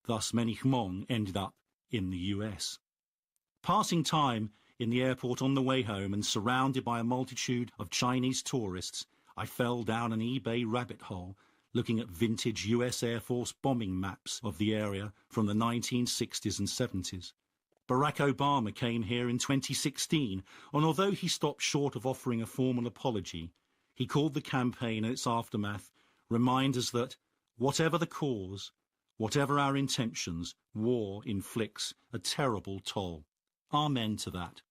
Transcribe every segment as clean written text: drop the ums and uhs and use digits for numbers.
Thus, many Hmong ended up in the US. Passing time in the airport on the way home and surrounded by a multitude of Chinese tourists, I fell down an eBay rabbit hole looking at vintage US Air Force bombing maps of the area from the 1960s and 70s. Barack Obama came here in 2016, and although he stopped short of offering a formal apology, he called the campaign and its aftermath reminders that, whatever the cause, whatever our intentions, war inflicts a terrible toll. Amen to that.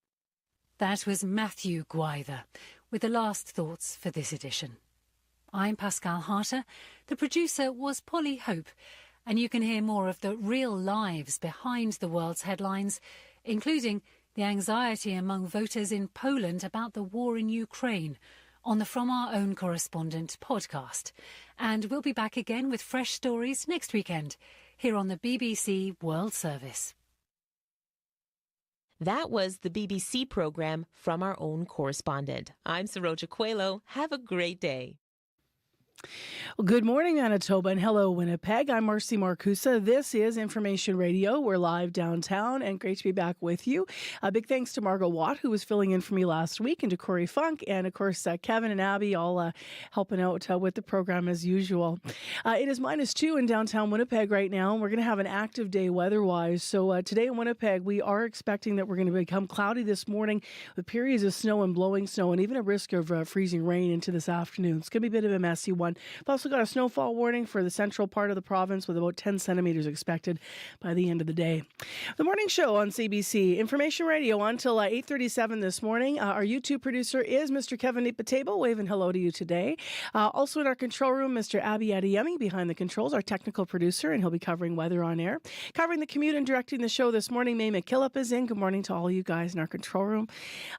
That was Matthew Gwyther with the last thoughts for this edition. I'm Pascal Harter. The producer was Polly Hope, and you can hear more of the real lives behind the world's headlines, including the anxiety among voters in Poland about the war in Ukraine, on the From Our Own Correspondent podcast. And we'll be back again with fresh stories next weekend here on the BBC World Service. That was the BBC programme From Our Own Correspondent. I'm Saroja Coelho. Have a great day. Well, good morning, Manitoba, and hello, Winnipeg. I'm Marcy Marcusa. This is Information Radio. We're live downtown, and great to be back with you. A big thanks to Margot Watt, who was filling in for me last week, and to Corey Funk, and of course, Kevin and Abby, all helping out with the program as usual. It is -2 in downtown Winnipeg right now, and we're going to have an active day weather-wise. So today in Winnipeg, we are expecting that we're going to become cloudy this morning with periods of snow and blowing snow, and even a risk of freezing rain into this afternoon. It's going to be a bit of a messy one. We've also got a snowfall warning for the central part of the province with about 10 centimeters expected by the end of the day. The morning show on CBC Information Radio until 8:37 this morning. Our YouTube producer is Mr. Kevin Nipatable, waving hello to you today. Also in our control room, Mr. Abby Adeyemi behind the controls, our technical producer, and he'll be covering weather on air. Covering the commute and directing the show this morning, May McKillop is in. Good morning to all you guys in our control room.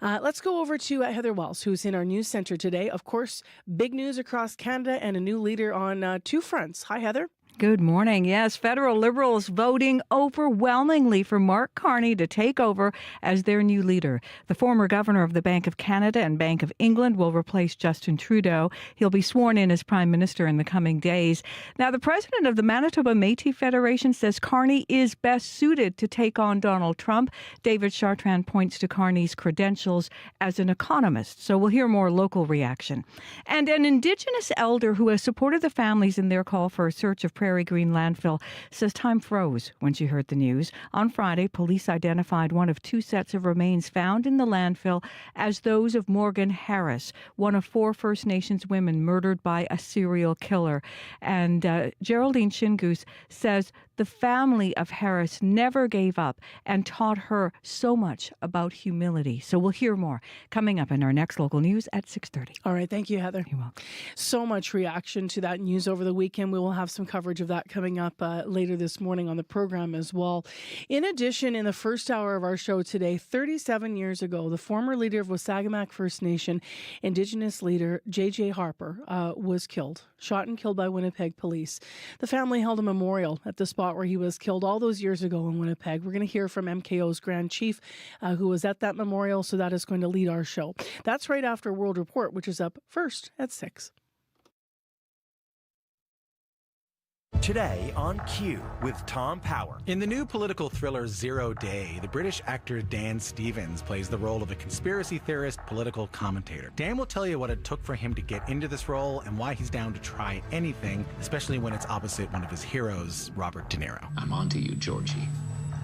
Let's go over to Heather Wells, who's in our news center today. Of course, big news across Canada and a new leader on two fronts. Hi, Heather. Good morning. Yes, federal Liberals voting overwhelmingly for Mark Carney to take over as their new leader. The former governor of the Bank of Canada and Bank of England will replace Justin Trudeau. He'll be sworn in as Prime Minister in the coming days. Now, the president of the Manitoba Métis Federation says Carney is best suited to take on Donald Trump. David Chartrand points to Carney's credentials as an economist. So we'll hear more local reaction. And an Indigenous elder who has supported the families in their call for a search of Prairie Green landfill says time froze when she heard the news. On Friday, police identified one of two sets of remains found in the landfill as those of Morgan Harris, one of 4 First Nations women murdered by a serial killer. And Geraldine Shingoose says the family of Harris never gave up and taught her so much about humility. So we'll hear more coming up in our next local news at 6:30. All right. Thank you, Heather. You're welcome. So much reaction to that news over the weekend. We will have some coverage of that coming up later this morning on the program as well. In addition, in the first hour of our show today, 37 years ago, the former leader of Wasagamak First Nation, Indigenous leader J.J. Harper, was killed, shot and killed by Winnipeg police. The family held a memorial at the spot where he was killed all those years ago in Winnipeg. We're going to hear from MKO's Grand Chief, who was at that memorial, so that is going to lead our show. That's right after World Report, which is up first at 6. Today on Q with Tom Power. In the new political thriller 0 Day, the British actor Dan Stevens plays the role of a conspiracy theorist political commentator. Dan will tell you what it took for him to get into this role and why he's down to try anything, especially when it's opposite one of his heroes, Robert De Niro. I'm on to you, Georgie.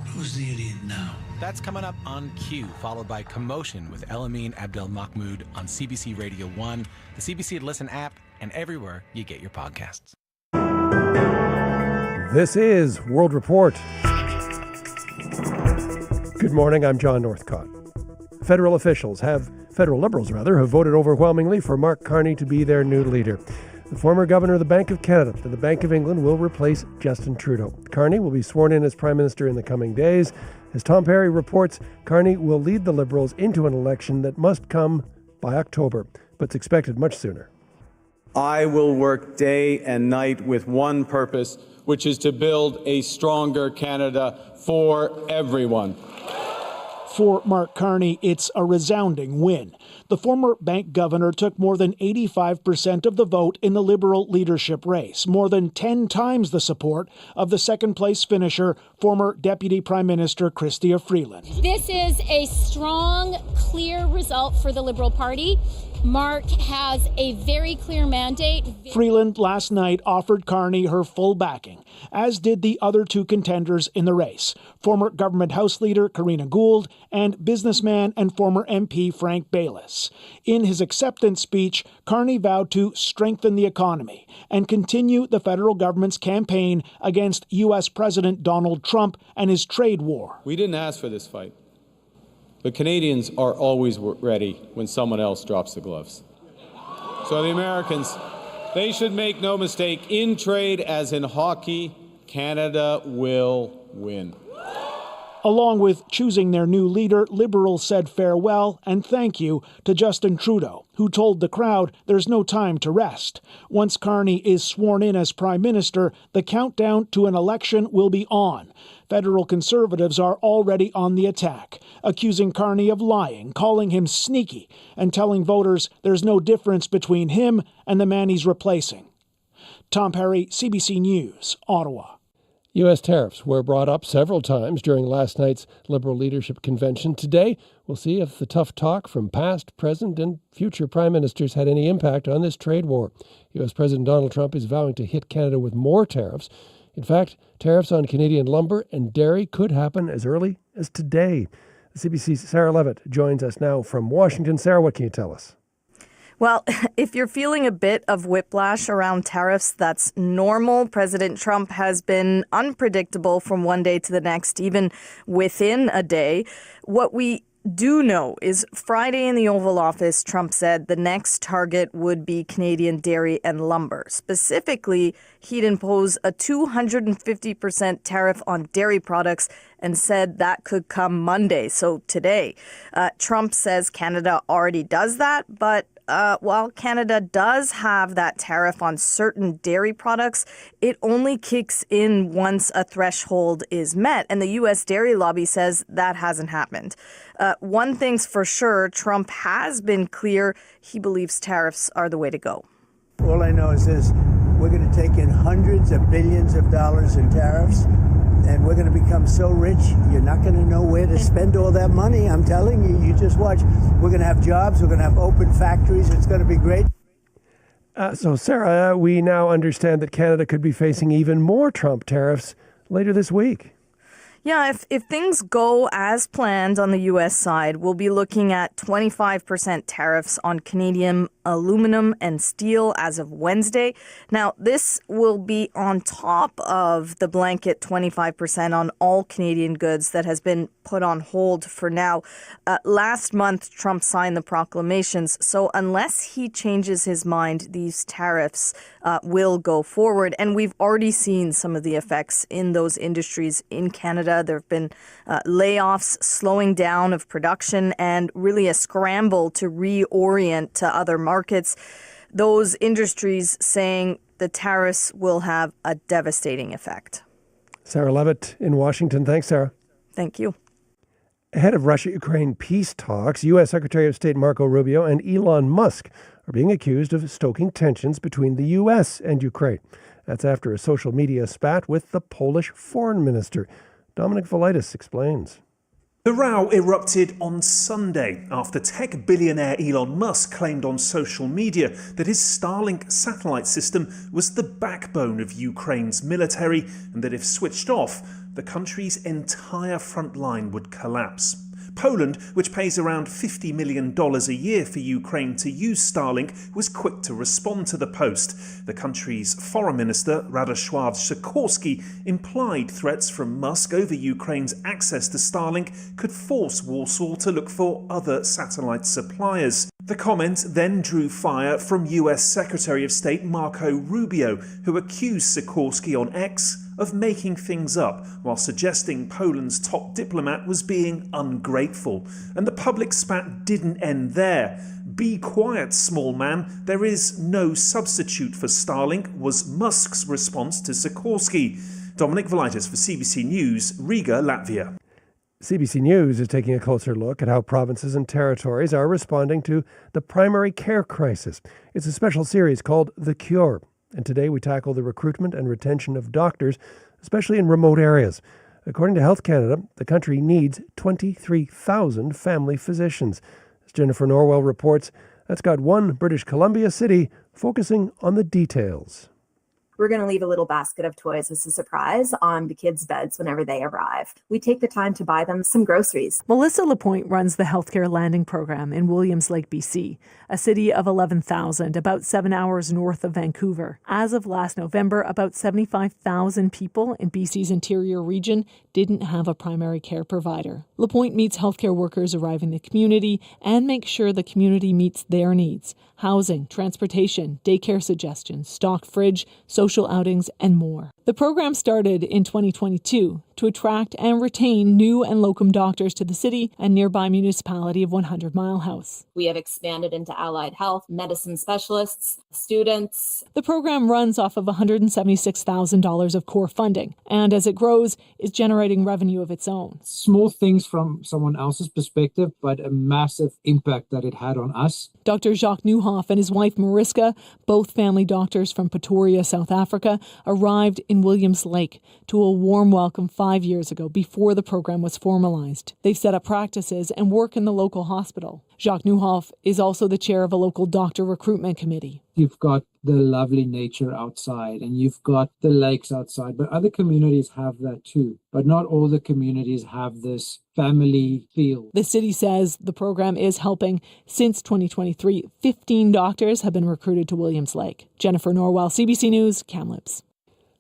Who's the idiot now? That's coming up on Q, followed by Commotion with Elamine Abdel Mahmoud on CBC Radio 1, the CBC Listen app, and everywhere you get your podcasts. This is World Report. Good morning, I'm John Northcott. Federal Liberals have voted overwhelmingly for Mark Carney to be their new leader. The former governor of the Bank of Canada and the Bank of England will replace Justin Trudeau. Carney will be sworn in as Prime Minister in the coming days. As Tom Perry reports, Carney will lead the Liberals into an election that must come by October, but it's expected much sooner. I will work day and night with one purpose, which is to build a stronger Canada for everyone. For Mark Carney, it's a resounding win. The former bank governor took more than 85% of the vote in the Liberal leadership race, more than 10 times the support of the second-place finisher, former Deputy Prime Minister Chrystia Freeland. This is a strong, clear result for the Liberal Party. Mark has a very clear mandate. Freeland last night offered Carney her full backing, as did the other two contenders in the race, former Government House Leader Karina Gould and businessman and former MP Frank Baylis. In his acceptance speech, Carney vowed to strengthen the economy and continue the federal government's campaign against U.S. President Donald Trump and his trade war. We didn't ask for this fight. But Canadians are always ready when someone else drops the gloves. So the Americans, they should make no mistake, in trade as in hockey, Canada will win. Along with choosing their new leader, Liberals said farewell and thank you to Justin Trudeau, who told the crowd there's no time to rest. Once Carney is sworn in as Prime Minister, the countdown to an election will be on. Federal Conservatives are already on the attack, accusing Carney of lying, calling him sneaky, and telling voters there's no difference between him and the man he's replacing. Tom Perry, CBC News, Ottawa. U.S. tariffs were brought up several times during last night's Liberal Leadership Convention. Today, we'll see if the tough talk from past, present, and future prime ministers had any impact on this trade war. U.S. President Donald Trump is vowing to hit Canada with more tariffs. In fact, tariffs on Canadian lumber and dairy could happen as early as today. CBC's Sarah Levitt joins us now from Washington. Sarah, what can you tell us? Well, if you're feeling a bit of whiplash around tariffs, that's normal. President Trump has been unpredictable from one day to the next, even within a day. What we do know is Friday in the Oval Office, Trump said the next target would be Canadian dairy and lumber. Specifically, he'd impose a 250% tariff on dairy products and said that could come Monday, so today. Trump says Canada already does that, but while Canada does have that tariff on certain dairy products, it only kicks in once a threshold is met. And the U.S. dairy lobby says that hasn't happened. One thing's for sure, Trump has been clear. He believes tariffs are the way to go. All I know is this. We're going to take in hundreds of billions of dollars in tariffs, and we're going to become so rich, you're not going to know where to spend all that money. I'm telling you, you just watch. We're going to have jobs. We're going to have open factories. It's going to be great. So, Sarah, we now understand that Canada could be facing even more Trump tariffs later this week. Yeah, if things go as planned on the U.S. side, we'll be looking at 25% tariffs on Canadian aluminum and steel as of Wednesday. Now, this will be on top of the blanket 25% on all Canadian goods that has been put on hold for now. Last month, Trump signed the proclamations, so unless he changes his mind, these tariffs will go forward. And we've already seen some of the effects in those industries in Canada. There have been layoffs, slowing down of production, and really a scramble to reorient to other markets. Those industries saying the tariffs will have a devastating effect. Sarah Levitt in Washington. Thanks, Sarah. Thank you. Ahead of Russia-Ukraine peace talks, U.S. Secretary of State Marco Rubio and Elon Musk are being accused of stoking tensions between the U.S. and Ukraine. That's after a social media spat with the Polish foreign minister. Dominic Velitis explains. The row erupted on Sunday after tech billionaire Elon Musk claimed on social media that his Starlink satellite system was the backbone of Ukraine's military and that if switched off, the country's entire front line would collapse. Poland, which pays around $50 million a year for Ukraine to use Starlink, was quick to respond to the post. The country's foreign minister, Radosław Sikorski, implied threats from Musk over Ukraine's access to Starlink could force Warsaw to look for other satellite suppliers. The comment then drew fire from US Secretary of State Marco Rubio, who accused Sikorski on X of making things up while suggesting Poland's top diplomat was being ungrateful. And the public spat didn't end there. "Be quiet, small man. There is no substitute for Starlink," was Musk's response to Sikorski. Dominic Velitis for CBC News, Riga, Latvia. CBC News is taking a closer look at how provinces and territories are responding to the primary care crisis. It's a special series called The Cure, and today we tackle the recruitment and retention of doctors, especially in remote areas. According to Health Canada, the country needs 23,000 family physicians. As Jennifer Norwell reports, that's got one British Columbia city focusing on the details. We're going to leave a little basket of toys as a surprise on the kids' beds whenever they arrive. We take the time to buy them some groceries. Melissa Lapointe runs the Healthcare Landing Program in Williams Lake, BC, a city of 11,000, about 7 hours north of Vancouver. As of last November, about 75,000 people in BC's interior region didn't have a primary care provider. Lapointe meets healthcare workers arriving in the community and makes sure the community meets their needs: housing, transportation, daycare suggestions, stocked fridge, social outings, and more. The program started in 2022 to attract and retain new and locum doctors to the city and nearby municipality of 100 Mile House. We have expanded into allied health, medicine specialists, students. The program runs off of $176,000 of core funding, and as it grows, is generating revenue of its own. Small things from someone else's perspective, but a massive impact that it had on us. Dr. Jacques Nieuwhof and his wife Mariska, both family doctors from Pretoria, South Africa, arrived in Williams Lake to a warm welcome 5 years ago before the program was formalized. They've set up practices and work in the local hospital. Jacques Nieuwhof is also the chair of a local doctor recruitment committee. You've got the lovely nature outside and you've got the lakes outside, but other communities have that too. But not all the communities have this family feel. The city says the program is helping. Since 2023, 15 doctors have been recruited to Williams Lake. Jennifer Norwell, CBC News, Kamloops.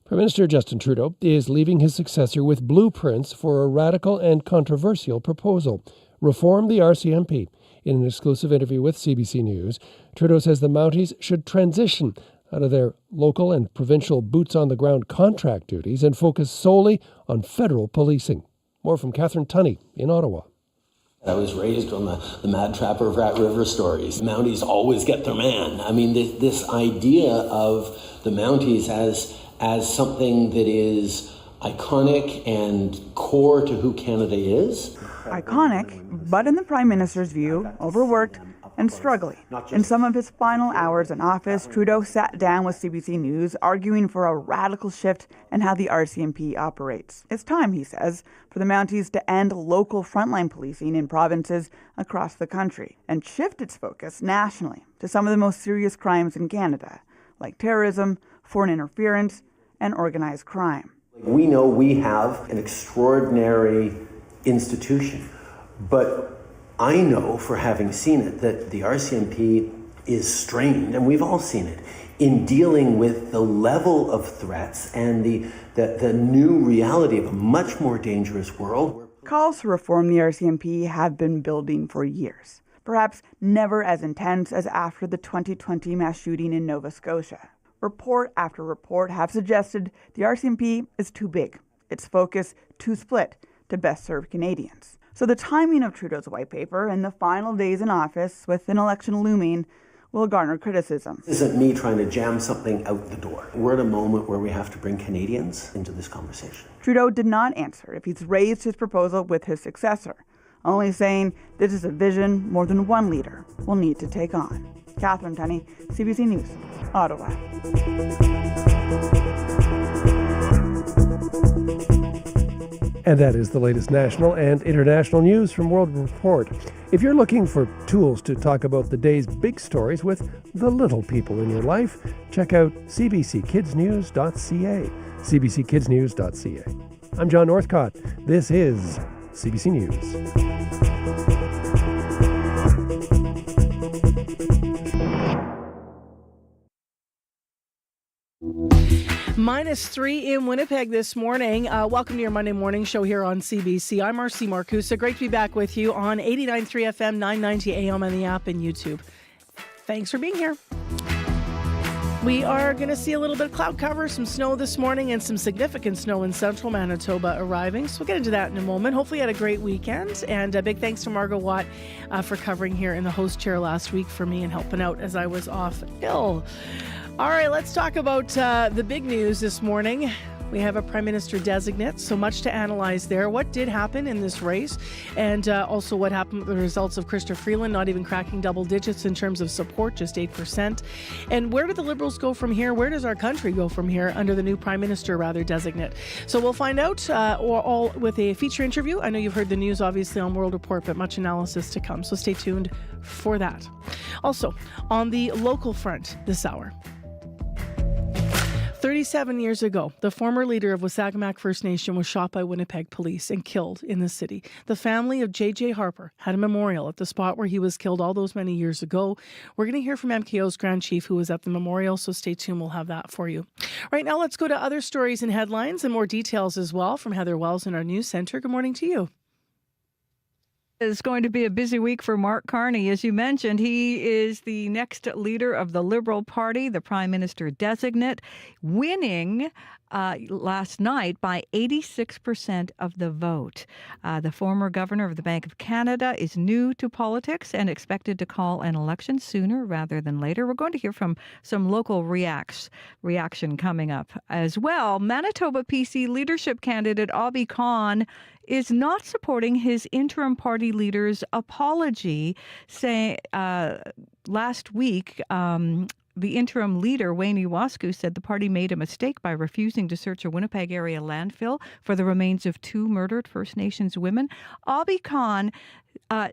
Prime Minister Justin Trudeau is leaving his successor with blueprints for a radical and controversial proposal: reform the RCMP. In an exclusive interview with CBC News, Trudeau says the Mounties should transition out of their local and provincial boots-on-the-ground contract duties and focus solely on federal policing. More from Catherine Tunney in Ottawa. I was raised on the Mad Trapper of Rat River stories. Mounties always get their man. I mean, this idea of the Mounties as something that is iconic and core to who Canada is. Iconic, but in the Prime Minister's view, overworked and struggling. In some of his final hours in office, Trudeau sat down with CBC News, arguing for a radical shift in how the RCMP operates. It's time, he says, for the Mounties to end local frontline policing in provinces across the country and shift its focus nationally to some of the most serious crimes in Canada, like terrorism, foreign interference, and organized crime. We know we have an extraordinary institution, but I know, for having seen it, that the RCMP is strained, and we've all seen it, in dealing with the level of threats and the new reality of a much more dangerous world. Calls to reform the RCMP have been building for years, perhaps never as intense as after the 2020 mass shooting in Nova Scotia. Report after report have suggested the RCMP is too big, its focus too split to best serve Canadians. So the timing of Trudeau's white paper and the final days in office, with an election looming, will garner criticism. This isn't me trying to jam something out the door. We're at a moment where we have to bring Canadians into this conversation. Trudeau did not answer if he's raised his proposal with his successor, only saying this is a vision more than one leader will need to take on. Catherine Tunney, CBC News, Ottawa. And that is the latest national and international news from World Report. If you're looking for tools to talk about the day's big stories with the little people in your life, check out cbckidsnews.ca. cbckidsnews.ca. I'm John Northcott. This is CBC News. -3 in Winnipeg this morning. Welcome to your Monday morning show here on CBC. I'm Marcy Marcusa. Great to be back with you on 89.3 FM, 990 AM on the app and YouTube. Thanks for being here. We are going to see a little bit of cloud cover, some snow this morning, and some significant snow in central Manitoba arriving. So we'll get into that in a moment. Hopefully you had a great weekend. And a big thanks to Margot Watt for covering here in the host chair last week for me and helping out as I was off ill. All right, let's talk about the big news this morning. We have a Prime Minister designate, so much to analyze there. What did happen in this race? And also what happened with the results of Chrystia Freeland, not even cracking double digits in terms of support, just 8%. And where do the Liberals go from here? Where does our country go from here under the new Prime Minister, designate? So we'll find out all with a feature interview. I know you've heard the news, obviously, on World Report, but much analysis to come. So stay tuned for that. Also, on the local front this hour, 37 years ago, the former leader of Wasagamak First Nation was shot by Winnipeg police and killed in the city. The family of J.J. Harper had a memorial at the spot where he was killed all those many years ago. We're going to hear from MKO's Grand Chief, who was at the memorial, so stay tuned. We'll have that for you. Right now, let's go to other stories and headlines and more details as well from Heather Wells in our news center. Good morning to you. It's going to be a busy week for Mark Carney. As you mentioned, he is the next leader of the Liberal Party, the Prime Minister designate, winning last night by 86% of the vote. The former governor of the Bank of Canada is new to politics and expected to call an election sooner rather than later. We're going to hear from some local reaction coming up as well. Manitoba PC leadership candidate Abhi Khan is not supporting his interim party leader's apology, saying last week the interim leader, Wayne Iwascu, said the party made a mistake by refusing to search a Winnipeg area landfill for the remains of 2 murdered First Nations women. Abhi Khan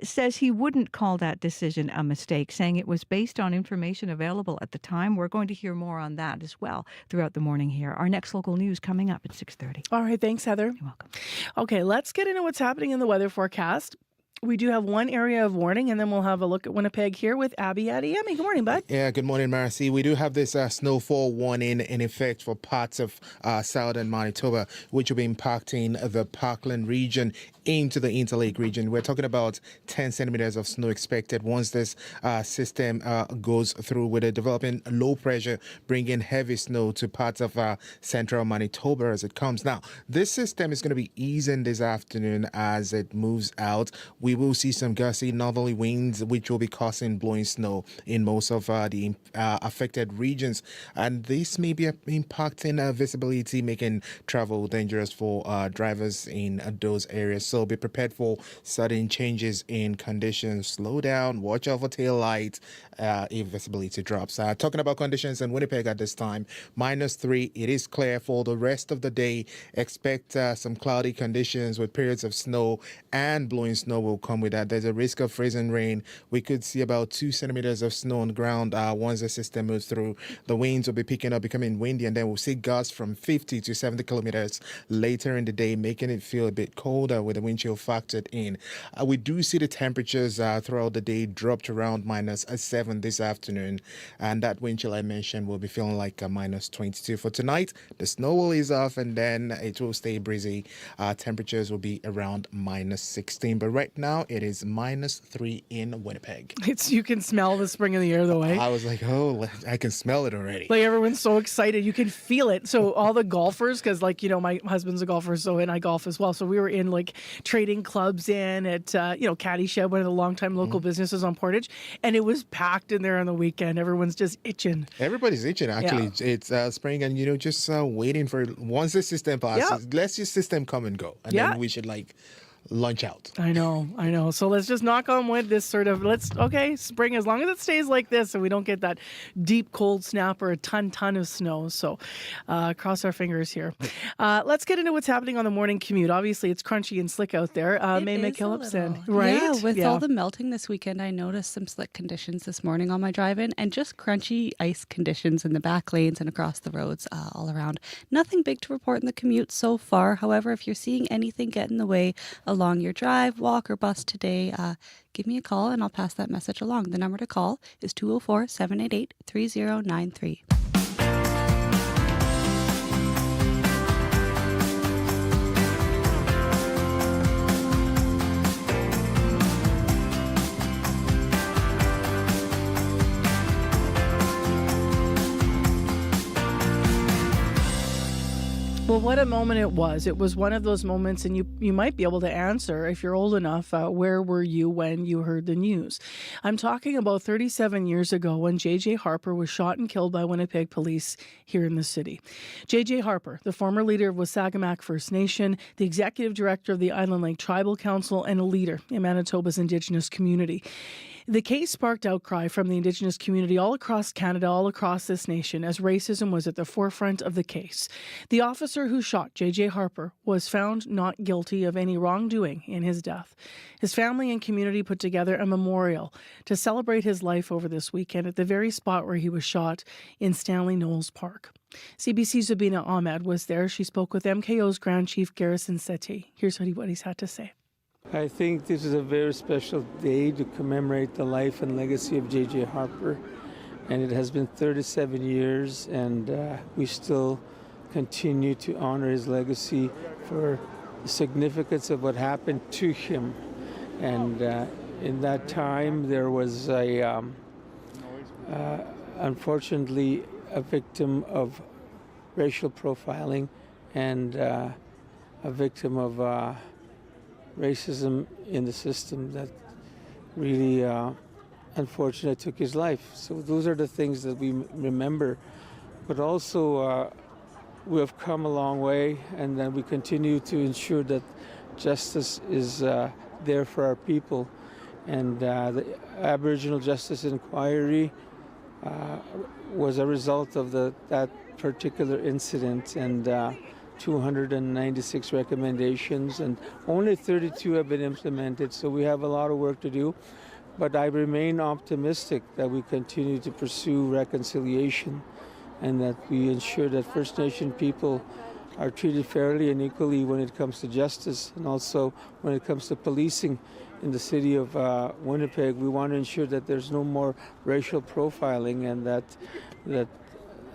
says he wouldn't call that decision a mistake, saying it was based on information available at the time. We're going to hear more on that as well throughout the morning here. Our next local news coming up at 6:30. All right, thanks, Heather. You're welcome. Okay, let's get into what's happening in the weather forecast. We do have one area of warning, and then we'll have a look at Winnipeg here with Abby Adiemi. Good morning, bud. Yeah, good morning, Marcy. We do have this snowfall warning in effect for parts of southern Manitoba, which will be impacting the Parkland region into the Interlake region. We're talking about 10 centimeters of snow expected once this system goes through, with a developing low pressure bringing heavy snow to parts of central Manitoba as it comes. Now, this system is going to be easing this afternoon as it moves out. We will see some gusty northerly winds, which will be causing blowing snow in most of the affected regions. And this may be impacting visibility, making travel dangerous for drivers in those areas. So be prepared for sudden changes in conditions. Slow down, watch out for tail lights if visibility drops. Talking about conditions in Winnipeg at this time, -3. It is clear for the rest of the day. Expect some cloudy conditions with periods of snow, and blowing snow will come with that. There's a risk of freezing rain. We could see about 2 centimeters of snow on the ground once the system moves through. The winds will be picking up, becoming windy, and then we'll see gusts from 50 to 70 kilometers later in the day, making it feel a bit colder with the wind chill factored in. We do see the temperatures throughout the day drop to around -7 this afternoon, and that wind chill I mentioned will be feeling like -22 for tonight. The snow will ease off, and then it will stay breezy. Temperatures will be around -16, but right now it is -3 in Winnipeg. You can smell the spring in the air, though, eh? I was like, oh, I can smell it already. Like, everyone's so excited. You can feel it. So all the golfers, because, like, my husband's a golfer, and I golf as well. So we were in, like, trading clubs at, Caddy Shed, one of the longtime local businesses on Portage. And it was packed in there on the weekend. Everyone's just itching. Everybody's itching, actually. Yeah. It's spring, and, just waiting for once the system passes, let your system come and go. And then we should, lunch out. I know. So let's just knock on wood. This sort of spring, as long as it stays like this and we don't get that deep cold snap or a ton of snow. So cross our fingers here. Let's get into what's happening on the morning commute. Obviously, it's crunchy and slick out there. May McKillopson, right? Yeah, with all the melting this weekend, I noticed some slick conditions this morning on my drive-in, and just crunchy ice conditions in the back lanes and across the roads all around. Nothing big to report in the commute so far. However, if you're seeing anything get in the way along your drive, walk, or bus today, give me a call and I'll pass that message along. The number to call is 204-788-3093. Well, what a moment it was. It was one of those moments, and you might be able to answer, if you're old enough, where were you when you heard the news? I'm talking about 37 years ago when J.J. Harper was shot and killed by Winnipeg police here in the city. J.J. Harper, the former leader of Wasagamak First Nation, the executive director of the Island Lake Tribal Council, and a leader in Manitoba's Indigenous community. The case sparked outcry from the Indigenous community all across Canada, all across this nation, as racism was at the forefront of the case. The officer who shot J.J. Harper was found not guilty of any wrongdoing in his death. His family and community put together a memorial to celebrate his life over this weekend at the very spot where he was shot in Stanley Knowles Park. CBC's Zubina Ahmed was there. She spoke with MKO's Grand Chief Garrison Settee. Here's what he's had to say. I think this is a very special day to commemorate the life and legacy of J.J. Harper. And it has been 37 years, and we still continue to honor his legacy for the significance of what happened to him. And in that time, there was unfortunately, a victim of racial profiling and a victim of racism in the system that really unfortunately took his life. So those are the things that we remember. But also we have come a long way, and then we continue to ensure that justice is there for our people. And the Aboriginal Justice Inquiry was a result of that particular incident, and 296 recommendations, and only 32 have been implemented, so we have a lot of work to do. But I remain optimistic that we continue to pursue reconciliation and that we ensure that First Nation people are treated fairly and equally when it comes to justice, and also when it comes to policing in the city of Winnipeg. We want to ensure that there's no more racial profiling, and that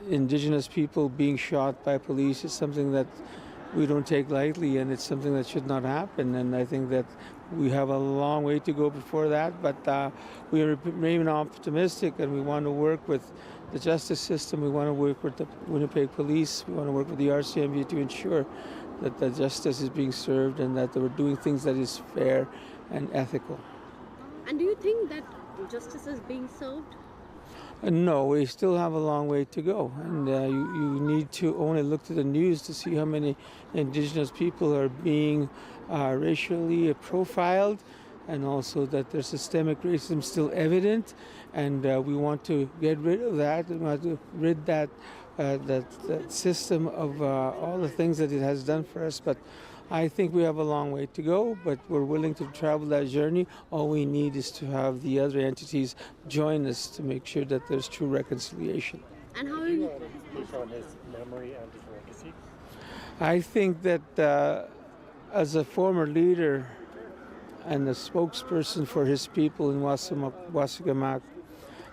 Indigenous people being shot by police is something that we don't take lightly, and it's something that should not happen. And I think that we have a long way to go before that, but we remain optimistic, and we want to work with the justice system. We want to work with the Winnipeg Police. We want to work with the RCMP to ensure that the justice is being served and that we're doing things that is fair and ethical. And do you think that justice is being served? No, we still have a long way to go, and you need to only look to the news to see how many Indigenous people are being racially profiled, and also that there's systemic racism still evident, and we want to get rid of that. We want to rid that system of all the things that it has done for us. But I think we have a long way to go, but we're willing to travel that journey. All we need is to have the other entities join us to make sure that there's true reconciliation. And how are you on his memory and his legacy? I think that as a former leader and a spokesperson for his people in Wasagamak,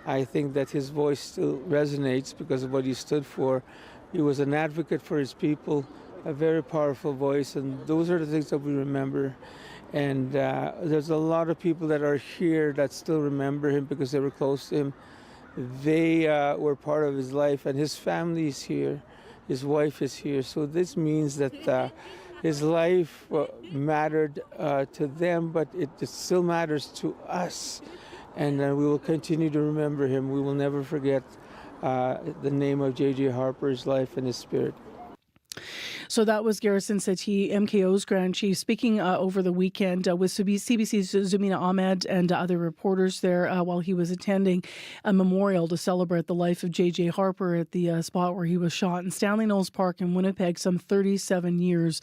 I think that his voice still resonates because of what he stood for. He was an advocate for his people, a very powerful voice, and those are the things that we remember. And there's a lot of people that are here that still remember him because they were close to him. They were part of his life, and his family is here, his wife is here. So this means that his life mattered to them, but it still matters to us. And we will continue to remember him. We will never forget the name of J.J. Harper, his life and his spirit. So that was Garrison Settee, MKO's Grand Chief, speaking over the weekend with CBC's Zubina Ahmed and other reporters there while he was attending a memorial to celebrate the life of J.J. Harper at the spot where he was shot in Stanley Knowles Park in Winnipeg some 37 years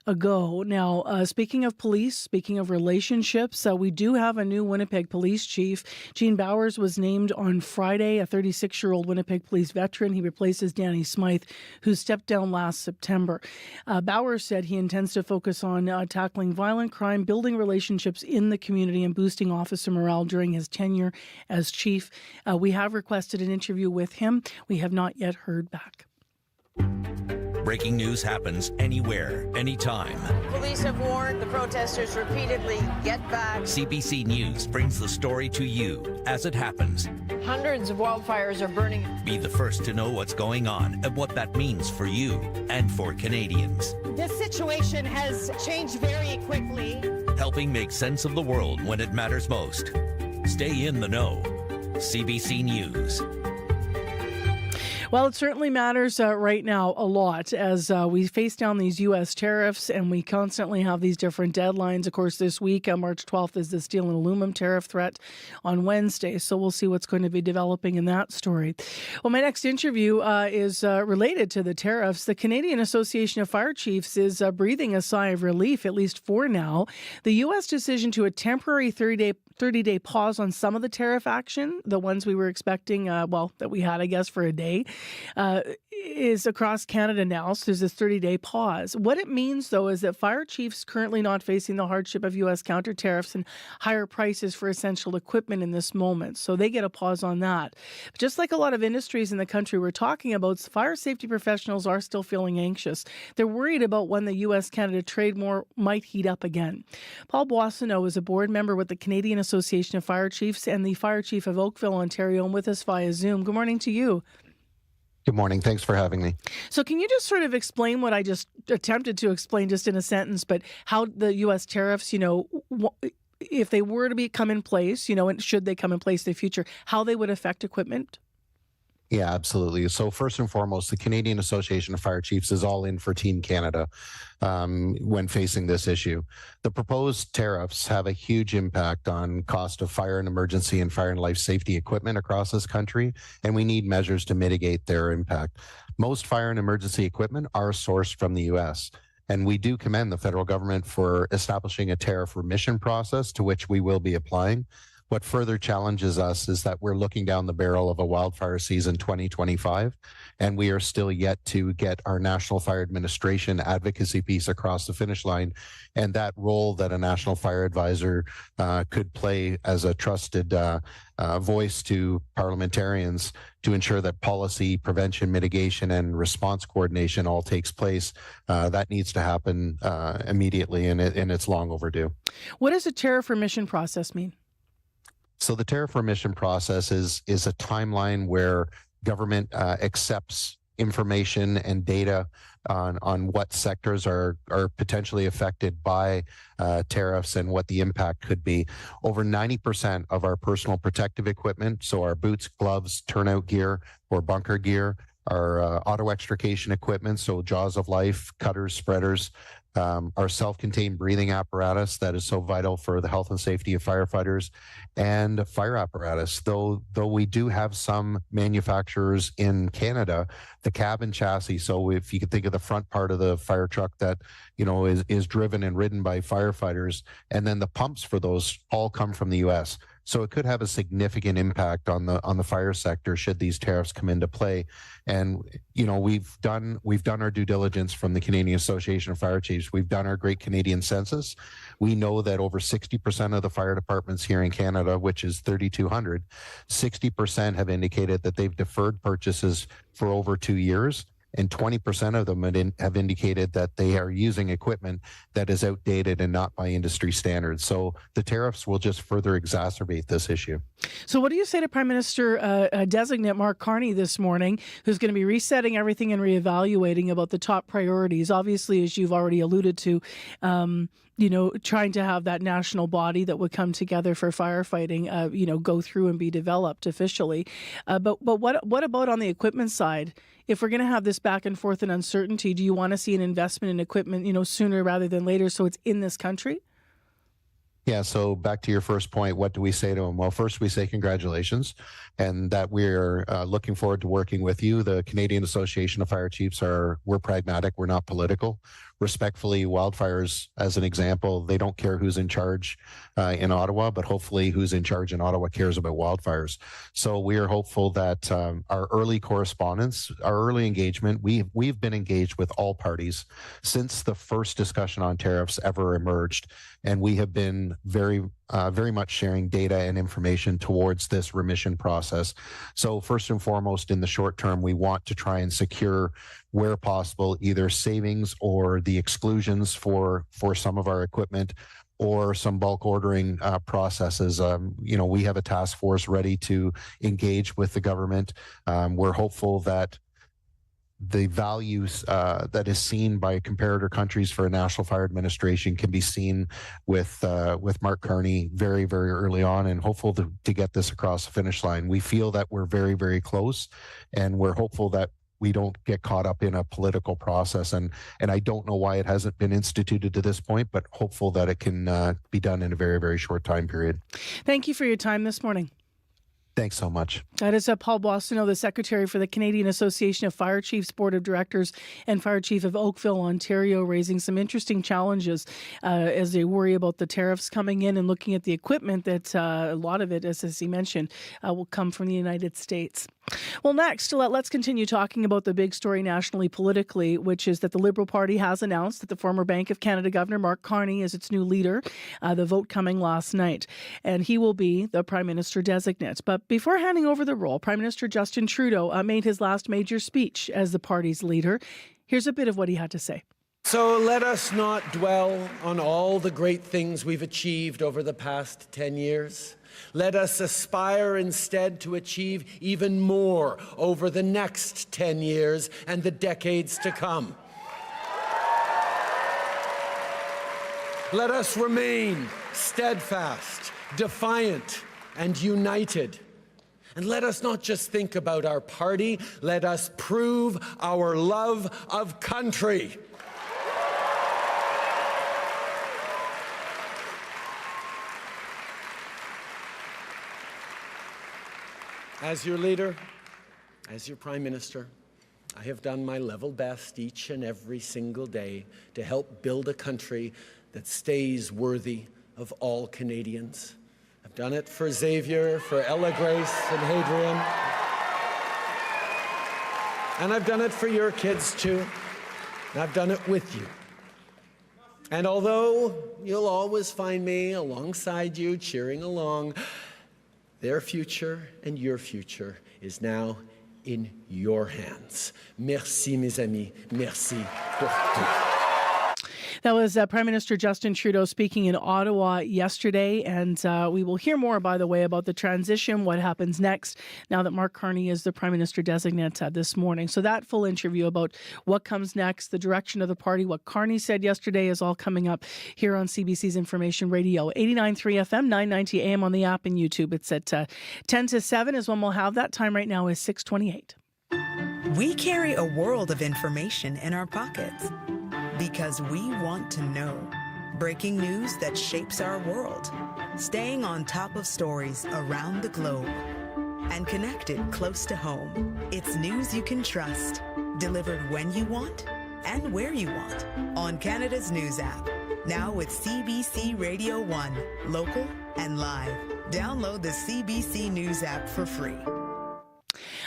ago. Now, speaking of police, speaking of relationships, we do have a new Winnipeg police chief. Gene Bowers was named on Friday, a 36-year-old Winnipeg police veteran. He replaces Danny Smythe, who stepped down last September. Bowers said he intends to focus on tackling violent crime, building relationships in the community, and boosting officer morale during his tenure as chief. We have requested an interview with him. We have not yet heard back. Breaking news happens anywhere, anytime. Police have warned the protesters repeatedly, get back. CBC News brings the story to you as it happens. Hundreds of wildfires are burning. Be the first to know what's going on and what that means for you and for Canadians. This situation has changed very quickly. Helping make sense of the world when it matters most. Stay in the know. CBC News. Well, it certainly matters right now a lot as we face down these U.S. tariffs, and we constantly have these different deadlines. Of course, this week, March 12th, is the steel and aluminum tariff threat on Wednesday, so we'll see what's going to be developing in that story. Well, my next interview is related to the tariffs. The Canadian Association of Fire Chiefs is breathing a sigh of relief, at least for now. The U.S. decision to a temporary 30-day pause on some of the tariff action, the ones we were expecting, that we had, I guess, for a day, is across Canada now. So there's this 30-day pause. What it means, though, is that fire chiefs currently not facing the hardship of U.S. counter tariffs and higher prices for essential equipment in this moment. So they get a pause on that. But just like a lot of industries in the country we're talking about, fire safety professionals are still feeling anxious. They're worried about when the U.S.-Canada trade war might heat up again. Paul Boissonneau is a board member with the Canadian Association of Fire Chiefs and the Fire Chief of Oakville, Ontario, and with us via Zoom. Good morning to you. Good morning. Thanks for having me. So can you just sort of explain what I just attempted to explain just in a sentence, but how the U.S. tariffs, if they were to come in place, and should they come in place in the future, how they would affect equipment? Yeah, absolutely. So first and foremost, the Canadian Association of Fire Chiefs is all in for Team Canada when facing this issue. The proposed tariffs have a huge impact on cost of fire and emergency and fire and life safety equipment across this country, and we need measures to mitigate their impact. Most fire and emergency equipment are sourced from the U.S., and we do commend the federal government for establishing a tariff remission process to which we will be applying. What further challenges us is that we're looking down the barrel of a wildfire season 2025, and we are still yet to get our National Fire Administration advocacy piece across the finish line. And that role that a National Fire Advisor could play as a trusted voice to parliamentarians to ensure that policy, prevention, mitigation, and response coordination all takes place, that needs to happen immediately, and it's long overdue. What does a tariff remission process mean? So the tariff remission process is a timeline where government accepts information and data on what sectors are potentially affected by tariffs and what the impact could be. Over 90% of our personal protective equipment, so our boots, gloves, turnout gear, or bunker gear, our auto extrication equipment, so jaws of life, cutters, spreaders, our self-contained breathing apparatus that is so vital for the health and safety of firefighters, and fire apparatus. Though we do have some manufacturers in Canada, the cab and chassis, so if you could think of the front part of the fire truck that is driven and ridden by firefighters, and then the pumps for those all come from the U.S. So it could have a significant impact on the fire sector should these tariffs come into play. And we've done our due diligence from the Canadian Association of Fire Chiefs. We've done our Great Canadian Census. We know that over 60% of the fire departments here in Canada, which is 3,200, 60% have indicated that they've deferred purchases for over 2 years. And 20% of them have indicated that they are using equipment that is outdated and not by industry standards. So the tariffs will just further exacerbate this issue. So what do you say to Prime Minister designate Mark Carney this morning, who's going to be resetting everything and reevaluating about the top priorities? Obviously, as you've already alluded to, trying to have that national body that would come together for firefighting, go through and be developed officially. But what about on the equipment side? If we're going to have this back and forth and uncertainty, do you want to see an investment in equipment, sooner rather than later, so it's in this country? Yeah, so back to your first point, what do we say to them? Well, first we say congratulations, and that we're looking forward to working with you. The Canadian Association of Fire Chiefs we're pragmatic, we're not political. Respectfully, wildfires, as an example, they don't care who's in charge in Ottawa, but hopefully who's in charge in Ottawa cares about wildfires. So we are hopeful that our early correspondence, our early engagement, we've been engaged with all parties since the first discussion on tariffs ever emerged, and we have been very very much sharing data and information towards this remission process. So first and foremost, in the short term, we want to try and secure, where possible, either savings or the exclusions for some of our equipment, or some bulk ordering processes. We have a task force ready to engage with the government. We're hopeful that the values that is seen by comparator countries for a National Fire Administration can be seen with Mark Carney very, very early on, and hopeful to get this across the finish line. We feel that we're very, very close, and we're hopeful that we don't get caught up in a political process. And I don't know why it hasn't been instituted to this point, but hopeful that it can be done in a very, very short time period. Thank you for your time this morning. Thanks so much. That is Paul Boissonneau, the Secretary for the Canadian Association of Fire Chiefs Board of Directors and Fire Chief of Oakville, Ontario, raising some interesting challenges as they worry about the tariffs coming in and looking at the equipment that a lot of it, as he mentioned, will come from the United States. Well, next, let's continue talking about the big story nationally politically, which is that the Liberal Party has announced that the former Bank of Canada Governor Mark Carney is its new leader. The vote coming last night, and he will be the Prime Minister designate. But before handing over the role, Prime Minister Justin Trudeau made his last major speech as the party's leader. Here's a bit of what he had to say. So let us not dwell on all the great things we've achieved over the past 10 years. Let us aspire instead to achieve even more over the next 10 years and the decades to come. Let us remain steadfast, defiant, and united. And let us not just think about our party, let us prove our love of country. As your leader, as your Prime Minister, I have done my level best each and every single day to help build a country that stays worthy of all Canadians. I've done it for Xavier, for Ella Grace and Hadrian. And I've done it for your kids too. And I've done it with you. And although you'll always find me alongside you, cheering along, their future and your future is now in your hands. Merci, mes amis. Merci pour tout. That was Prime Minister Justin Trudeau speaking in Ottawa yesterday, and we will hear more, by the way, about the transition, what happens next now that Mark Carney is the Prime Minister designate this morning. So that full interview about what comes next, the direction of the party, what Carney said yesterday is all coming up here on CBC's Information Radio. 89.3 FM, 990 AM on the app and YouTube. It's at 10 to 7 is when we'll have that. Time right now is 6:28. We carry a world of information in our pockets because we want to know. Breaking news that shapes our world. Staying on top of stories around the globe. And connected close to home. It's news you can trust. Delivered when you want and where you want. On Canada's News app. Now with CBC Radio 1. Local and live. Download the CBC News app for free.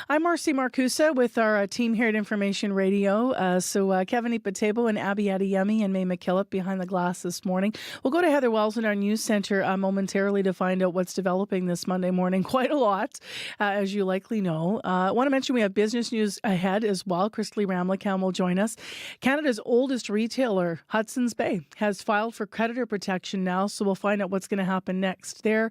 I'm Marcy Marcusa with our team here at Information Radio. So Kevin Ipatebo and Abby Adeyemi and May McKillop behind the glass this morning. We'll go to Heather Wells in our news center momentarily to find out what's developing this Monday morning. Quite a lot, as you likely know. I want to mention we have business news ahead as well. Christley Ramlicam will join us. Canada's oldest retailer, Hudson's Bay, has filed for creditor protection now, so we'll find out what's going to happen next there.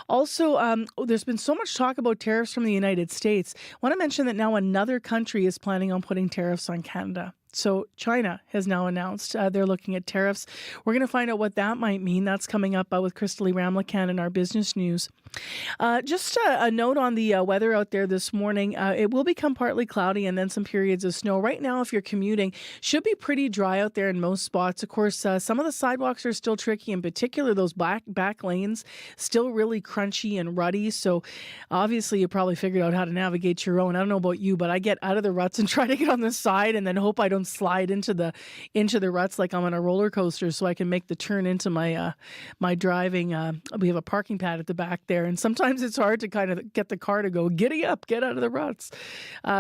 Also, there's been so much talk about tariffs from the United States. I want to mention that now another country is planning on putting tariffs on Canada. So China has now announced they're looking at tariffs. We're going to find out what that might mean. That's coming up with Christley Ramlicam in our business news. Just a note on the weather out there this morning. It will become partly cloudy and then some periods of snow. Right now, if you're commuting, should be pretty dry out there in most spots. Of course, some of the sidewalks are still tricky, in particular those back lanes, still really crunchy and rutty. So obviously you probably figured out how to navigate your own. I don't know about you, but I get out of the ruts and try to get on the side and then hope I don't don't slide into the ruts like I'm on a roller coaster, so I can make the turn into my my driving. We have a parking pad at the back there, and sometimes it's hard to kind of get the car to go, giddy up, get out of the ruts.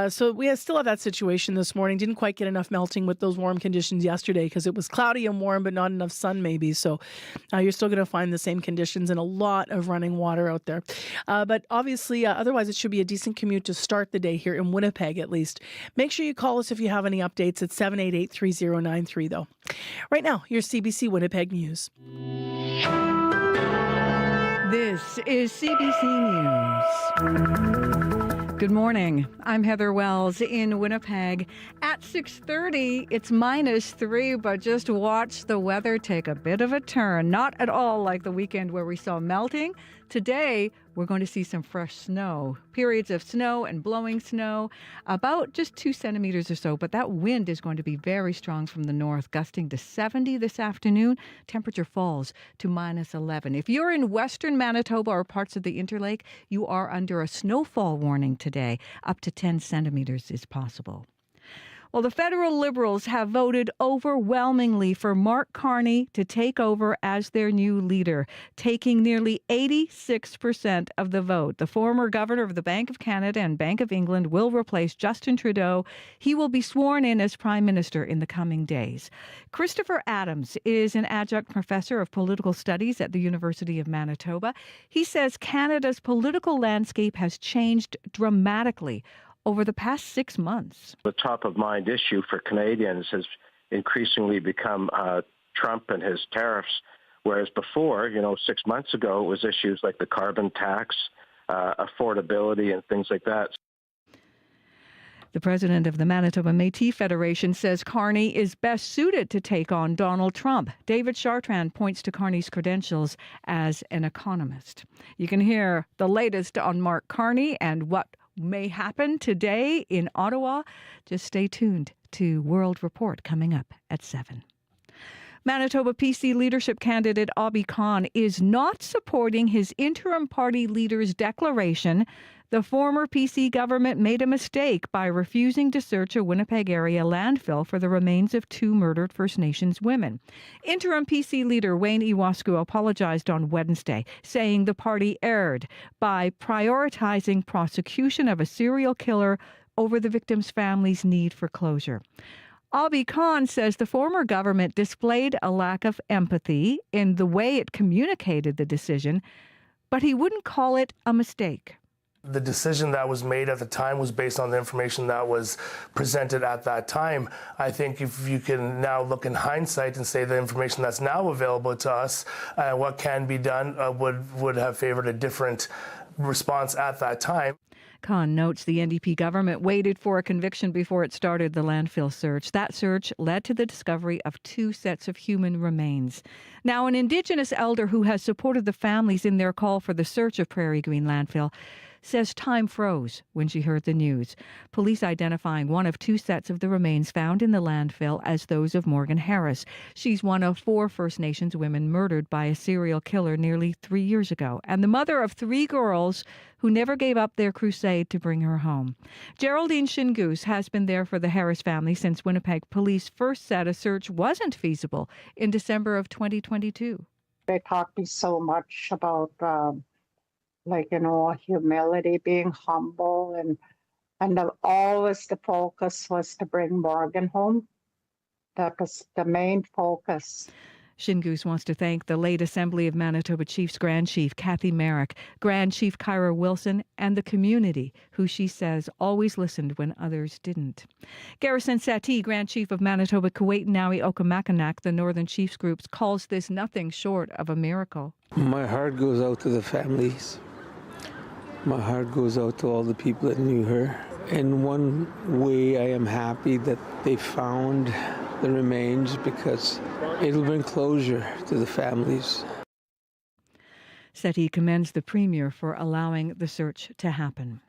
So we still have that situation this morning. Didn't quite get enough melting with those warm conditions yesterday because it was cloudy and warm, but not enough sun maybe. So you're still going to find the same conditions and a lot of running water out there. But obviously, otherwise it should be a decent commute to start the day here in Winnipeg at least. Make sure you call us if you have any updates at 788-3093 though. Right now, your CBC Winnipeg News. This is CBC News. Good morning. I'm Heather Wells in Winnipeg. At 6:30, it's -3, but just watch the weather take a bit of a turn. Not at all like the weekend where we saw melting. Today, we're going to see some fresh snow. Periods of snow and blowing snow, about just 2 centimeters or so, but that wind is going to be very strong from the north, gusting to 70 this afternoon. Temperature falls to -11. If you're in western Manitoba or parts of the Interlake, you are under a snowfall warning today. Up to 10 centimeters is possible. Well, the federal Liberals have voted overwhelmingly for Mark Carney to take over as their new leader, taking nearly 86% of the vote. The former governor of the Bank of Canada and Bank of England will replace Justin Trudeau. He will be sworn in as Prime Minister in the coming days. Christopher Adams is an adjunct professor of political studies at the University of Manitoba. He says Canada's political landscape has changed dramatically over the past 6 months. The top-of-mind issue for Canadians has increasingly become Trump and his tariffs, whereas before, 6 months ago, it was issues like the carbon tax, affordability, and things like that. The president of the Manitoba Métis Federation says Carney is best suited to take on Donald Trump. David Chartrand points to Carney's credentials as an economist. You can hear the latest on Mark Carney and what may happen today in Ottawa. Just stay tuned to World Report coming up at 7. Manitoba PC leadership candidate Abhi Khan is not supporting his interim party leader's declaration the former PC government made a mistake by refusing to search a Winnipeg area landfill for the remains of 2 murdered First Nations women. Interim PC leader Wayne Iwascu apologized on Wednesday, saying the party erred by prioritizing prosecution of a serial killer over the victims' families' need for closure. Abhi Khan says the former government displayed a lack of empathy in the way it communicated the decision, but he wouldn't call it a mistake. The decision that was made at the time was based on the information that was presented at that time. I think if you can now look in hindsight and say the information that's now available to us, what can be done would have favored a different response at that time. Khan notes the NDP government waited for a conviction before it started the landfill search. That search led to the discovery of 2 sets of human remains. Now, an Indigenous elder who has supported the families in their call for the search of Prairie Green landfill says time froze when she heard the news. Police identifying one of 2 sets of the remains found in the landfill as those of Morgan Harris. She's one of 4 First Nations women murdered by a serial killer nearly 3 years ago, and the mother of 3 girls who never gave up their crusade to bring her home. Geraldine Shingoose has been there for the Harris family since Winnipeg police first said a search wasn't feasible in December of 2022. They taught me so much about humility, being humble, and always the focus was to bring Morgan home. That was the main focus. Shingoose wants to thank the late Assembly of Manitoba Chiefs Grand Chief Kathy Merrick, Grand Chief Kyra Wilson, and the community, who she says always listened when others didn't. Garrison Satie, Grand Chief of Manitoba Kuwaitanawi Okamakinak, the Northern Chiefs Groups, calls this nothing short of a miracle. My heart goes out to the families. My heart goes out to all the people that knew her. In one way, I am happy that they found the remains because it'll bring closure to the families. Satie commends the Premier for allowing the search to happen.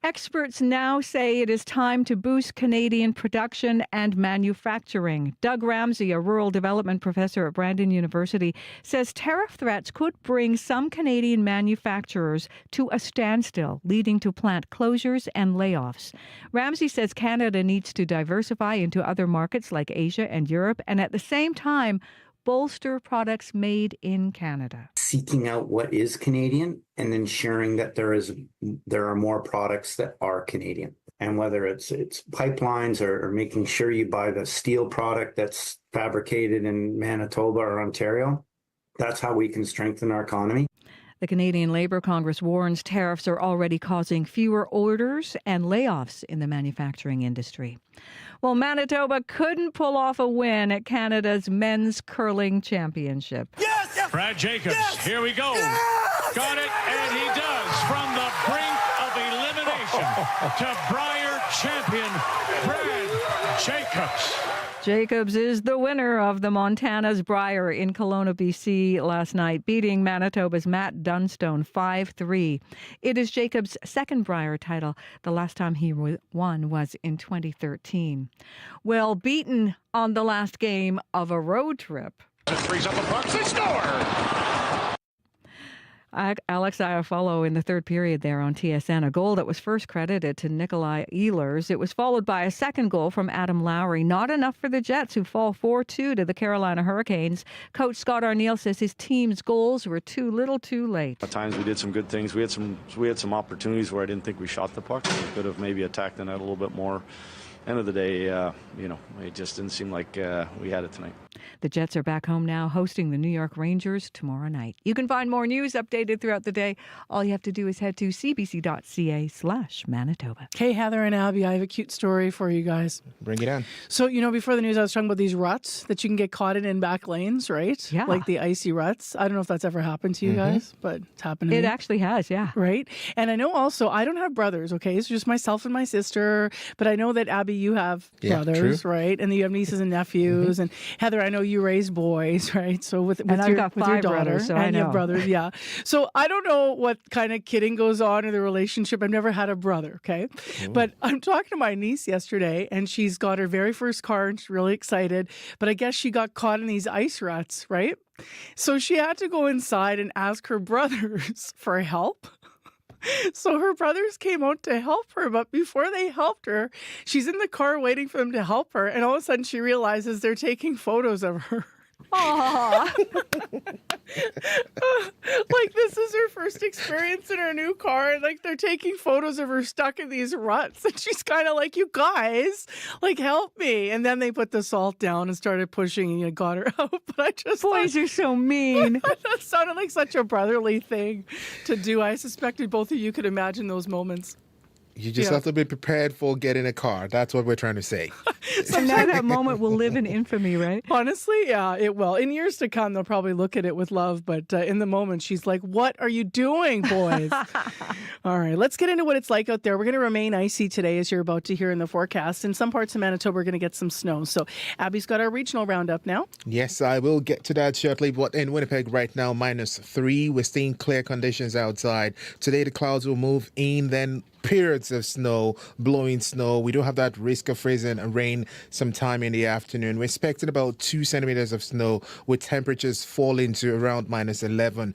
Experts now say it is time to boost Canadian production and manufacturing. Doug Ramsey, a rural development professor at Brandon University, says tariff threats could bring some Canadian manufacturers to a standstill, leading to plant closures and layoffs. Ramsey says Canada needs to diversify into other markets like Asia and Europe, and at the same time, bolster products made in Canada. Seeking out what is Canadian and ensuring that there are more products that are Canadian. And whether it's pipelines or making sure you buy the steel product that's fabricated in Manitoba or Ontario, that's how we can strengthen our economy. The Canadian Labour Congress warns tariffs are already causing fewer orders and layoffs in the manufacturing industry. Well, Manitoba couldn't pull off a win at Canada's men's curling championship. Yes! Brad Jacobs, here we go. Yes! Got it, and he does. From the brink of elimination to Brier champion Brad Jacobs. Jacobs is the winner of the Montana's Brier in Kelowna, BC last night, beating Manitoba's Matt Dunstone 5-3. It is Jacobs' second Brier title. The last time he won was in 2013. Well, beaten on the last game of a road trip. It frees up the pucks. They score! Alex Iafallo in the third period there on TSN, a goal that was first credited to Nikolai Ehlers. It was followed by a second goal from Adam Lowry. Not enough for the Jets, who fall 4-2 to the Carolina Hurricanes. Coach Scott Arniel says his team's goals were too little too late. At times we did some good things. We had some opportunities where I didn't think we shot the puck. We could have maybe attacked the net a little bit more. End of the day, it just didn't seem like we had it tonight. The Jets are back home now, hosting the New York Rangers tomorrow night. You can find more news updated throughout the day. All you have to do is head to cbc.ca/Manitoba. Hey, Heather and Abby, I have a cute story for you guys. Bring it on. So, before the news, I was talking about these ruts that you can get caught in back lanes, right? Yeah. Like the icy ruts. I don't know if that's ever happened to you guys, but it's happened to me. It actually has, yeah. Right? And I know also, I don't have brothers, okay? It's just myself and my sister. But I know that, Abby, you have brothers, true. right? And you have nieces and nephews. And Heather, I know you raised boys, right? So with I've your got with 5 your daughter brothers, so and I know. your brothers, yeah. So I don't know what kind of kidding goes on in the relationship. I've never had a brother, okay? But I'm talking to my niece yesterday, and she's got her very first car, and she's really excited. But I guess she got caught in these ice ruts, right? So she had to go inside and ask her brothers for help. So her brothers came out to help her, but before they helped her, she's in the car waiting for them to help her, and all of a sudden she realizes they're taking photos of her. Aww. Like, this is her first experience in her new car, and like they're taking photos of her stuck in these ruts, and she's kind of like, you guys, like, help me. And then they put the salt down and started pushing and got her out. But I just Boys are so mean. That sounded like such a brotherly thing to do. I suspected both of you could imagine those moments. You just have to be prepared for getting a car. That's what we're trying to say. So now that moment will live in infamy, right? Honestly, yeah, it will. In years to come, they'll probably look at it with love. But in the moment, she's like, what are you doing, boys? All right, let's get into what it's like out there. We're going to remain icy today, as you're about to hear in the forecast. In some parts of Manitoba, we're going to get some snow. So Abby's got our regional roundup now. Yes, I will get to that shortly. But in Winnipeg right now, -3. We're seeing clear conditions outside. Today, the clouds will move in, then periods of snow, blowing snow. We do have that risk of freezing and rain sometime in the afternoon. We're expecting about 2 centimeters of snow with temperatures falling to around -11.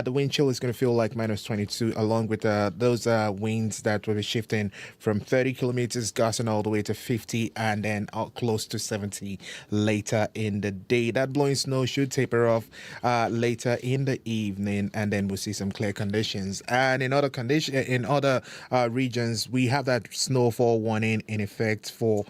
The wind chill is going to feel like -22, along with those winds that will be shifting from 30 kilometers gusting all the way to 50 and then close to 70 later in the day. That blowing snow should taper off later in the evening, and then we'll see some clear conditions. And in other regions, we have that snowfall warning in effect for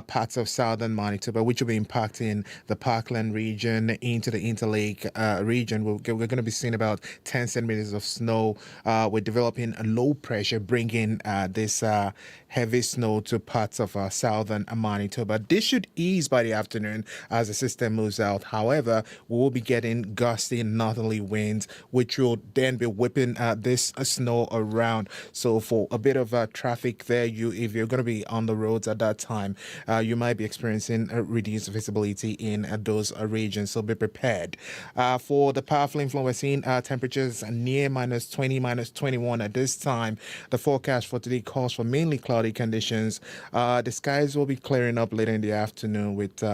parts of southern Manitoba, which will be impacting the Parkland region into the Interlake region. We're going to be seeing about 10 centimeters of snow. We're developing a low pressure, bringing this heavy snow to parts of southern Manitoba. This should ease by the afternoon as the system moves out. However, we will be getting gusty northerly winds, which will then be whipping this snow around. So for a bit of traffic there. If you're going to be on the roads at that time, you might be experiencing reduced visibility in those regions, so be prepared. For the powerful influence, we're seeing temperatures near minus 20, minus 21 at this time. The forecast for today calls for mainly cloudy conditions. The skies will be clearing up later in the afternoon with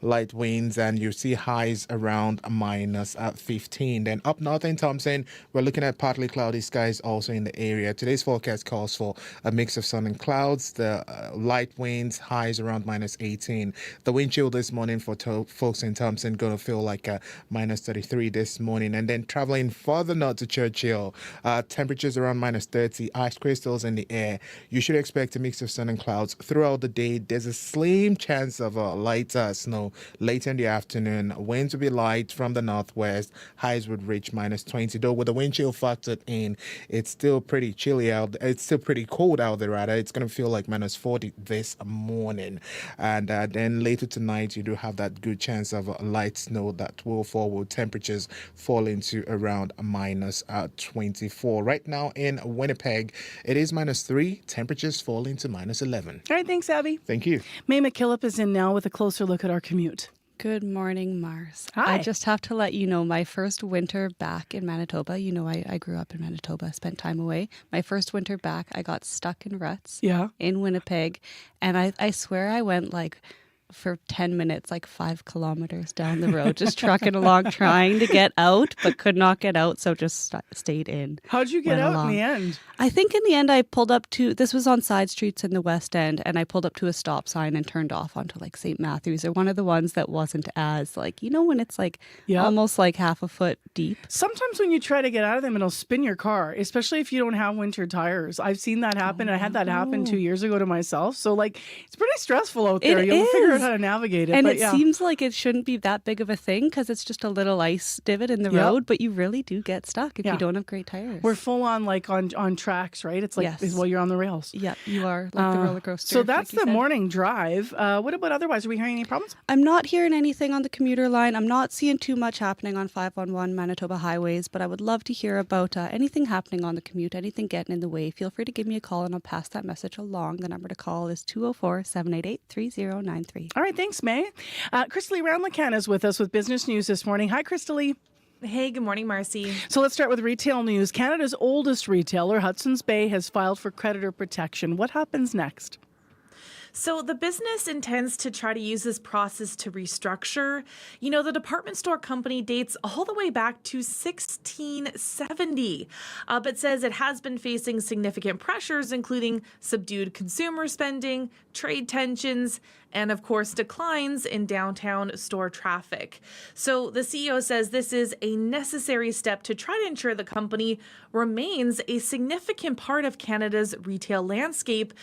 light winds, and you see highs around minus 15. Then up north in Thompson, we're looking at partly cloudy skies also in the area. Today's forecast calls for a mix of sun and clouds. The light winds, highs around minus 18. The wind chill this morning for folks in Thompson going to feel like minus 33 this morning. And then traveling further north to Churchill, temperatures around minus 30, ice crystals in the air. You should expect a mix of sun and clouds throughout the day. There's a slim chance of light snow later in the afternoon. Winds will be light from the northwest. Highs would reach minus 20. Though with the wind chill factored in, it's still pretty chilly out. It's still pretty cold out there, rather. It's going to feel like minus 40 this morning. And then later tonight, you do have that good chance of light snow that will fall with temperatures falling to around minus 24. Right now in Winnipeg, it is minus 3. Temperatures falling to minus 11. All right, thanks, Abby. Thank you. May McKillop is in now with a closer look at our commute. Good morning, Mars. Hi. I just have to let you know my first winter back in Manitoba. You know, I grew up in Manitoba, spent time away. My first winter back, I got stuck in ruts in Winnipeg. And I swear I went for 10 minutes, 5 kilometers down the road, just trucking along, trying to get out, but could not get out, so just stayed in. How'd you get out in the end? I think in the end I pulled up to, this was on side streets in the West End, and I pulled up to a stop sign and turned off onto St. Matthews, or one of the ones that wasn't as when it's almost half a foot deep. Sometimes when you try to get out of them, it'll spin your car, especially if you don't have winter tires. I've seen that happen. I had that happen 2 years ago to myself. So it's pretty stressful out there. You'll figure out how to navigate it. And it seems like it shouldn't be that big of a thing because it's just a little ice divot in the road, but you really do get stuck if you don't have great tires. We're full on on tracks, right? It's you're on the rails. Yeah, you are like the roller coaster. So that's the morning drive. What about otherwise? Are we hearing any problems? I'm not hearing anything on the commuter line. I'm not seeing too much happening on 511 Manitoba highways, but I would love to hear about anything happening on the commute, anything getting in the way. Feel free to give me a call and I'll pass that message along. The number to call is 204-788-3093. All right, thanks, May. Crystalie Ramlakan is with us with business news this morning. Hi, Crystalie. Hey, good morning, Marcy. So let's start with retail news. Canada's oldest retailer, Hudson's Bay, has filed for creditor protection. What happens next? So the business intends to try to use this process to restructure. The department store company dates all the way back to 1670, but says it has been facing significant pressures, including subdued consumer spending, trade tensions, and of course, declines in downtown store traffic. So the CEO says this is a necessary step to try to ensure the company remains a significant part of Canada's retail landscape,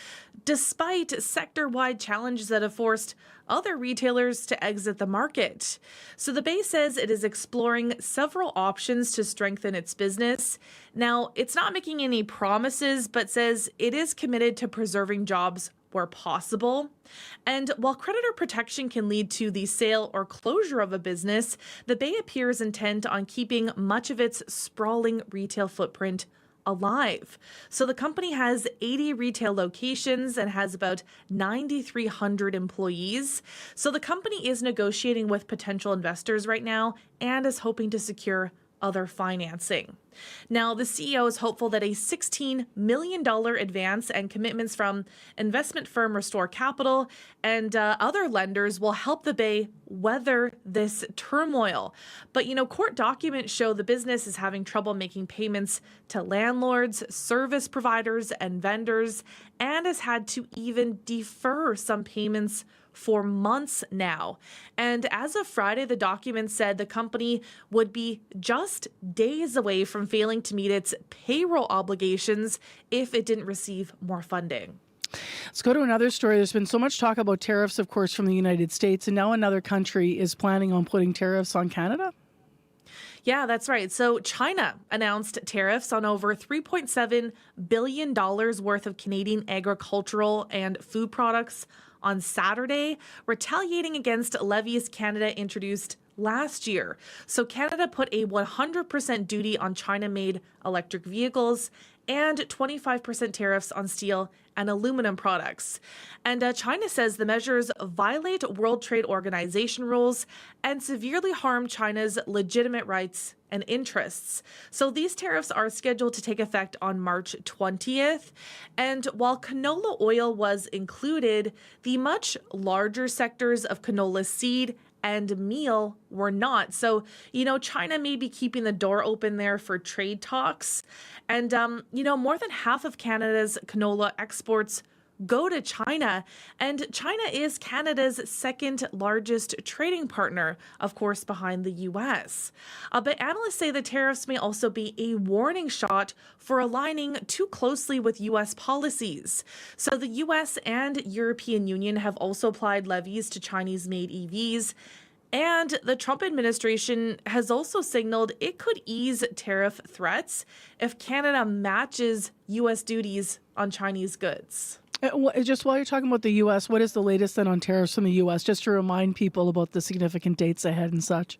despite sector-wide challenges that have forced other retailers to exit the market. So the Bay says it is exploring several options to strengthen its business. Now, it's not making any promises, but says it is committed to preserving jobs where possible. And while creditor protection can lead to the sale or closure of a business, the Bay appears intent on keeping much of its sprawling retail footprint alive. So the company has 80 retail locations and has about 9,300 employees. So the company is negotiating with potential investors right now and is hoping to secure other financing. Now, the CEO is hopeful that a $16 million advance and commitments from investment firm Restore Capital and other lenders will help the Bay weather this turmoil. But, court documents show the business is having trouble making payments to landlords, service providers, and vendors, and has had to even defer some payments for months now. And as of Friday, the document said the company would be just days away from failing to meet its payroll obligations if it didn't receive more funding. Let's go to another story. There's been so much talk about tariffs, of course, from the United States, and now another country is planning on putting tariffs on Canada. Yeah, that's right. So China announced tariffs on over $3.7 billion worth of Canadian agricultural and food products on Saturday, retaliating against levies Canada introduced last year. So Canada put a 100% duty on China-made electric vehicles and 25% tariffs on steel and aluminum products. And China says the measures violate World Trade Organization rules and severely harm China's legitimate rights and interests. So these tariffs are scheduled to take effect on March 20th. And while canola oil was included, the much larger sectors of canola seed and meal were not. So, China may be keeping the door open there for trade talks. And, more than half of Canada's canola exports go to China. And China is Canada's second largest trading partner, of course, behind the U.S. But analysts say the tariffs may also be a warning shot for aligning too closely with U.S. policies. So the U.S. and European Union have also applied levies to Chinese-made EVs. And the Trump administration has also signaled it could ease tariff threats if Canada matches U.S. duties on Chinese goods. Just while you're talking about the U.S., what is the latest then on tariffs from the U.S., just to remind people about the significant dates ahead and such?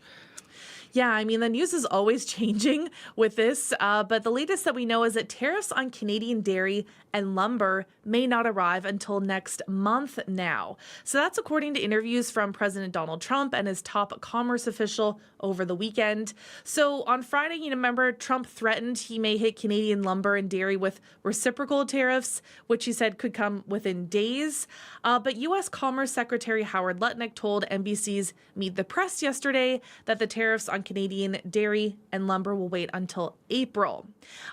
Yeah, I mean, the news is always changing with this, but the latest that we know is that tariffs on Canadian dairy and lumber may not arrive until next month now. So that's according to interviews from President Donald Trump and his top commerce official over the weekend. So on Friday, remember, Trump threatened he may hit Canadian lumber and dairy with reciprocal tariffs, which he said could come within days. But U.S. Commerce Secretary Howard Lutnick told NBC's Meet the Press yesterday that the tariffs on Canadian dairy and lumber will wait until April.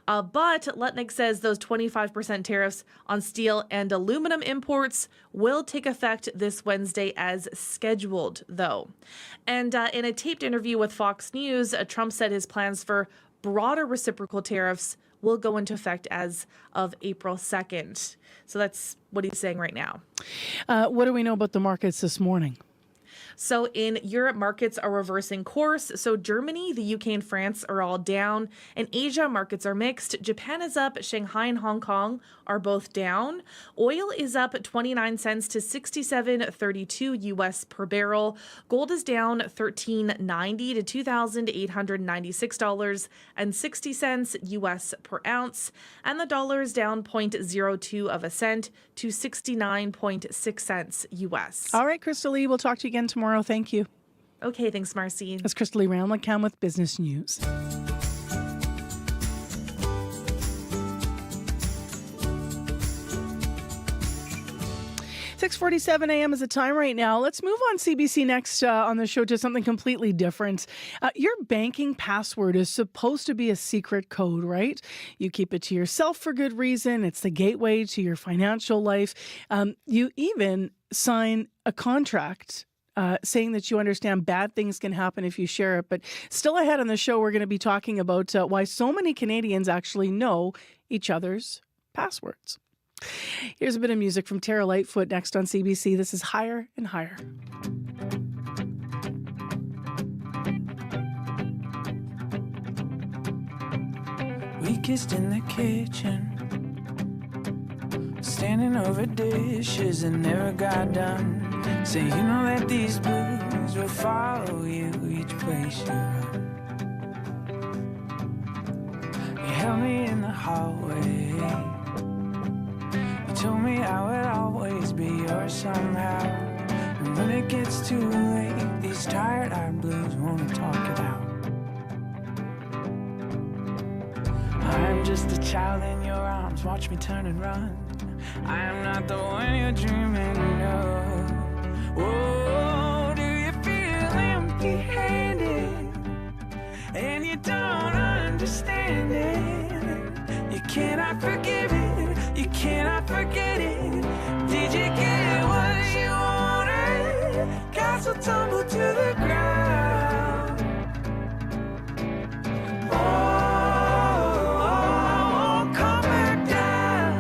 But Lutnick says those 25% tariffs on steel and aluminum imports will take effect this Wednesday as scheduled, though. And in a taped interview with Fox News, Trump said his plans for broader reciprocal tariffs will go into effect as of April 2nd. So that's what he's saying right now. What do we know about the markets this morning? So in Europe, markets are reversing course. So Germany, the UK, and France are all down. In Asia, markets are mixed. Japan is up. Shanghai and Hong Kong are both down. Oil is up 29 cents to $67.32 US per barrel. Gold is down $13.90 to $2,896.60 US per ounce. And the dollar is down 0.02 of a cent to 69.6 cents US. All right, Crystal Lee, we'll talk to you again tomorrow. Thank you. Okay, thanks, Marcy. That's Crystal Lee Ramlicam with Business News. 6:47 a.m. is the time right now. Let's move on CBC Next on the show to something completely different. Your banking password is supposed to be a secret code, right? You keep it to yourself for good reason. It's the gateway to your financial life. You even sign a contract saying that you understand bad things can happen if you share it. But still ahead on the show, we're going to be talking about why so many Canadians actually know each other's passwords. Here's a bit of music from Tara Lightfoot next on CBC. This is Higher and Higher. We kissed in the kitchen, standing over dishes that never got done. Say, you know that these blues will follow you each place you run. You held me in the hallway. You told me I would always be yours somehow. And when it gets too late, these tired-eyed blues wanna talk it out. I'm just a child in your arms, watch me turn and run. I am not the one you're dreaming of. Oh, do you feel empty-handed and you don't understand it? You cannot forgive it, you cannot forget it. Did you get what you wanted? Castle tumbled to the ground. Oh, come back down.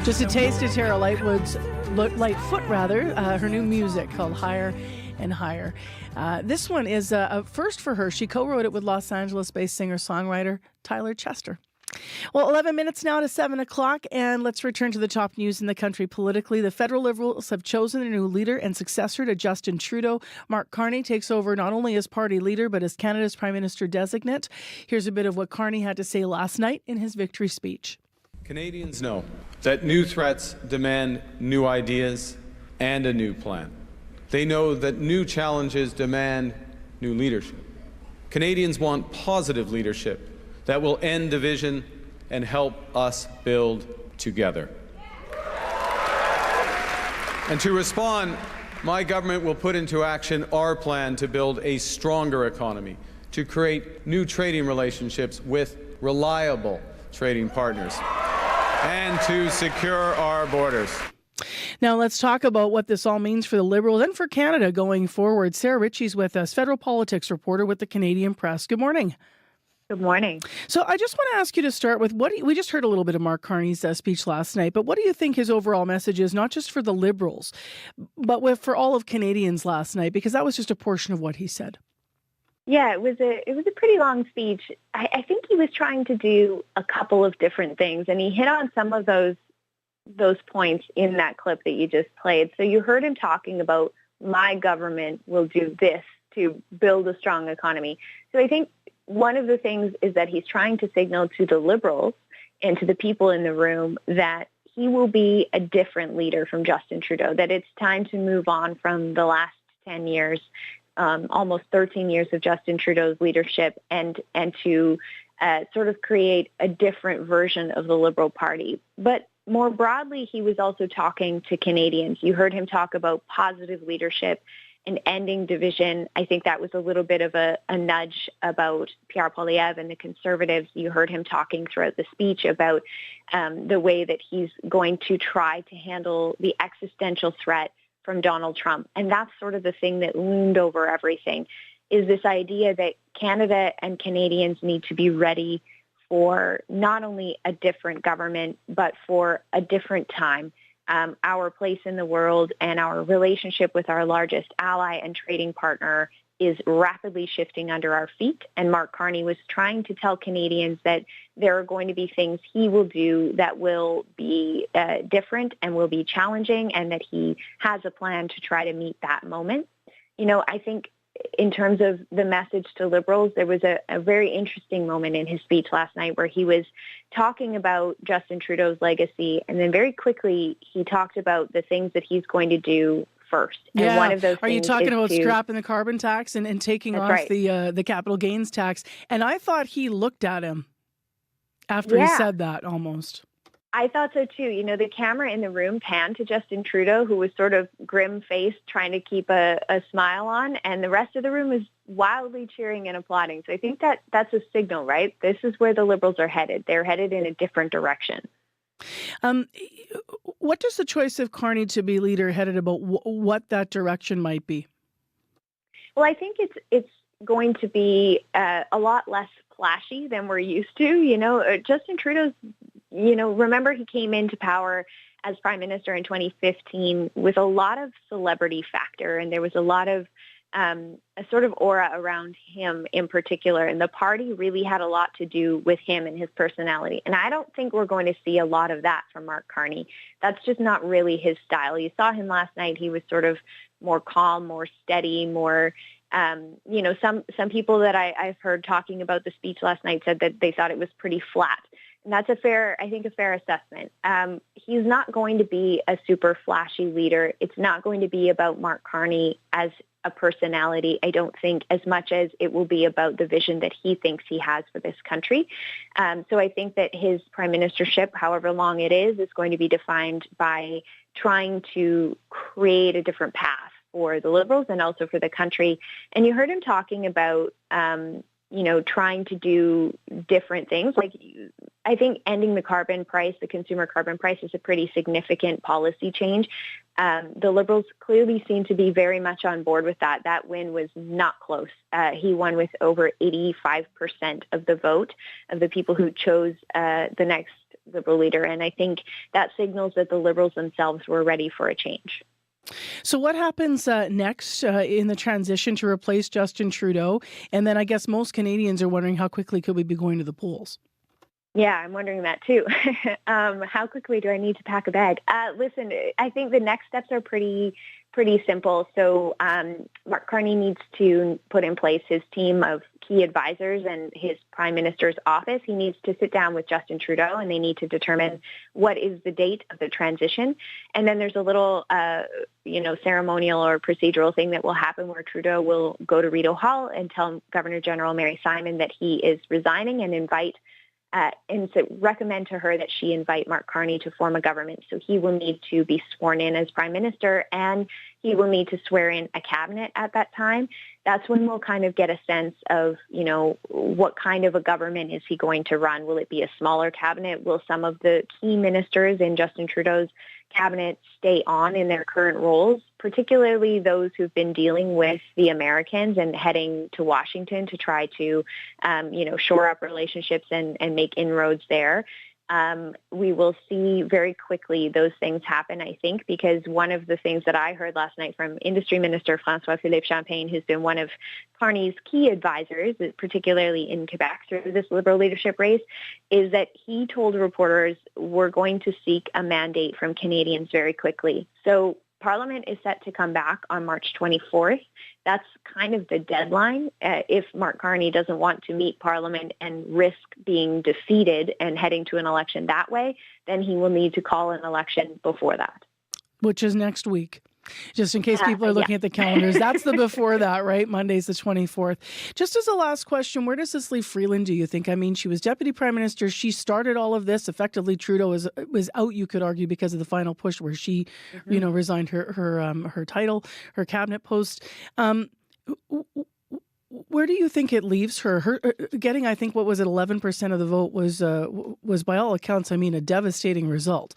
Just a taste of Tara Lightfoot's her new music called Higher and Higher. This one is a first for her. She co-wrote it with Los Angeles-based singer-songwriter Tyler Chester. Well, 11 minutes now to 7 o'clock, and let's return to the top news in the country politically. The federal Liberals have chosen a new leader and successor to Justin Trudeau. Mark Carney takes over not only as party leader, but as Canada's Prime Minister designate. Here's a bit of what Carney had to say last night in his victory speech. Canadians know that new threats demand new ideas and a new plan. They know that new challenges demand new leadership. Canadians want positive leadership that will end division and help us build together. And to respond, my government will put into action our plan to build a stronger economy, to create new trading relationships with reliable trading partners, and to secure our borders. Now let's talk about what this all means for the Liberals and for Canada going forward. Sarah Ritchie's with us, federal politics reporter with the Canadian Press. Good morning. Good morning. So I just want to ask you to start with we just heard a little bit of Mark Carney's speech last night, but what do you think his overall message is, not just for the Liberals, but for all of Canadians last night? Because that was just a portion of what he said. Yeah, it was a pretty long speech. I think he was trying to do a couple of different things, and he hit on some of those points in that clip that you just played. So you heard him talking about my government will do this to build a strong economy. So I think one of the things is that he's trying to signal to the Liberals and to the people in the room that he will be a different leader from Justin Trudeau, that it's time to move on from the last 10 years, almost 13 years of Justin Trudeau's leadership, and to sort of create a different version of the Liberal Party. But more broadly, he was also talking to Canadians. You heard him talk about positive leadership and ending division. I think that was a little bit of a nudge about Pierre Poilievre and the Conservatives. You heard him talking throughout the speech about the way that he's going to try to handle the existential threat from Donald Trump. And that's sort of the thing that loomed over everything, is this idea that Canada and Canadians need to be ready for not only a different government, but for a different time. Our place in the world and our relationship with our largest ally and trading partner is rapidly shifting under our feet. And Mark Carney was trying to tell Canadians that there are going to be things he will do that will be different and will be challenging, and that he has a plan to try to meet that moment. You know, I think in terms of the message to Liberals, there was a very interesting moment in his speech last night where he was talking about Justin Trudeau's legacy, and then very quickly he talked about the things that he's going to do first. Yeah. And one of those Are you talking about scrapping the carbon tax and taking off right. the capital gains tax? And I thought he looked at him after he said that almost. I thought so too. You know, the camera in the room panned to Justin Trudeau, who was sort of grim-faced, trying to keep a smile on, and the rest of the room was wildly cheering and applauding. So I think that's a signal, right? This is where the Liberals are headed. They're headed in a different direction. What does the choice of Carney to be leader headed about what that direction might be? Well, I think it's going to be a lot less flashy than we're used to. You know, Justin Trudeau's, remember he came into power as Prime Minister in 2015 with a lot of celebrity factor, and there was a lot of a sort of aura around him in particular, and the party really had a lot to do with him and his personality. And I don't think we're going to see a lot of that from Mark Carney. That's just not really his style. You saw him last night. He was sort of more calm, more steady, more some people that I've heard talking about the speech last night said that they thought it was pretty flat. And that's a fair assessment. He's not going to be a super flashy leader. It's not going to be about Mark Carney as a personality, I don't think, as much as it will be about the vision that he thinks he has for this country. So I think that his prime ministership, however long it is going to be defined by trying to create a different path for the Liberals and also for the country. And you heard him talking about, trying to do different things. Like, I think ending the carbon price, the consumer carbon price, is a pretty significant policy change. The Liberals clearly seem to be very much on board with that. That win was not close. He won with over 85% of the vote of the people who chose the next Liberal leader. And I think that signals that the Liberals themselves were ready for a change. So what happens next in the transition to replace Justin Trudeau? And then I guess most Canadians are wondering how quickly could we be going to the polls? Yeah, I'm wondering that too. How quickly do I need to pack a bag? Listen, I think the next steps are pretty simple. So Mark Carney needs to put in place his team of key advisors and his prime minister's office. He needs to sit down with Justin Trudeau, and they need to determine what is the date of the transition. And then there's a little, ceremonial or procedural thing that will happen where Trudeau will go to Rideau Hall and tell Governor General Mary Simon that he is resigning and recommend to her that she invite Mark Carney to form a government. So he will need to be sworn in as prime minister, and he will need to swear in a cabinet at that time. That's when we'll kind of get a sense of, what kind of a government is he going to run? Will it be a smaller cabinet? Will some of the key ministers in Justin Trudeau's cabinet stay on in their current roles, particularly those who've been dealing with the Americans and heading to Washington to try to, shore up relationships and make inroads there? We will see very quickly those things happen, I think, because one of the things that I heard last night from Industry Minister François-Philippe Champagne, who's been one of Carney's key advisors, particularly in Quebec through this Liberal leadership race, is that he told reporters we're going to seek a mandate from Canadians very quickly. So Parliament is set to come back on March 24th. That's kind of the deadline. If Mark Carney doesn't want to meet Parliament and risk being defeated and heading to an election that way, then he will need to call an election before that. Which is next week. Just in case people are looking at the calendars. That's the before that, right? Monday's the 24th. Just as a last question, where does this leave Freeland, do you think? I mean, she was Deputy Prime Minister. She started all of this. Effectively, Trudeau was out, you could argue, because of the final push where she, resigned her title, her cabinet post. Where do you think it leaves her? Her getting, I think, 11% of the vote was by all accounts, a devastating result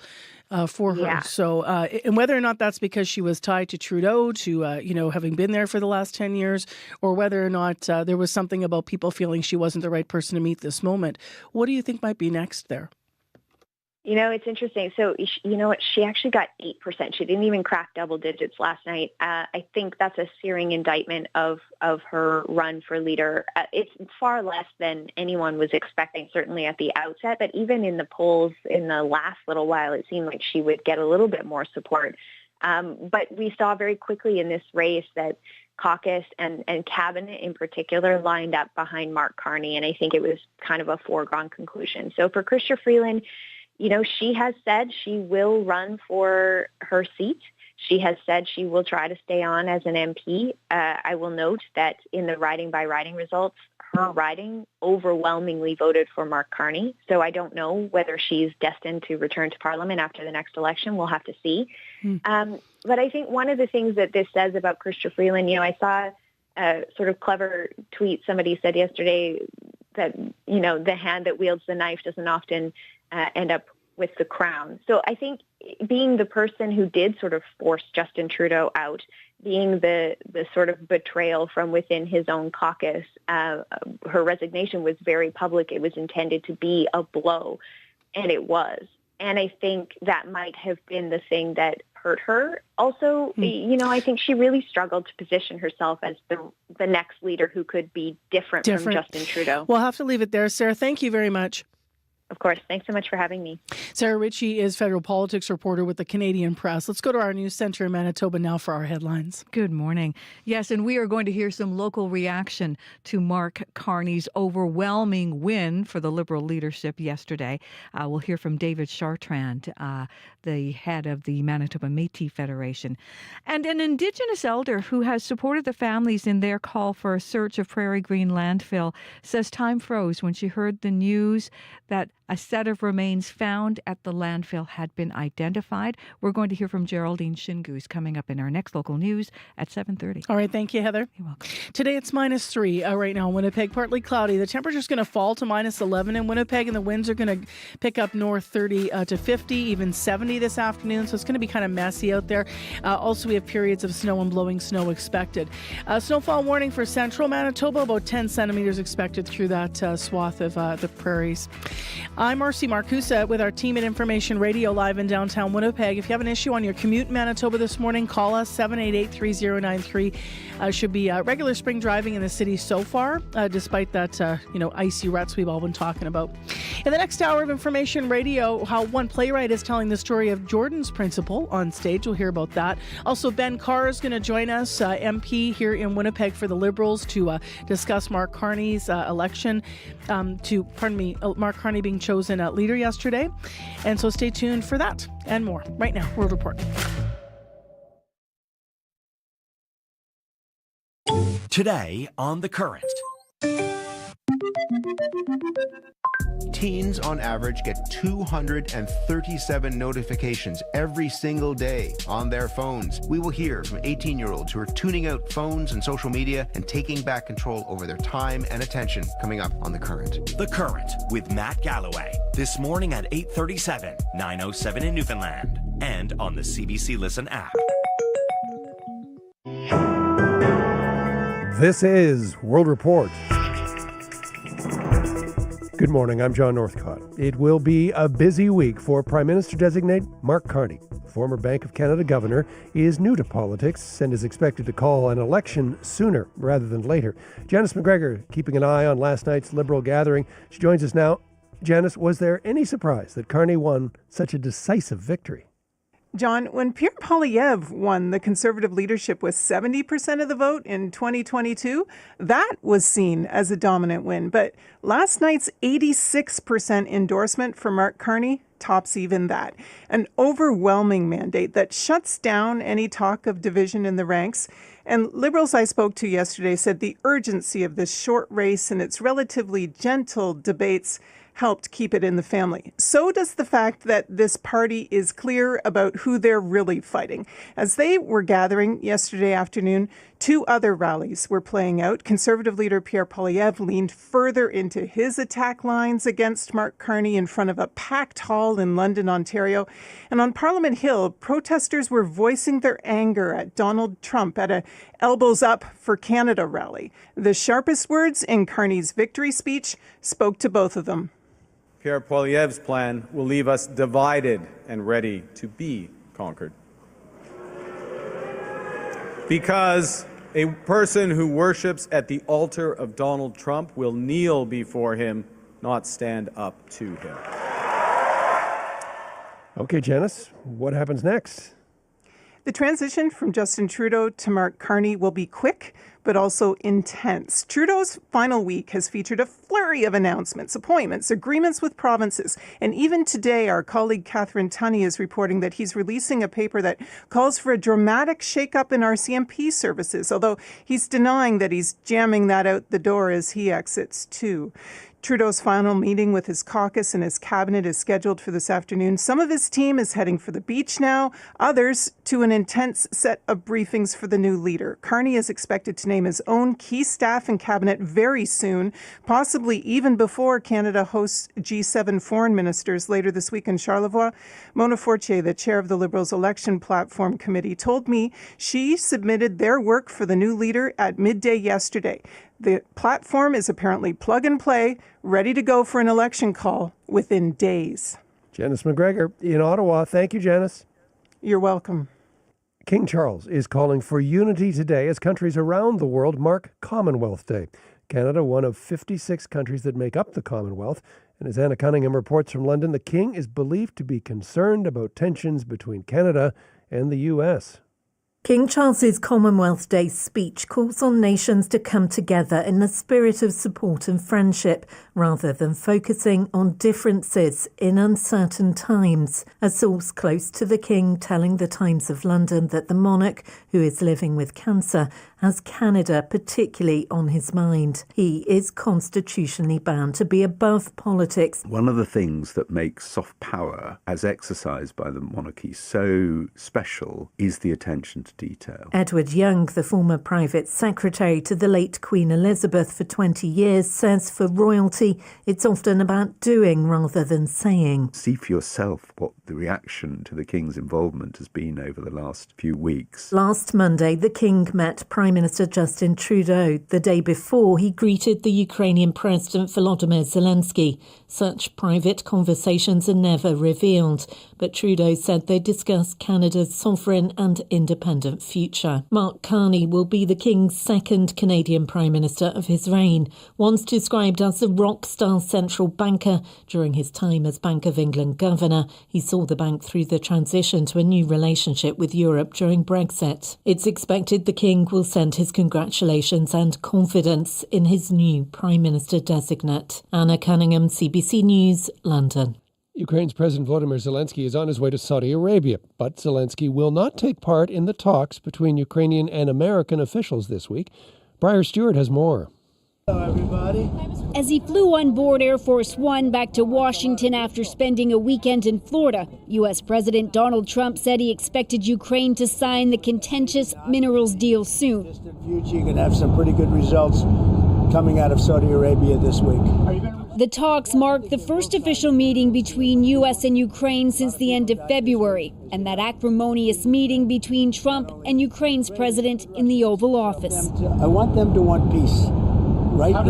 for her. Yeah. So, and whether or not that's because she was tied to Trudeau, to having been there for the last 10 years, or whether or not there was something about people feeling she wasn't the right person to meet this moment, what do you think might be next there? It's interesting. So, she actually got 8%. She didn't even crack double digits last night. I think that's a searing indictment of her run for leader. It's far less than anyone was expecting, certainly at the outset. But even in the polls in the last little while, it seemed like she would get a little bit more support. But we saw very quickly in this race that caucus and cabinet in particular lined up behind Mark Carney. And I think it was kind of a foregone conclusion. So for Chrystia Freeland, she has said she will run for her seat. She has said she will try to stay on as an MP. I will note that in the riding by riding results, her riding overwhelmingly voted for Mark Carney. So I don't know whether she's destined to return to Parliament after the next election. We'll have to see. But I think one of the things that this says about Chrystia Freeland, I saw a sort of clever tweet somebody said yesterday that, the hand that wields the knife doesn't often end up with the crown. So I think being the person who did sort of force Justin Trudeau out, being the sort of betrayal from within his own caucus, her resignation was very public. It was intended to be a blow, and it was. And I think that might have been the thing that hurt her. Also, I think she really struggled to position herself as the next leader who could be different from Justin Trudeau. We'll have to leave it there. Sarah, thank you very much. Of course. Thanks so much for having me. Sarah Ritchie is federal politics reporter with the Canadian Press. Let's go to our news center in Manitoba now for our headlines. Good morning. Yes, and we are going to hear some local reaction to Mark Carney's overwhelming win for the Liberal leadership yesterday. We'll hear from David Chartrand, the head of the Manitoba Métis Federation, and an Indigenous elder who has supported the families in their call for a search of Prairie Green landfill says time froze when she heard the news that a set of remains found at the landfill had been identified. We're going to hear from Geraldine Shingoose coming up in our next local news at 7:30. All right, thank you, Heather. You're welcome. Today it's -3 right now in Winnipeg, partly cloudy. The temperature's going to fall to -11 in Winnipeg, and the winds are going to pick up north 30 to 50, even 70 this afternoon, so it's going to be kind of messy out there. Also, we have periods of snow and blowing snow expected. Snowfall warning for central Manitoba, about 10 centimeters expected through that swath of the prairies. I'm Marcy Marcusa with our team at Information Radio live in downtown Winnipeg. If you have an issue on your commute in Manitoba this morning, call us 788-3093. Should be regular spring driving in the city so far, despite that icy ruts we've all been talking about. In the next hour of Information Radio, how one playwright is telling the story of Jordan's Principle on stage. We'll hear about that. Also, Ben Carr is going to join us, MP here in Winnipeg for the Liberals, to discuss Mark Carney's election. Mark Carney being chosen leader yesterday. And so stay tuned for that and more. Right now, World Report. Today on The Current. Teens on average get 237 notifications every single day on their phones. We will hear from 18-year-olds who are tuning out phones and social media and taking back control over their time and attention, coming up on The Current. The Current with Matt Galloway. This morning at 8:37, 9:07 in Newfoundland, and on the CBC Listen app. This is World Report. Good morning, I'm John Northcott. It will be a busy week for Prime Minister-designate Mark Carney. Former Bank of Canada governor is new to politics and is expected to call an election sooner rather than later. Janice McGregor keeping an eye on last night's Liberal gathering. She joins us now. Janice, was there any surprise that Carney won such a decisive victory? John, when Pierre Poilievre won the Conservative leadership with 70% of the vote in 2022, that was seen as a dominant win. But last night's 86% endorsement for Mark Carney tops even that. An overwhelming mandate that shuts down any talk of division in the ranks. And Liberals I spoke to yesterday said the urgency of this short race and its relatively gentle debates helped keep it in the family. So does the fact that this party is clear about who they're really fighting. As they were gathering yesterday afternoon, two other rallies were playing out. Conservative leader Pierre Poilievre leaned further into his attack lines against Mark Carney in front of a packed hall in London, Ontario. And on Parliament Hill, protesters were voicing their anger at Donald Trump at a Elbows Up for Canada rally. The sharpest words in Carney's victory speech spoke to both of them. Pierre Poilievre's plan will leave us divided and ready to be conquered. Because a person who worships at the altar of Donald Trump will kneel before him, not stand up to him. Okay, Janice, what happens next? The transition from Justin Trudeau to Mark Carney will be quick, but also intense. Trudeau's final week has featured a flurry of announcements, appointments, agreements with provinces. And even today, our colleague Catherine Tunney is reporting that he's releasing a paper that calls for a dramatic shakeup in RCMP services, although he's denying that he's jamming that out the door as he exits too. Trudeau's final meeting with his caucus and his cabinet is scheduled for this afternoon. Some of his team is heading for the beach now, others to an intense set of briefings for the new leader. Carney is expected to name his own key staff and cabinet very soon, possibly even before Canada hosts G7 foreign ministers later this week in Charlevoix. Mona Fortier, the chair of the Liberals Election Platform Committee, told me she submitted their work for the new leader at midday yesterday. The platform is apparently plug and play, ready to go for an election call within days. Janice McGregor in Ottawa. Thank you, Janice. You're welcome. King Charles is calling for unity today as countries around the world mark Commonwealth Day. Canada, one of 56 countries that make up the Commonwealth. And as Anna Cunningham reports from London, the King is believed to be concerned about tensions between Canada and the U.S. King Charles's Commonwealth Day speech calls on nations to come together in the spirit of support and friendship, rather than focusing on differences in uncertain times. A source close to the King telling the Times of London that the monarch, who is living with cancer, has Canada particularly on his mind. He is constitutionally bound to be above politics. One of the things that makes soft power, as exercised by the monarchy, so special is the attention to detail. Edward Young, the former private secretary to the late Queen Elizabeth for 20 years, says for royalty, it's often about doing rather than saying. See for yourself what the reaction to the King's involvement has been over the last few weeks. Last Monday, the King met Prime Prime Minister Justin Trudeau. The day before, he greeted the Ukrainian President Volodymyr Zelensky. Such private conversations are never revealed, but Trudeau said they discussed Canada's sovereign and independent future. Mark Carney will be the King's second Canadian Prime Minister of his reign, once described as a rock-star central banker. During his time as Bank of England governor, he saw the bank through the transition to a new relationship with Europe during Brexit. It's expected the King will send his congratulations and confidence in his new Prime Minister-designate. Anna Cunningham, CBC News, London. Ukraine's President Volodymyr Zelensky is on his way to Saudi Arabia, but Zelensky will not take part in the talks between Ukrainian and American officials this week. Briar Stewart has more. Hello, everybody. As he flew on board Air Force One back to Washington after spending a weekend in Florida, U.S. President Donald Trump said he expected Ukraine to sign the contentious minerals deal soon. Future, you can have some pretty good results coming out of Saudi Arabia this week. The talks mark the first official meeting between U.S. and Ukraine since the end of February, and that acrimonious meeting between Trump and Ukraine's president in the Oval Office. I want them to want peace. Right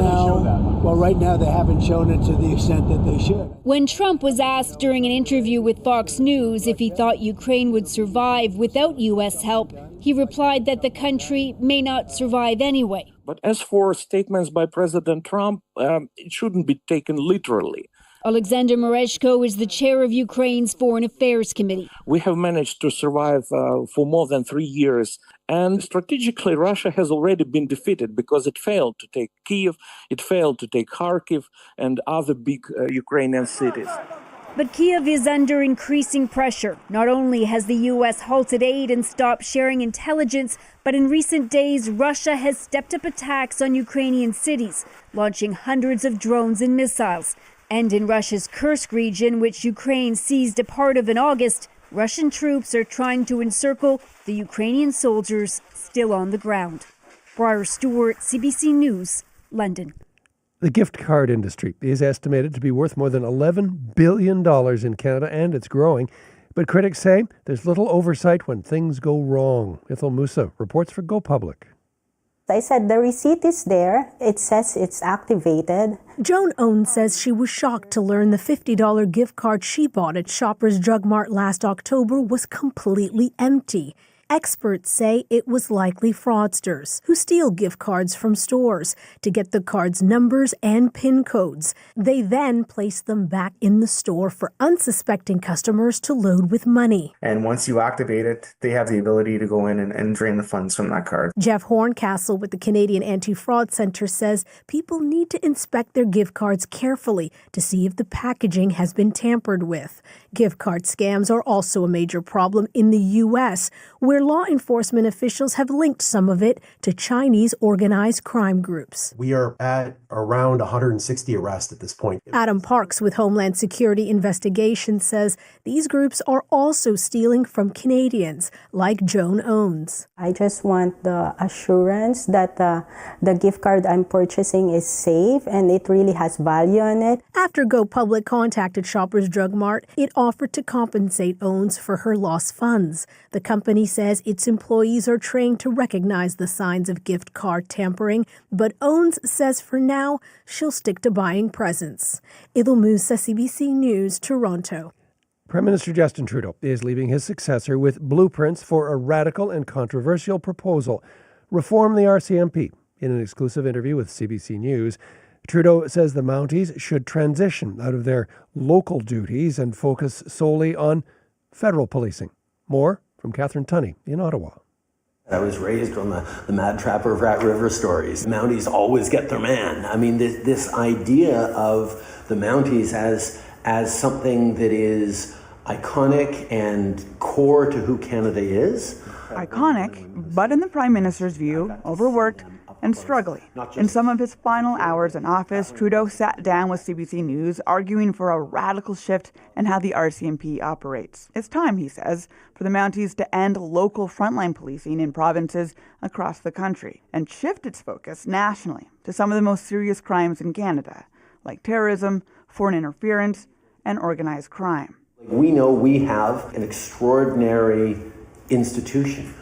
now they haven't shown it to the extent that they should. When Trump was asked during an interview with Fox News if he thought Ukraine would survive without U.S. help, he replied that the country may not survive anyway. But as for statements by President Trump, it shouldn't be taken literally. Alexander Mereshko is the chair of Ukraine's Foreign Affairs Committee. We have managed to survive for more than 3 years. And strategically, Russia has already been defeated because it failed to take Kyiv, it failed to take Kharkiv and other big Ukrainian cities. But Kyiv is under increasing pressure. Not only has the U.S. halted aid and stopped sharing intelligence, but in recent days, Russia has stepped up attacks on Ukrainian cities, launching hundreds of drones and missiles. And in Russia's Kursk region, which Ukraine seized a part of in August, Russian troops are trying to encircle the Ukrainian soldiers still on the ground. Briar Stewart, CBC News, London. The gift card industry is estimated to be worth more than $11 billion in Canada, and it's growing. But critics say there's little oversight when things go wrong. Ithel Musa reports for Go Public. I said the receipt is there. It says it's activated. Joan Owen says she was shocked to learn the $50 gift card she bought at Shoppers Drug Mart last October was completely empty. Experts say it was likely fraudsters who steal gift cards from stores to get the card's numbers and PIN codes. They then place them back in the store for unsuspecting customers to load with money. And once you activate it, they have the ability to go in and drain the funds from that card. Jeff Horncastle with the Canadian Anti-Fraud Centre says people need to inspect their gift cards carefully to see if the packaging has been tampered with. Gift card scams are also a major problem in the U.S., where law enforcement officials have linked some of it to Chinese organized crime groups. We are at around 160 arrests at this point. Adam Parks with Homeland Security Investigations says these groups are also stealing from Canadians, like Joan owns. I just want the assurance that the gift card I'm purchasing is safe and it really has value on it. After Go Public contacted Shoppers Drug Mart, it offered to compensate Owens for her lost funds. The company says its employees are trained to recognize the signs of gift card tampering, but Owens says for now she'll stick to buying presents. Ithel Musa, CBC News, Toronto. Prime Minister Justin Trudeau is leaving his successor with blueprints for a radical and controversial proposal: reform the RCMP. In an exclusive interview with CBC News, Trudeau says the Mounties should transition out of their local duties and focus solely on federal policing. More from Catherine Tunney in Ottawa. I was raised on the Mad Trapper of Rat River stories. Mounties always get their man. I mean, this idea of the Mounties as something that is iconic and core to who Canada is. Iconic, but in the Prime Minister's view, overworked and struggling. In some of his final hours in office, Trudeau sat down with CBC News, arguing for a radical shift in how the RCMP operates. It's time, he says, for the Mounties to end local frontline policing in provinces across the country and shift its focus nationally to some of the most serious crimes in Canada, like terrorism, foreign interference, and organized crime. We know we have an extraordinary institution,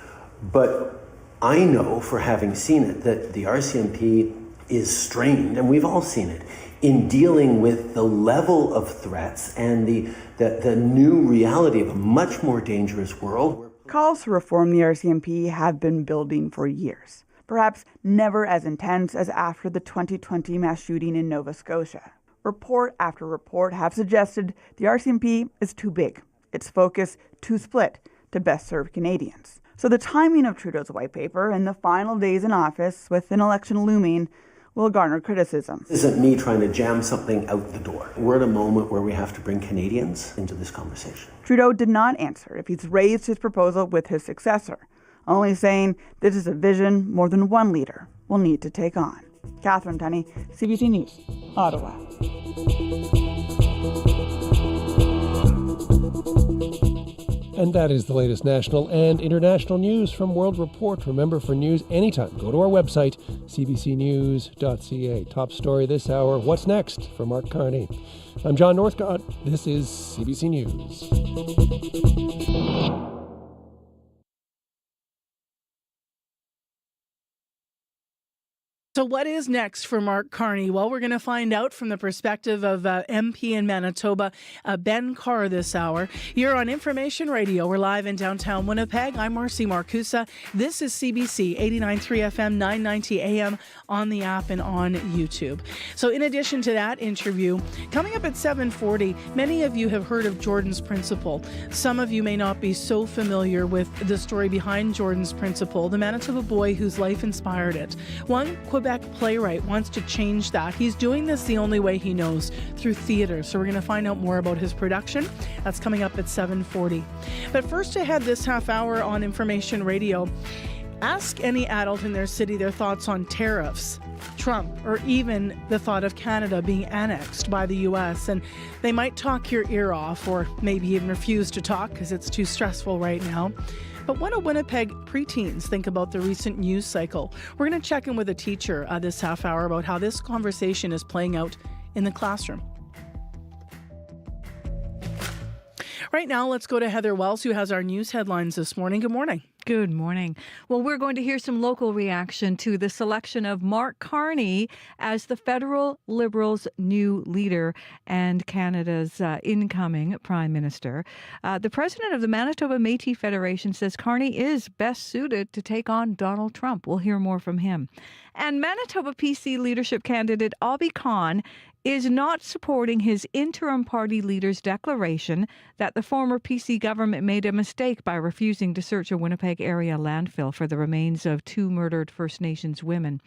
but I know, for having seen it, that the RCMP is strained, and we've all seen it, in dealing with the level of threats and the new reality of a much more dangerous world. Calls to reform the RCMP have been building for years, perhaps never as intense as after the 2020 mass shooting in Nova Scotia. Report after report have suggested the RCMP is too big, its focus too split to best serve Canadians. So the timing of Trudeau's white paper and the final days in office, with an election looming, will garner criticism. This isn't me trying to jam something out the door. We're at a moment where we have to bring Canadians into this conversation. Trudeau did not answer if he's raised his proposal with his successor, only saying this is a vision more than one leader will need to take on. Catherine Tunney, CBC News, Ottawa. And that is the latest national and international news from World Report. Remember, for news anytime, go to our website, cbcnews.ca. Top story this hour, what's next for Mark Carney? I'm John Northcott. This is CBC News. So what is next for Mark Carney? Well, we're going to find out from the perspective of MP in Manitoba, Ben Carr, this hour. You're on Information Radio. We're live in downtown Winnipeg. I'm Marcy Marcusa. This is CBC 89.3 FM, 990 AM on the app and on YouTube. So in addition to that interview, coming up at 7:40, many of you have heard of Jordan's Principle. Some of you may not be so familiar with the story behind Jordan's Principle, the Manitoba boy whose life inspired it. One Quebec playwright wants to change that. He's doing this the only way he knows, through theater. So we're going to find out more about his production. That's coming up at 7:40. But first, ahead this half hour on Information Radio, ask any adult in their city their thoughts on tariffs, Trump, or even the thought of Canada being annexed by the U.S. And they might talk your ear off, or maybe even refuse to talk because it's too stressful right now. But what do Winnipeg preteens think about the recent news cycle? We're going to check in with a teacher this half hour about how this conversation is playing out in the classroom. Right now, let's go to Heather Wells, who has our news headlines this morning. Good morning. Good morning. Well, we're going to hear some local reaction to the selection of Mark Carney as the federal Liberals' new leader and Canada's incoming Prime Minister. The president of the Manitoba Métis Federation says Carney is best suited to take on Donald Trump. We'll hear more from him. And Manitoba PC leadership candidate Abhi Khan is not supporting his interim party leader's declaration that the former PC government made a mistake by refusing to search a Winnipeg area landfill for the remains of 2 murdered First Nations women.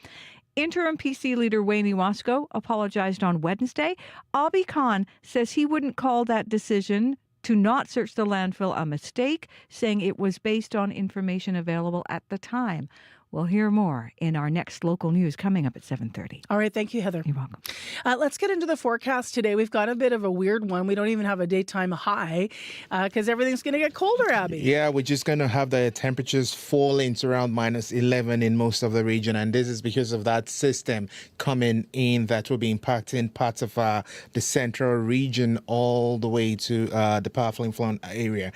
Interim PC leader Wayne Iwasko apologized on Wednesday. Abhi Khan says he wouldn't call that decision to not search the landfill a mistake, saying it was based on information available at the time. We'll hear more in our next local news coming up at 7:30. All right. Thank you, Heather. You're welcome. Let's get into the forecast today. We've got a bit of a weird one. We don't even have a daytime high because everything's going to get colder, Abby. Yeah, we're just going to have the temperatures falling to around -11 in most of the region. And this is because of that system coming in that will be impacting parts of the central region all the way to the powerful influence area.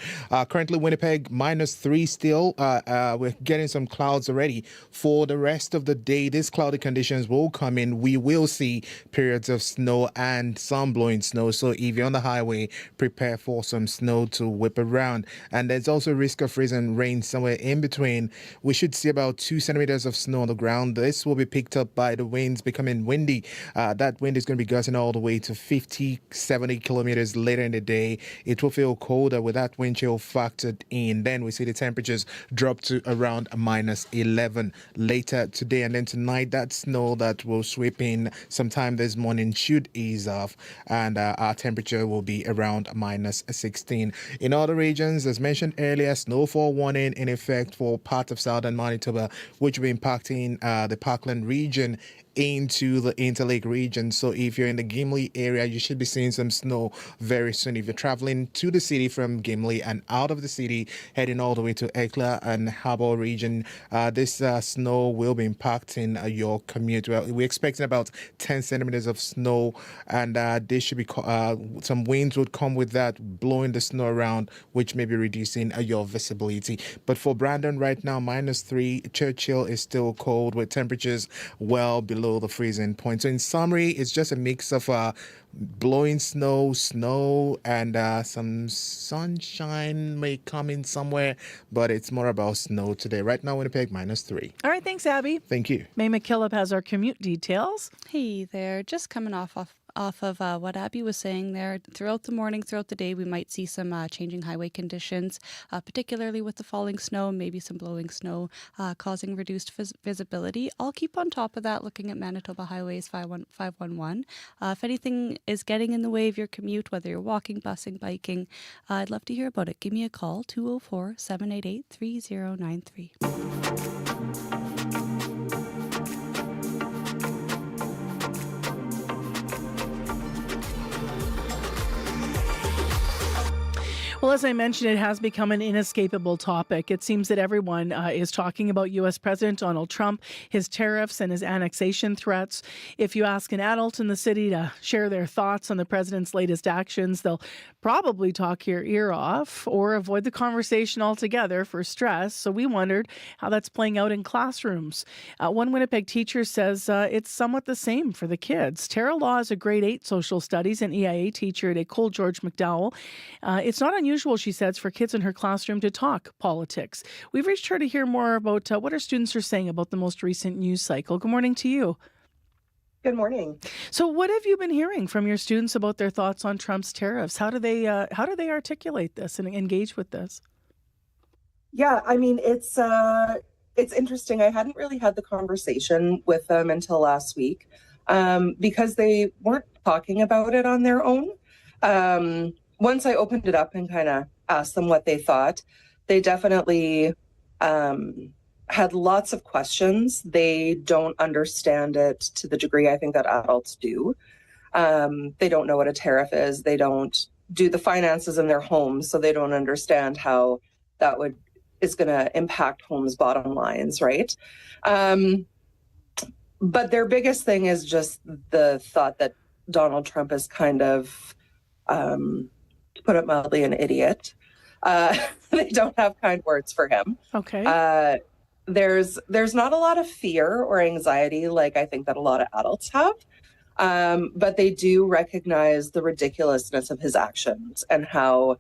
Currently, Winnipeg -3 still. We're getting some clouds already. For the rest of the day, these cloudy conditions will come in. We will see periods of snow and some blowing snow. So if you're on the highway, prepare for some snow to whip around. And there's also risk of freezing rain somewhere in between. We should see about 2 centimeters of snow on the ground. This will be picked up by the winds becoming windy. That wind is going to be gusting all the way to 50, 70 kilometers later in the day. It will feel colder with that wind chill factored in. Then we see the temperatures drop to around -11 later today, and then tonight that snow that will sweep in sometime this morning should ease off, and our temperature will be around -16. In other regions, as mentioned earlier, snowfall warning in effect for part of southern Manitoba, which will be impacting the Parkland region into the Interlake region. So if you're in the Gimli area, you should be seeing some snow very soon. If you're traveling to the city from Gimli and out of the city, heading all the way to Ekla and Harbour region, this snow will be impacting your commute. Well, we're expecting about 10 centimeters of snow, and this should be some winds would come with that, blowing the snow around, which may be reducing your visibility. But for Brandon right now, -3. Churchill is still cold with temperatures well below the freezing point. So in summary, it's just a mix of blowing snow, and some sunshine may come in somewhere, but it's more about snow today. Right now, Winnipeg, -3. All right, thanks, Abby. Thank you. May McKillop has our commute details. Hey there, just coming off of what Abby was saying there. Throughout the morning, throughout the day, we might see some changing highway conditions, particularly with the falling snow, maybe some blowing snow, causing reduced visibility. I'll keep on top of that, looking at Manitoba Highways 511. If anything is getting in the way of your commute, whether you're walking, busing, biking, I'd love to hear about it. Give me a call, 204-788-3093. Well, as I mentioned, it has become an inescapable topic. It seems that everyone is talking about U.S. President Donald Trump, his tariffs and his annexation threats. If you ask an adult in the city to share their thoughts on the president's latest actions, they'll probably talk your ear off or avoid the conversation altogether for stress. So we wondered how that's playing out in classrooms. One Winnipeg teacher says it's somewhat the same for the kids. Tara Law is a grade 8 social studies and EIA teacher at École George MacDowell. It's not unusual, she says, for kids in her classroom to talk politics. We've reached her to hear more about what her students are saying about the most recent news cycle. Good morning to you. Good morning. So what have you been hearing from your students about their thoughts on Trump's tariffs? How do they articulate this and engage with this? Yeah, I mean, it's interesting. I hadn't really had the conversation with them until last week because they weren't talking about it on their own. Once I opened it up and kind of asked them what they thought, they definitely had lots of questions. They don't understand it to the degree I think that adults do. They don't know what a tariff is. They don't do the finances in their homes, so they don't understand how that is going to impact homes' bottom lines, right? But their biggest thing is just the thought that Donald Trump is kind of, to put it mildly, an idiot. They don't have kind words for him. Okay. There's not a lot of fear or anxiety like I think that a lot of adults have, but they do recognize the ridiculousness of his actions and how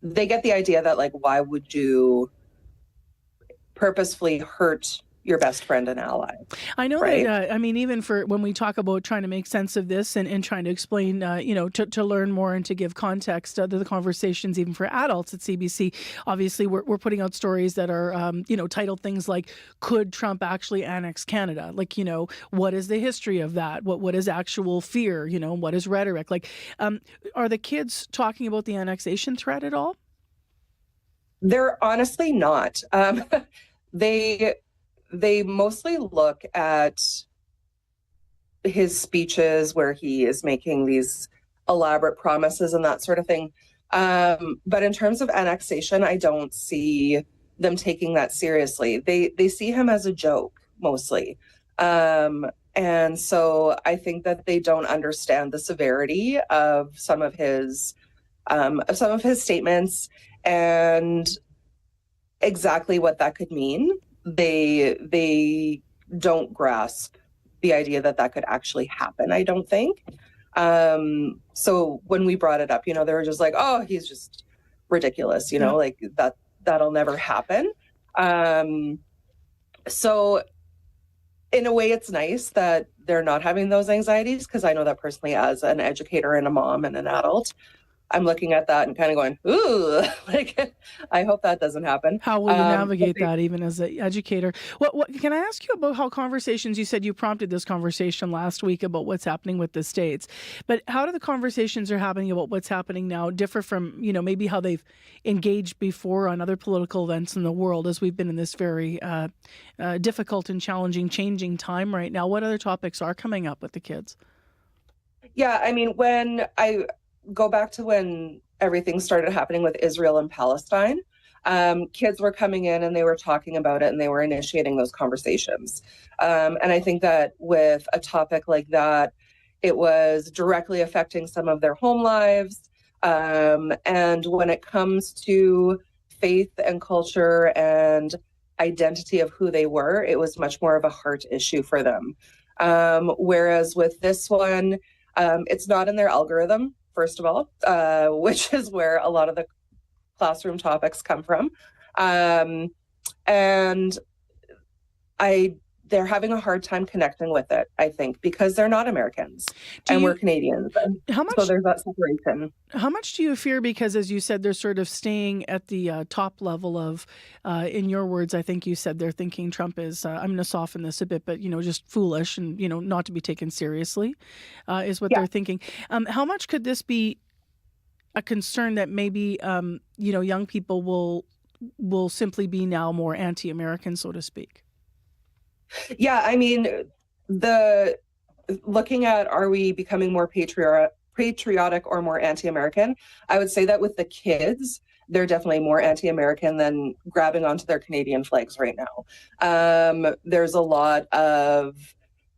they get the idea that, like, why would you purposefully hurt your best friend and ally? I know right? that, even for when we talk about trying to make sense of this and trying to explain, to learn more and to give context to the conversations, even for adults at CBC, obviously we're putting out stories that are, titled things like, could Trump actually annex Canada? Like, what is the history of that? What is actual fear? What is rhetoric? Like, are the kids talking about the annexation threat at all? They're honestly not. They mostly look at his speeches where he is making these elaborate promises and that sort of thing. But in terms of annexation, I don't see them taking that seriously. They see him as a joke mostly. And so I think that they don't understand the severity of some of his statements and exactly what that could mean. They don't grasp the idea that could actually happen, I don't think. So when we brought it up, they were just like, oh, he's just ridiculous, like that'll never happen. So in a way, it's nice that they're not having those anxieties, because I know that personally as an educator and a mom and an adult, I'm looking at that and kind of going, ooh, like, I hope that doesn't happen. How will you navigate that even as an educator? What can I ask you about how conversations, you said you prompted this conversation last week about what's happening with the states, but how do the conversations are happening about what's happening now differ from, maybe how they've engaged before on other political events in the world as we've been in this very difficult and challenging, changing time right now? What other topics are coming up with the kids? Yeah, I mean, when I go back to when everything started happening with Israel and Palestine, kids were coming in and they were talking about it and they were initiating those conversations. And I think that with a topic like that, it was directly affecting some of their home lives. And when it comes to faith and culture and identity of who they were, it was much more of a heart issue for them. Whereas with this one, it's not in their algorithm, first of all, which is where a lot of the classroom topics come from. And they're having a hard time connecting with it, I think, because they're not Americans we're Canadians. So there's that separation. How much do you fear? Because as you said, they're sort of staying at the top level of, in your words, I think you said they're thinking Trump is, I'm going to soften this a bit, but, just foolish and, not to be taken seriously is what they're thinking. How much could this be a concern that maybe, young people will simply be now more anti-American, so to speak? Yeah, I mean, looking at, are we becoming more patriotic or more anti-American? I would say that with the kids, they're definitely more anti-American than grabbing onto their Canadian flags right now. There's a lot of,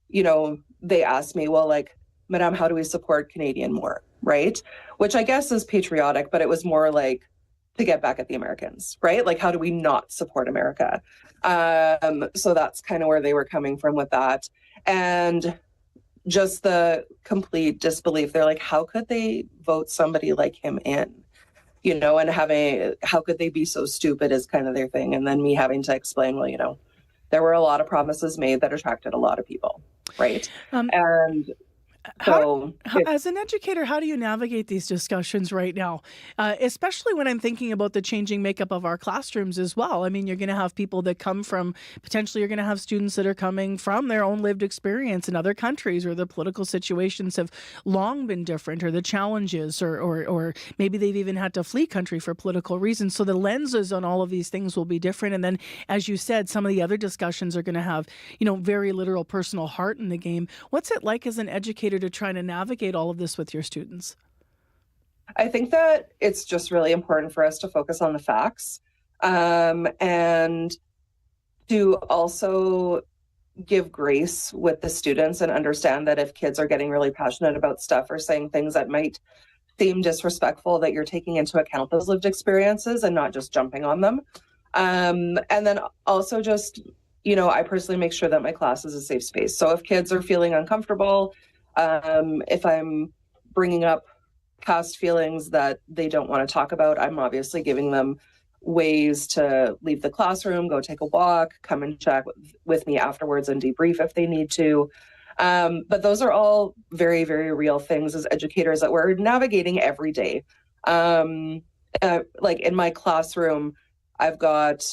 they ask me, well, like, Madame, how do we support Canadian more, right? Which I guess is patriotic, but it was more like to get back at the Americans, right? Like, how do we not support America? So that's kind of where they were coming from with that. And just the complete disbelief. They're like, how could they vote somebody like him in? And how could they be so stupid is kind of their thing. And then me having to explain, well, there were a lot of promises made that attracted a lot of people, right? As an educator, how do you navigate these discussions right now? Especially when I'm thinking about the changing makeup of our classrooms as well. I mean, you're going to have people that come from, potentially you're going to have students that are coming from their own lived experience in other countries where the political situations have long been different, or the challenges, or maybe they've even had to flee country for political reasons. So the lenses on all of these things will be different. And then, as you said, some of the other discussions are going to have, very literal personal heart in the game. What's it like as an educator to try to navigate all of this with your students? I think that it's just really important for us to focus on the facts, and to also give grace with the students and understand that if kids are getting really passionate about stuff or saying things that might seem disrespectful, that you're taking into account those lived experiences and not just jumping on them. And then also just, I personally make sure that my class is a safe space. So if kids are feeling uncomfortable, if I'm bringing up past feelings that they don't want to talk about, I'm obviously giving them ways to leave the classroom, go take a walk, come and chat with me afterwards and debrief if they need to. But those are all very, very real things as educators that we're navigating every day. Like in my classroom, I've got,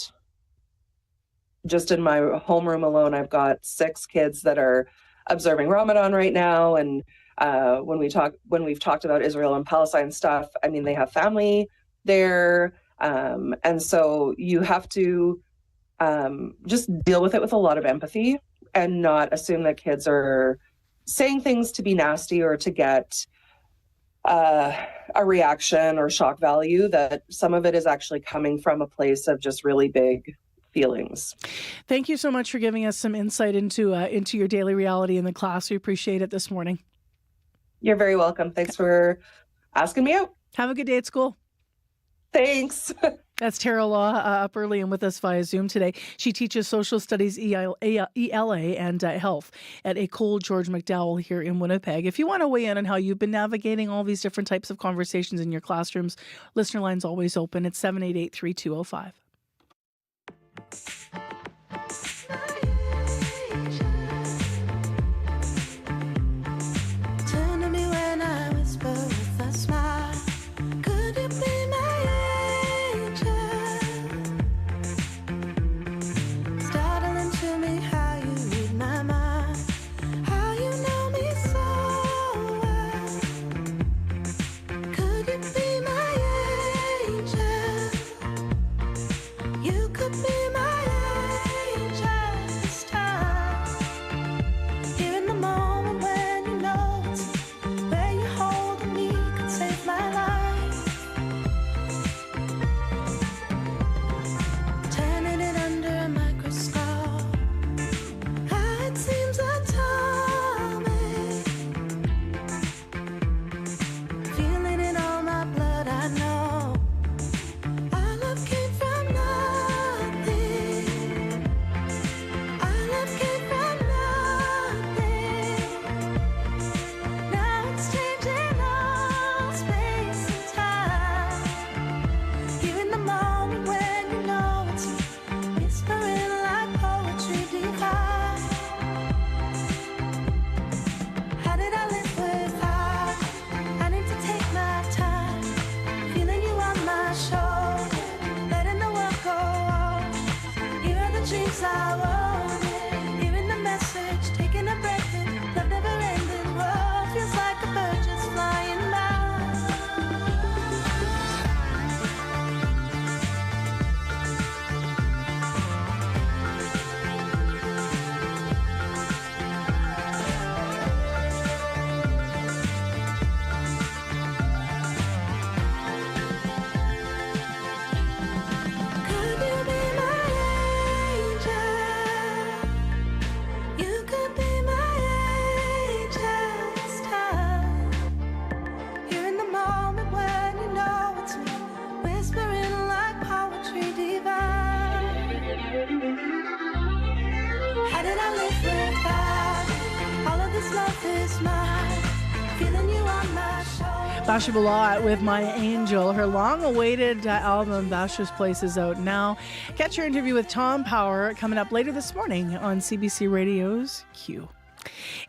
just in my homeroom alone, I've got 6 kids that are observing Ramadan right now. And when we've talked about Israel and Palestine stuff, I mean, they have family there. And so you have to just deal with it with a lot of empathy and not assume that kids are saying things to be nasty or to get a reaction or shock value, that some of it is actually coming from a place of just really big feelings. Thank you so much for giving us some insight into your daily reality in the class. We appreciate it this morning. You're very welcome. Thanks for asking me out. Have a good day at school. Thanks. That's Tara Law up early and with us via Zoom today. She teaches social studies, ELA, and health at École George McDowell here in Winnipeg. If you want to weigh in on how you've been navigating all these different types of conversations in your classrooms, listener line's always open. It's 788-3205. Turn to me when I whisper with a smile. 'cause I wrote it. Hearing the message, taking a breath in, love never ending. World feels like a bird just flying by. How did I live without all of this love is mine? Feeling you on my shoulder. Basha Bulat with My Angel. Her long-awaited album, Basha's Place, is out now. Catch her interview with Tom Power coming up later this morning on CBC Radio's Q.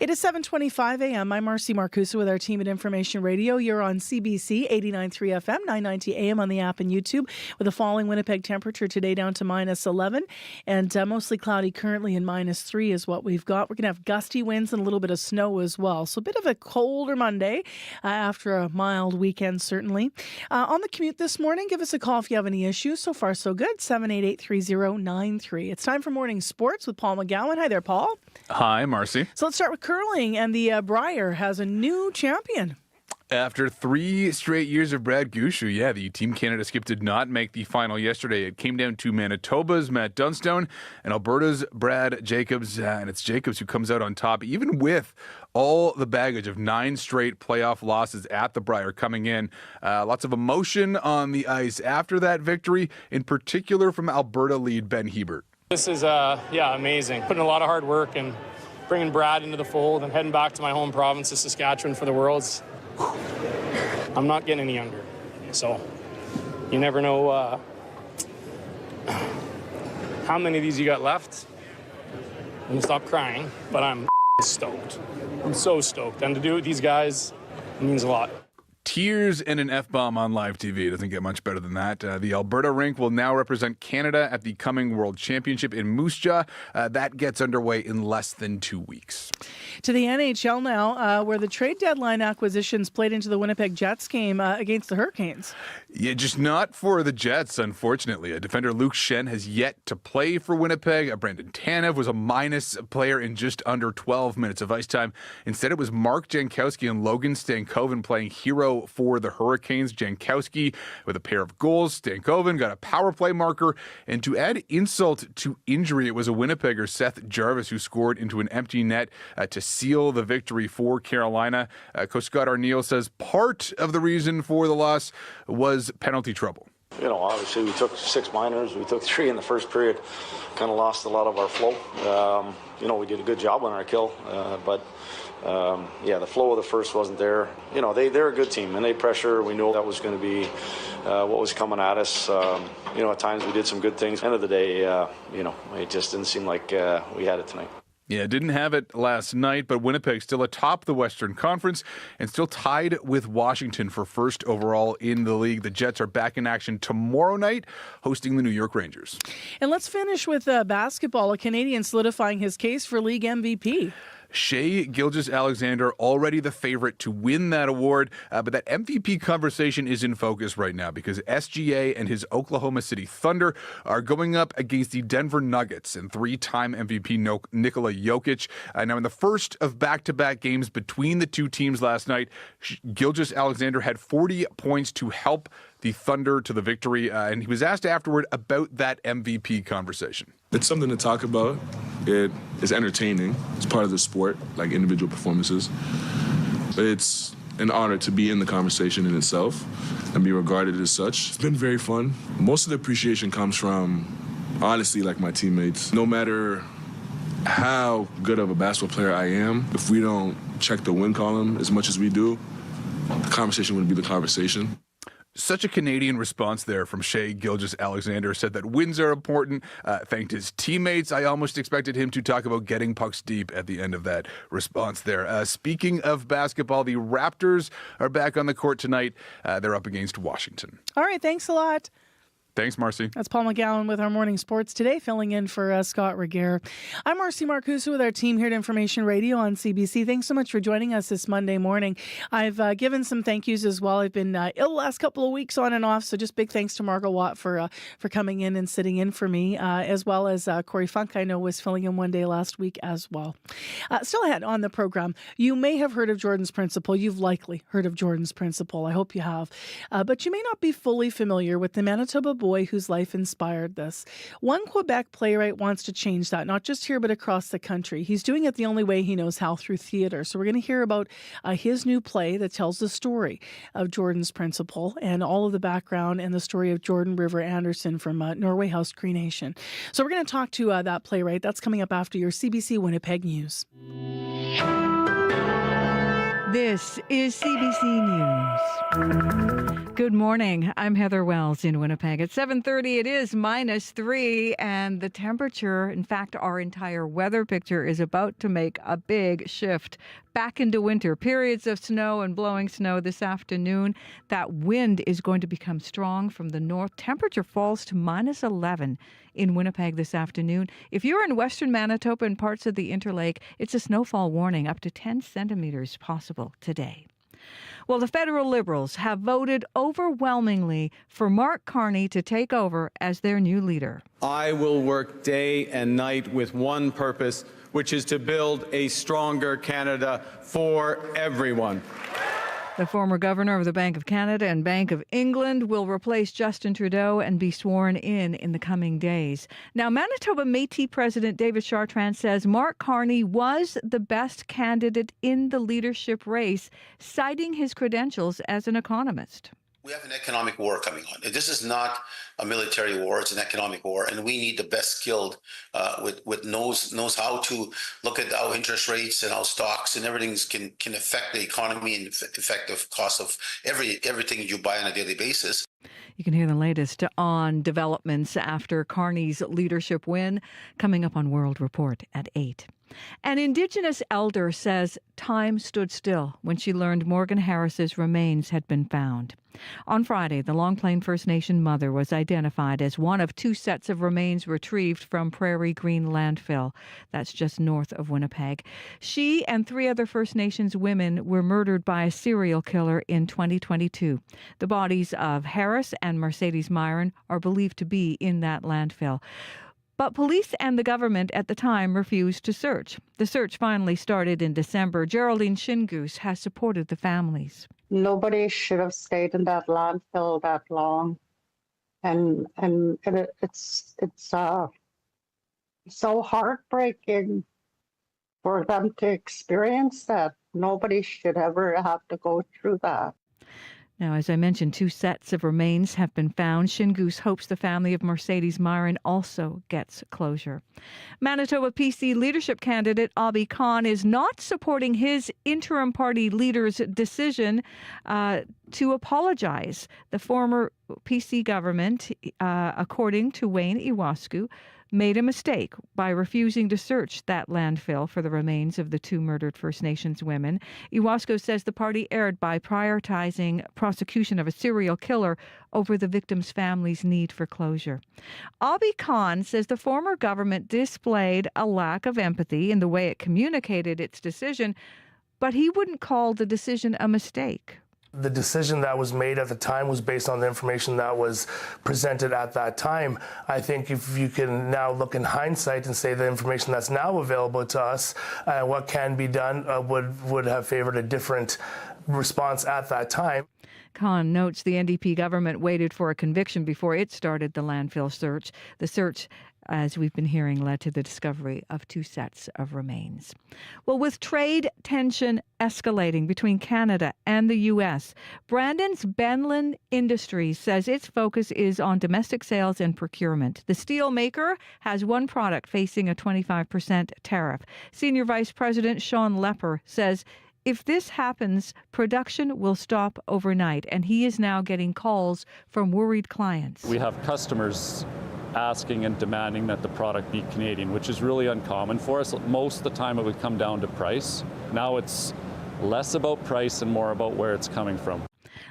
It is 7:25 a.m. I'm Marcy Marcusa with our team at Information Radio. You're on CBC 89.3 FM, 990 AM on the app and YouTube, with a falling Winnipeg temperature today down to -11 and mostly cloudy currently, and -3 is what we've got. We're going to have gusty winds and a little bit of snow as well. So a bit of a colder Monday after a mild weekend, certainly. On the commute this morning, give us a call if you have any issues. So far, so good. 788-3093. It's time for morning sports with Paul McGowan. Hi there, Paul. Hi, Marcy. So let's start with curling, and the Brier has a new champion. After 3 straight years of Brad Gushu, the Team Canada skip did not make the final yesterday. It came down to Manitoba's Matt Dunstone and Alberta's Brad Jacobs, and it's Jacobs who comes out on top, even with all the baggage of 9 straight playoff losses at the Brier coming in. Lots of emotion on the ice after that victory, in particular from Alberta lead Ben Hebert. This is, amazing. Putting a lot of hard work and bringing Brad into the fold and heading back to my home province of Saskatchewan for the Worlds. I'm not getting any younger, so you never know how many of these you got left. I'm gonna stop crying, but I'm stoked. I'm so stoked, and to do it with these guys means a lot. Tears and an F-bomb on live TV. It doesn't get much better than that. The Alberta rink will now represent Canada at the coming World Championship in Moose Jaw. That gets underway in less than 2 weeks. To the NHL now, where the trade deadline acquisitions played into the Winnipeg Jets game against the Hurricanes. Yeah, just not for the Jets, unfortunately. Defender Luke Schenn has yet to play for Winnipeg. Brandon Tanev was a minus player in just under 12 minutes of ice time. Instead, it was Mark Jankowski and Logan Stankoven playing hero for the Hurricanes. Jankowski with a pair of goals. Stankoven got a power play marker. And to add insult to injury, it was a Winnipegger, Seth Jarvis, who scored into an empty net to seal the victory for Carolina. Coach Scott Arniel says part of the reason for the loss was penalty trouble. Obviously we took 6 minors. We took 3 in the first period. Kind of lost a lot of our flow. We did a good job on our kill, but the flow of the first wasn't there. They're a good team, and they pressure. We know that was going to be what was coming at us. At times we did some good things. End of the day, it just didn't seem like we had it tonight. Yeah, didn't have it last night, but Winnipeg still atop the Western Conference and still tied with Washington for first overall in the league. The Jets are back in action tomorrow night, hosting the New York Rangers. And let's finish with basketball. A Canadian solidifying his case for league MVP. Shai Gilgeous-Alexander already the favorite to win that award, but that MVP conversation is in focus right now because SGA and his Oklahoma City Thunder are going up against the Denver Nuggets and 3-time MVP Nikola Jokic. Now, in the first of back-to-back games between the two teams last night, Gilgeous-Alexander had 40 points to help the Thunder to the victory, and he was asked afterward about that MVP conversation. It's something to talk about. It is entertaining. It's part of the sport, like individual performances. But it's an honor to be in the conversation in itself and be regarded as such. It's been very fun. Most of the appreciation comes from, honestly, like my teammates. No matter how good of a basketball player I am, if we don't check the win column as much as we do, the conversation wouldn't be the conversation. Such a Canadian response there from Shai Gilgeous-Alexander. Said that wins are important, thanked his teammates. I almost expected him to talk about getting pucks deep at the end of that response there. Speaking of basketball, the Raptors are back on the court tonight. They're up against Washington. All right, thanks a lot. Thanks, Marcy. That's Paul McGowan with our morning sports today, filling in for Scott Regehr. I'm Marcy Marcusa with our team here at Information Radio on CBC. Thanks so much for joining us this Monday morning. I've given some thank yous as well. I've been ill the last couple of weeks on and off, so just big thanks to Margot Watt for coming in and sitting in for me, as well as Corey Funk, I know, was filling in one day last week as well. Still ahead on the program, you may have heard of Jordan's Principle. You've likely heard of Jordan's Principle. I hope you have. But you may not be fully familiar with the Manitoba boy whose life inspired this. One Quebec playwright wants to change that, not just here, but across the country. He's doing it the only way he knows how, through theater. So we're going to hear about his new play that tells the story of Jordan's Principle and all of the background and the story of Jordan River Anderson from Norway House Cree Nation. So we're going to talk to that playwright. That's coming up after your CBC Winnipeg News. This is CBC News. Good morning. I'm Heather Wells in Winnipeg. At 7:30, it is -3, and the temperature, in fact, our entire weather picture is about to make a big shift back into winter. Periods of snow and blowing snow this afternoon. That wind is going to become strong from the north. Temperature falls to -11 in Winnipeg this afternoon. If you're in western Manitoba and parts of the Interlake, it's a snowfall warning, up to 10 centimeters possible today. Well, the federal Liberals have voted overwhelmingly for Mark Carney to take over as their new leader. I will work day and night with one purpose, which is to build a stronger Canada for everyone. The former governor of the Bank of Canada and Bank of England will replace Justin Trudeau and be sworn in the coming days. Now, Manitoba Métis President David Chartrand says Mark Carney was the best candidate in the leadership race, citing his credentials as an economist. We have an economic war coming on. This is not a military war; it's an economic war, and we need the best skilled, with knows how to look at how interest rates and how stocks and everything can affect the economy and affect the cost of everything you buy on a daily basis. You can hear the latest on developments after Carney's leadership win coming up on World Report at 8. An Indigenous elder says time stood still when she learned Morgan Harris's remains had been found. On Friday, the Long Plain First Nation mother was identified as one of 2 sets of remains retrieved from Prairie Green landfill. That's just north of Winnipeg. She and 3 other First Nations women were murdered by a serial killer in 2022. The bodies of Harris and Mercedes Myron are believed to be in that landfill. But police and the government at the time refused to search. The search finally started in December. Geraldine Shingoose has supported the families. Nobody should have stayed in that landfill that long. And it's so heartbreaking for them to experience that. Nobody should ever have to go through that. Now, as I mentioned, 2 sets of remains have been found. Shingoose hopes the family of Mercedes Myron also gets closure. Manitoba PC leadership candidate Abhi Khan is not supporting his interim party leader's decision to apologize. The former PC government, according to Wayne Iwascu, made a mistake by refusing to search that landfill for the remains of the 2 murdered First Nations women. Iwascu says the party erred by prioritizing prosecution of a serial killer over the victims' families' need for closure. Abhi Khan says the former government displayed a lack of empathy in the way it communicated its decision, but he wouldn't call the decision a mistake. The decision that was made at the time was based on the information that was presented at that time. I think if you can now look in hindsight and say the information that's now available to us, what can be done would have favored a different response at that time. Khan notes the NDP government waited for a conviction before it started the landfill search. The search, as we've been hearing, led to the discovery of 2 sets of remains. Well, with trade tension escalating between Canada and the U.S., Brandon's Benlin Industries says its focus is on domestic sales and procurement. The steel maker has one product facing a 25% tariff. Senior Vice President Sean Lepper says if this happens, production will stop overnight, and he is now getting calls from worried clients. We have customers asking and demanding that the product be Canadian, which is really uncommon for us. Most of the time it would come down to price. Now it's less about price and more about where it's coming from.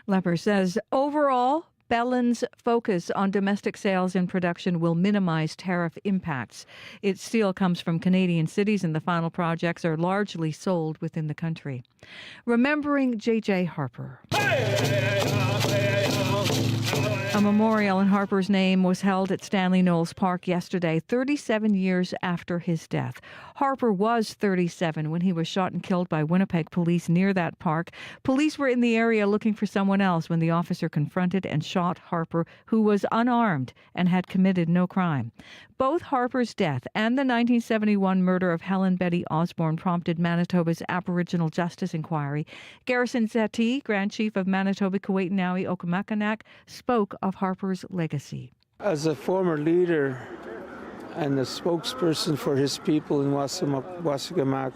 Lepper says overall, Bellin's focus on domestic sales and production will minimize tariff impacts. Its steel comes from Canadian cities, and the final projects are largely sold within the country. Remembering J.J. Harper. A memorial in Harper's name was held at Stanley Knowles Park yesterday, 37 years after his death. Harper was 37 when he was shot and killed by Winnipeg police near that park. Police were in the area looking for someone else when the officer confronted and shot Harper, who was unarmed and had committed no crime. Both Harper's death and the 1971 murder of Helen Betty Osborne prompted Manitoba's Aboriginal Justice Inquiry. Garrison Settee, Grand Chief of Manitoba, Kuwaitanawi, Okemakanak, spoke of Harper's legacy. As a former leader and a spokesperson for his people in Wassigamak,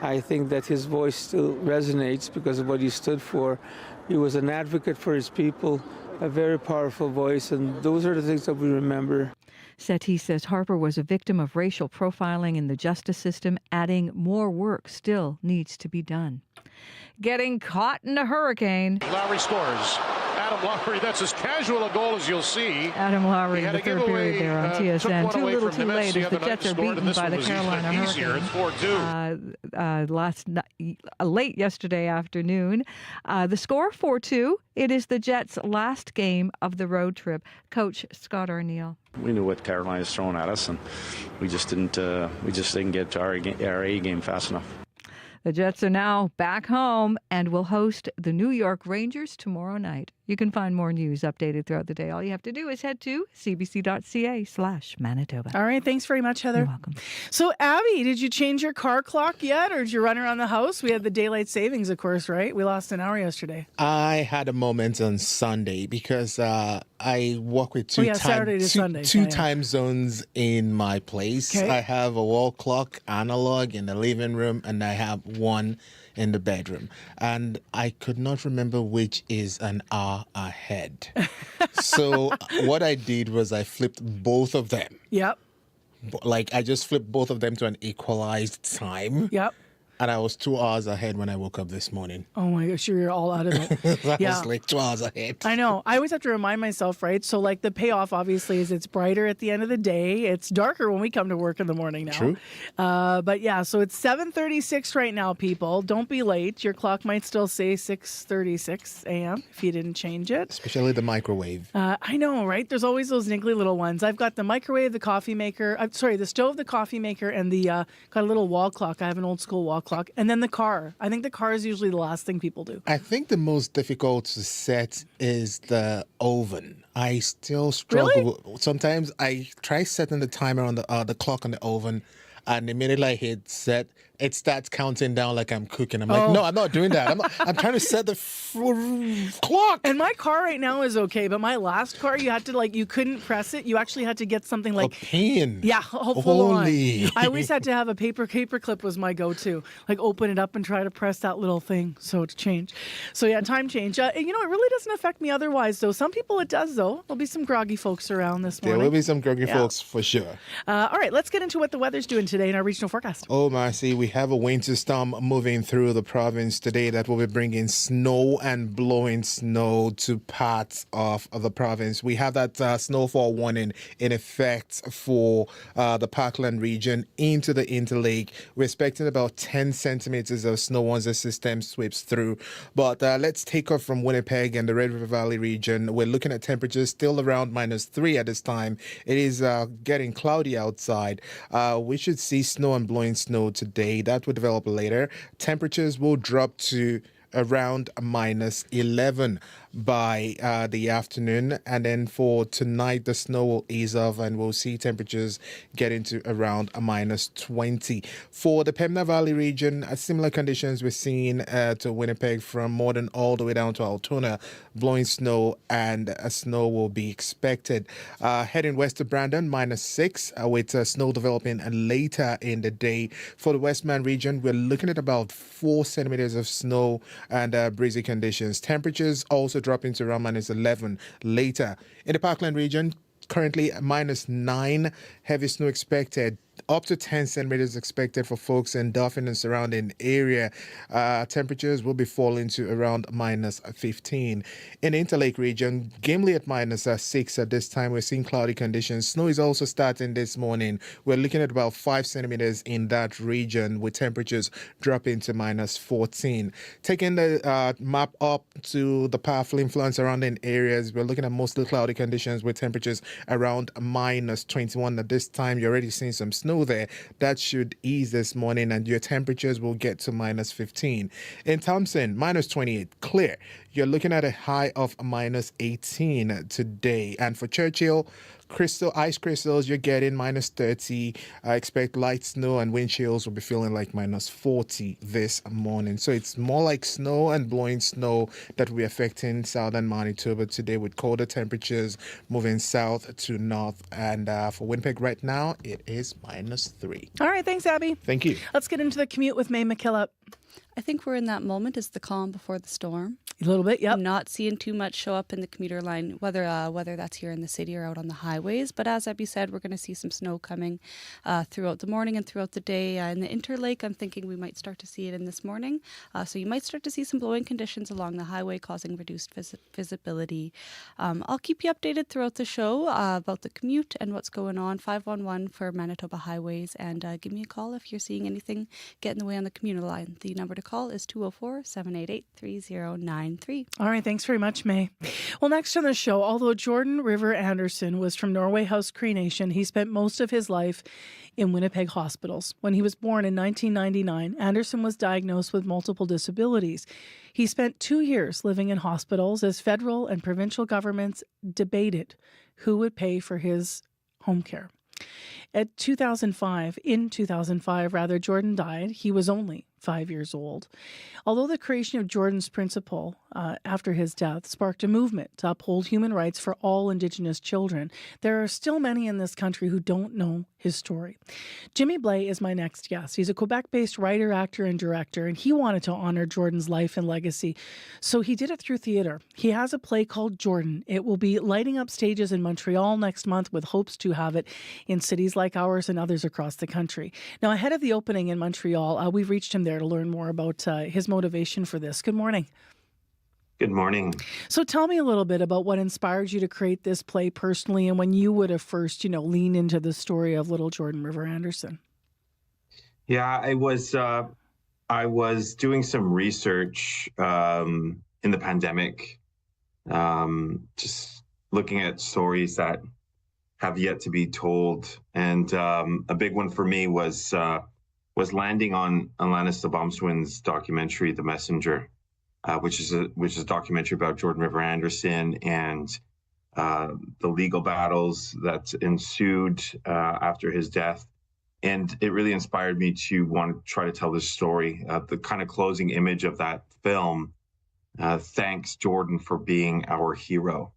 I think that his voice still resonates because of what he stood for. He was an advocate for his people, a very powerful voice, and those are the things that we remember. Settee says Harper was a victim of racial profiling in the justice system, adding more work still needs to be done. Getting caught in a hurricane. Lowry scores. Adam Lowry, that's as casual a goal as you'll see. Adam Lowry in the third period there on TSN. Too little too late as the Jets are beaten by the Carolina Hurricanes. Late yesterday afternoon. The score 4-2. It is the Jets' last game of the road trip. Coach Scott Arniel. We knew what Carolina's throwing at us, and we just didn't get to our A game fast enough. The Jets are now back home and will host the New York Rangers tomorrow night. You can find more news updated throughout the day. All you have to do is head to cbc.ca/Manitoba. All right. Thanks very much, Heather. You're welcome. So, Abby, did you change your car clock yet, or did you run around the house? We had the daylight savings, of course, right? We lost an hour yesterday. I had a moment on Sunday because I work with two time zones in my place. Okay. I have a wall clock analog in the living room, and I have one in the bedroom, and I could not remember which is an hour ahead. So what I did was I flipped both of them. Yep. Like I just flipped both of them to an equalized time. Yep. And I was 2 hours ahead when I woke up this morning. Oh my gosh, you're all out of it. I was like 2 hours ahead. I know. I always have to remind myself, right? So like the payoff obviously is it's brighter at the end of the day. It's darker when we come to work in the morning now. True. But yeah, so it's 7:36 right now, people. Don't be late. Your clock might still say 6:36 a.m. if you didn't change it. Especially the microwave. I know, right? There's always those niggly little ones. I've got the microwave, the coffee maker. The stove, the coffee maker, and the got a little wall clock. I have an old school wall clock. And then the car. I think the car is usually the last thing people do. I think the most difficult to set is the oven. I still struggle. Really? Sometimes I try setting the timer on the clock on the oven, and the minute I hit set, it starts counting down like I'm cooking. I'm like, no, I'm not doing that. I'm trying to set the clock. And my car right now is okay, but my last car, you had to you couldn't press it. You actually had to get something like a pin. Yeah, full on. I always had to have a paper clip was my go-to. Like open it up and try to press that little thing so to change. So yeah, time change. It really doesn't affect me otherwise though. Some people it does though. There'll be some groggy folks around this morning. There will be some groggy folks for sure. All right, let's get into what the weather's doing today in our regional forecast. Oh, Marcy, we have a winter storm moving through the province today that will be bringing snow and blowing snow to parts of the province. We have that snowfall warning in effect for the Parkland region into the Interlake. We're expecting about 10 centimeters of snow once the system sweeps through. But let's take off from Winnipeg and the Red River Valley region. We're looking at temperatures still around -3 at this time. It is getting cloudy outside. We should see snow and blowing snow today. That will develop later. Temperatures will drop to around -11 by the afternoon, and then for tonight the snow will ease off and we'll see temperatures get into around -20. For the Pembina Valley region, similar conditions we're seeing to Winnipeg from Morden all the way down to Altoona. Blowing snow and snow will be expected. Heading west to Brandon, -6 with snow developing later in the day. For the Westman region, we're looking at about 4 centimeters of snow and breezy conditions. Temperatures also dropping to around -11 later. In the Parkland region, currently -9, heavy snow expected up to 10 centimeters expected for folks in Dauphin and surrounding area. Temperatures will be falling to around minus 15. In Interlake region, Gimli at minus 6 at this time. We're seeing cloudy conditions. Snow is also starting this morning. We're looking at about 5 centimeters in that region with temperatures dropping to minus 14. Taking the map up to the powerful influence surrounding areas, we're looking at mostly cloudy conditions with temperatures around minus 21 at this time. You're already seeing some snow there. That should ease this morning and your temperatures will get to minus 15. In Thompson, minus 28, clear. You're looking at a high of minus 18 today. And for Churchill, ice crystals, you're getting minus 30. I expect light snow and wind chills will be feeling like minus 40 this morning. So it's more like snow and blowing snow that will be affecting southern Manitoba today with colder temperatures moving south to north. And for Winnipeg right now, it is minus 3. All right. Thanks, Abby. Thank you. Let's get into the commute with May McKillop. I think we're in that moment. It's the calm before the storm. A little bit, yep. I'm not seeing too much show up in the commuter line, whether that's here in the city or out on the highways. But as Abby said, we're going to see some snow coming throughout the morning and throughout the day. In the Interlake, I'm thinking we might start to see it in this morning. So you might start to see some blowing conditions along the highway, causing reduced visibility. I'll keep you updated throughout the show about the commute and what's going on. 511 for Manitoba highways. And give me a call if you're seeing anything get in the way on the commuter line. The number to call is 204-788-3093. All right, thanks very much, May. Well, next on the show, although Jordan River Anderson was from Norway House Cree Nation, he spent most of his life in Winnipeg hospitals. When he was born in 1999, Anderson was diagnosed with multiple disabilities. He spent 2 years living in hospitals as federal and provincial governments debated who would pay for his home care. In 2005, Jordan died. He was only 5 years old. Although the creation of Jordan's principle after his death sparked a movement to uphold human rights for all Indigenous children, there are still many in this country who don't know his story. Jimmy Blais is my next guest. He's a Quebec-based writer, actor, and director, and he wanted to honor Jordan's life and legacy, so he did it through theater. He has a play called Jordan. It will be lighting up stages in Montreal next month with hopes to have it in cities like ours and others across the country. Now, ahead of the opening in Montreal, we've reached him there to learn more about his motivation for this. Good morning. Good morning. So tell me a little bit about what inspired you to create this play personally and when you would have first, leaned into the story of little Jordan River Anderson. Yeah, I was doing some research in the pandemic, just looking at stories that have yet to be told. And a big one for me was landing on Manitobans' documentary, The Messenger, which is a documentary about Jordan River Anderson and the legal battles that ensued after his death. And it really inspired me to want to try to tell this story. The kind of closing image of that film thanks Jordan for being our hero.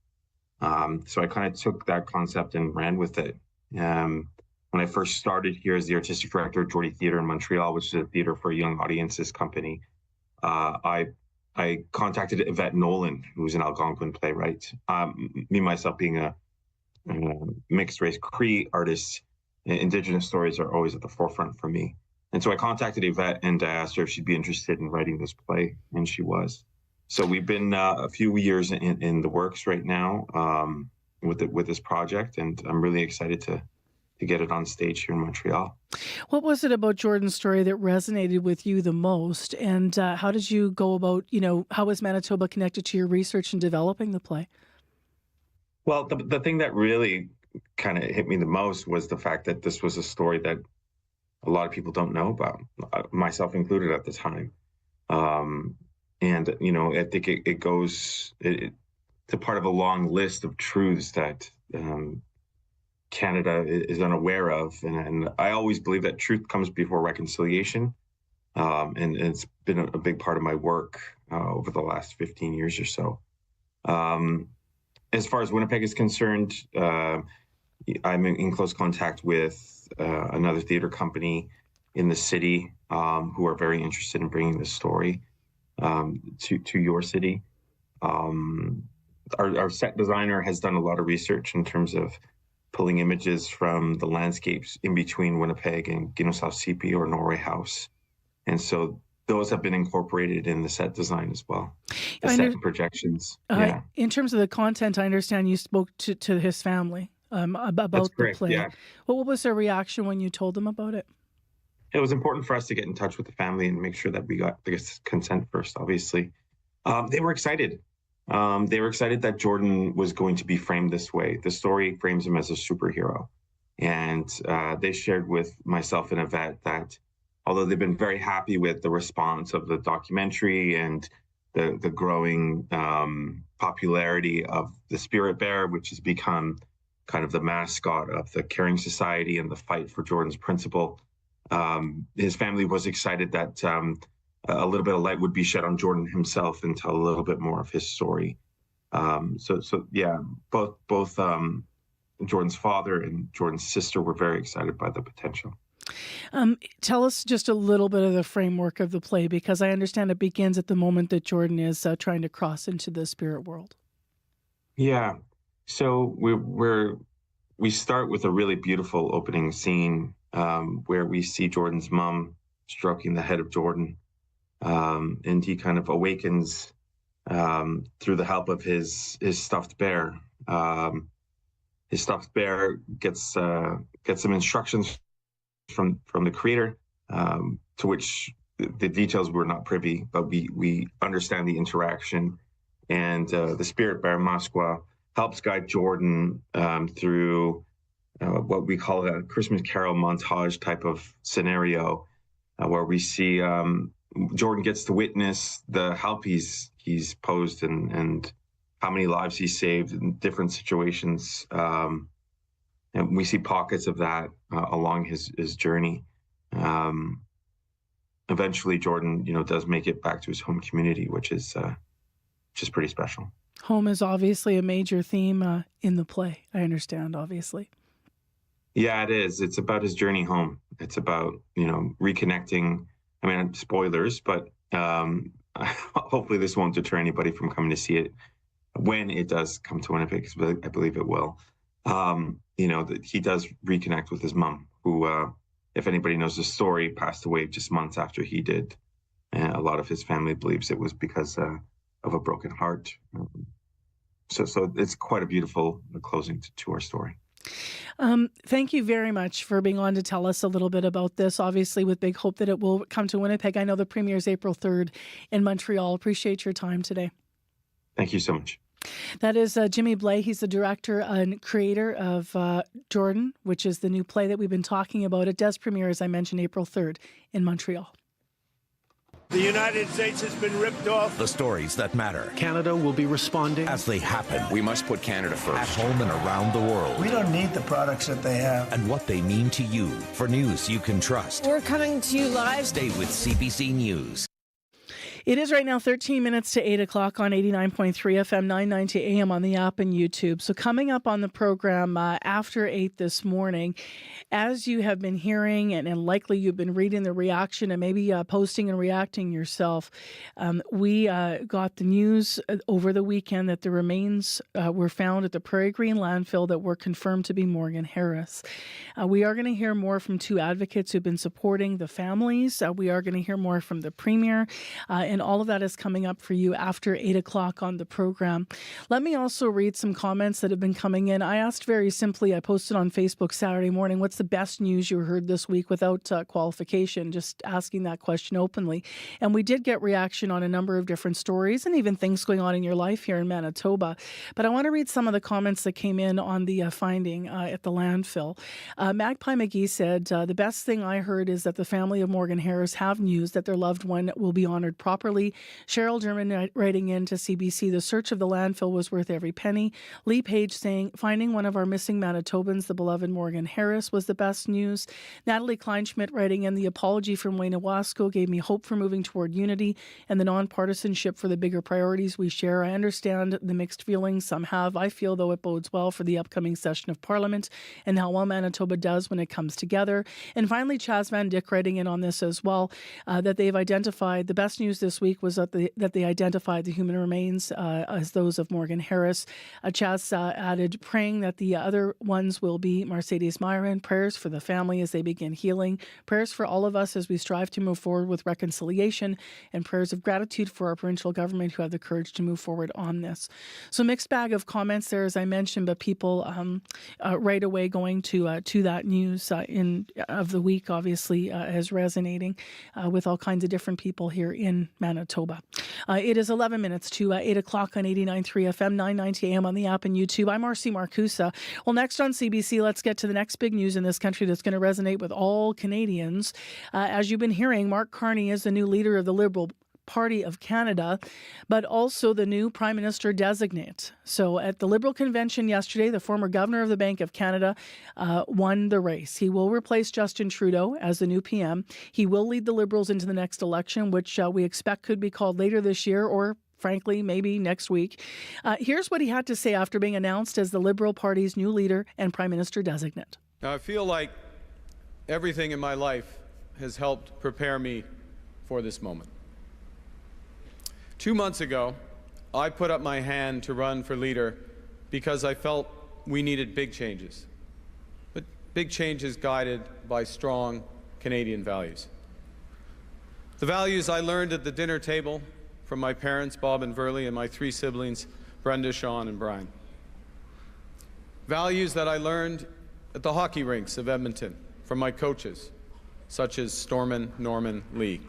So I kind of took that concept and ran with it. When I first started here as the artistic director of Geordie Theatre in Montreal, which is a theatre for young audiences company, I contacted Yvette Nolan, who's an Algonquin playwright. Me, myself, being a mixed-race Cree artist, Indigenous stories are always at the forefront for me. And so I contacted Yvette and I asked her if she'd be interested in writing this play, and she was. So we've been a few years in the works right now with this project, and I'm really excited to get it on stage here in Montreal. What was it about Jordan's story that resonated with you the most? And how did you go about, how was Manitoba connected to your research in developing the play? Well, the thing that really kind of hit me the most was the fact that this was a story that a lot of people don't know about, myself included at the time. And, I think it goes to part of a long list of truths that Canada is unaware of. And I always believe that truth comes before reconciliation. And it's been a big part of my work over the last 15 years or so. As far as Winnipeg is concerned, I'm in close contact with another theater company in the city who are very interested in bringing this story to your city. Our set designer has done a lot of research in terms of pulling images from the landscapes in between Winnipeg and Guinness-Sipi or Norway House. And so those have been incorporated in the set design as well. The set and projections. Yeah. In terms of the content, I understand you spoke to his family about That's the correct, play. yeah. Well, what was their reaction when you told them about it? It was important for us to get in touch with the family and make sure that we got the consent first, obviously. They were excited. They were excited that Jordan was going to be framed this way. The story frames him as a superhero. And they shared with myself and Yvette that although they've been very happy with the response of the documentary and the growing popularity of the Spirit Bear, which has become kind of the mascot of the Caring Society and the fight for Jordan's principle, his family was excited that a little bit of light would be shed on Jordan himself and tell a little bit more of his story. So yeah, both Jordan's father and Jordan's sister were very excited by the potential. Tell us just a little bit of the framework of the play, because I understand it begins at the moment that Jordan is trying to cross into the spirit world. Yeah, so we start with a really beautiful opening scene where we see Jordan's mom stroking the head of Jordan, and he kind of awakens through the help of his stuffed bear. His stuffed bear gets some instructions from the creator, to which the details we're not privy, but we understand the interaction. And the spirit bear Masqua helps guide Jordan through what we call a Christmas Carol montage type of scenario, where we see Jordan gets to witness the help he's posed and how many lives he saved in different situations. And we see pockets of that along his journey. Eventually, Jordan, does make it back to his home community, which is pretty special. Home is obviously a major theme in the play, I understand, obviously. Yeah, it is. It's about his journey home. It's about, reconnecting. I mean, spoilers, but hopefully this won't deter anybody from coming to see it when it does come to Winnipeg, because I believe it will. That he does reconnect with his mom, who, if anybody knows the story, passed away just months after he did. And a lot of his family believes it was because of a broken heart. So it's quite a beautiful closing to our story. Thank you very much for being on to tell us a little bit about this, obviously with big hope that it will come to Winnipeg. I know the premiere is April 3rd in Montreal. Appreciate your time today. Thank you so much. That is Jimmy Blais. He's the director and creator of Jordan, which is the new play that we've been talking about. It does premiere, as I mentioned, April 3rd in Montreal. The United States has been ripped off. The stories that matter. Canada will be responding as they happen. We must put Canada first. At home and around the world. We don't need the products that they have. And what they mean to you. For news you can trust. We're coming to you live. Stay with CBC News. It is right now 13 minutes to 8 o'clock on 89.3 FM, 990 AM on the app and YouTube. So coming up on the program after 8 this morning, as you have been hearing and likely you've been reading the reaction and maybe posting and reacting yourself, we got the news over the weekend that the remains were found at the Prairie Green landfill that were confirmed to be Morgan Harris. We are going to hear more from two advocates who've been supporting the families. We are going to hear more from the Premier, and all of that is coming up for you after 8 o'clock on the program. Let me also read some comments that have been coming in. I asked very simply, I posted on Facebook Saturday morning, what's the best news you heard this week without qualification, just asking that question openly. And we did get reaction on a number of different stories and even things going on in your life here in Manitoba. But I want to read some of the comments that came in on the finding at the landfill. Magpie McGee said, the best thing I heard is that the family of Morgan Harris have news that their loved one will be honored properly. Cheryl German writing in to CBC, the search of the landfill was worth every penny. Lee Page saying, finding one of our missing Manitobans, the beloved Morgan Harris, was the best news. Natalie Kleinschmidt writing in, the apology from Wayne Owasco gave me hope for moving toward unity and the nonpartisanship for the bigger priorities we share. I understand the mixed feelings some have. I feel, though, it bodes well for the upcoming session of Parliament and how well Manitoba Manitoba does when it comes together. And finally, Chaz Van Dyck writing in on this as well, that they've identified, the best news this week was that they identified the human remains as those of Morgan Harris. Chaz added, praying that the other ones will be Mercedes Myron, prayers for the family as they begin healing, prayers for all of us as we strive to move forward with reconciliation, and prayers of gratitude for our provincial government who have the courage to move forward on this. So mixed bag of comments there, as I mentioned, but people right away going to that news of the week, obviously, is resonating with all kinds of different people here in Manitoba. It is 11 minutes to 8 o'clock on 89.3 FM, 990 AM on the app and YouTube. I'm Marcy Marcusa. Well, next on CBC, let's get to the next big news in this country that's going to resonate with all Canadians. As you've been hearing, Mark Carney is the new leader of the Liberal Party of Canada, but also the new Prime Minister designate. So at the Liberal convention yesterday, the former governor of the Bank of Canada won the race. He will replace Justin Trudeau as the new PM. He will lead the Liberals into the next election, which we expect could be called later this year or frankly, maybe next week. Here's what he had to say after being announced as the Liberal Party's new leader and Prime Minister designate. Now, I feel like everything in my life has helped prepare me for this moment. 2 months ago, I put up my hand to run for leader because I felt we needed big changes, but big changes guided by strong Canadian values. The values I learned at the dinner table from my parents, Bob and Verley, and my 3 siblings, Brenda, Sean, and Brian. Values that I learned at the hockey rinks of Edmonton from my coaches, such as Stormin Norman Lee.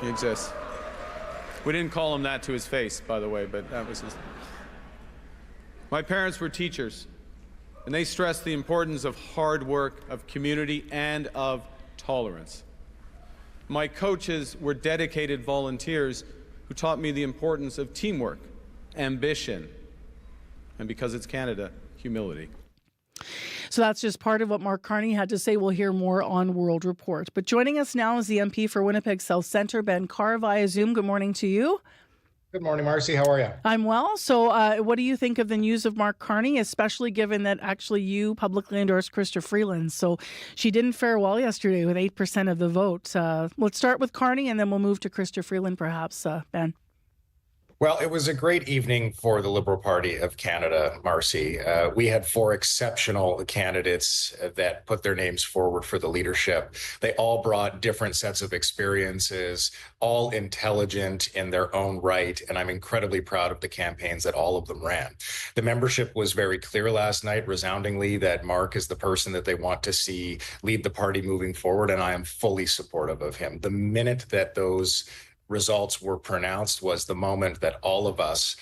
He exists. We didn't call him that to his face, by the way, but that was his. My parents were teachers, and they stressed the importance of hard work, of community, and of tolerance. My coaches were dedicated volunteers who taught me the importance of teamwork, ambition, and because it's Canada, humility. So that's just part of what Mark Carney had to say. We'll hear more on World Report. But joining us now is the MP for Winnipeg South Centre, Ben Carr, via Zoom. Good morning to you. Good morning, Marcy. How are you? I'm well. So what do you think of the news of Mark Carney, especially given that actually you publicly endorsed Chrystia Freeland? So she didn't fare well yesterday with 8% of the vote. Let's start with Carney and then we'll move to Chrystia Freeland perhaps, Ben. Well, it was a great evening for the Liberal Party of Canada, Marcy. We had 4 exceptional candidates that put their names forward for the leadership. They all brought different sets of experiences, all intelligent in their own right, and I'm incredibly proud of the campaigns that all of them ran. The membership was very clear last night, resoundingly, that Mark is the person that they want to see lead the party moving forward, and I am fully supportive of him. The minute that those results were pronounced was the moment that all of us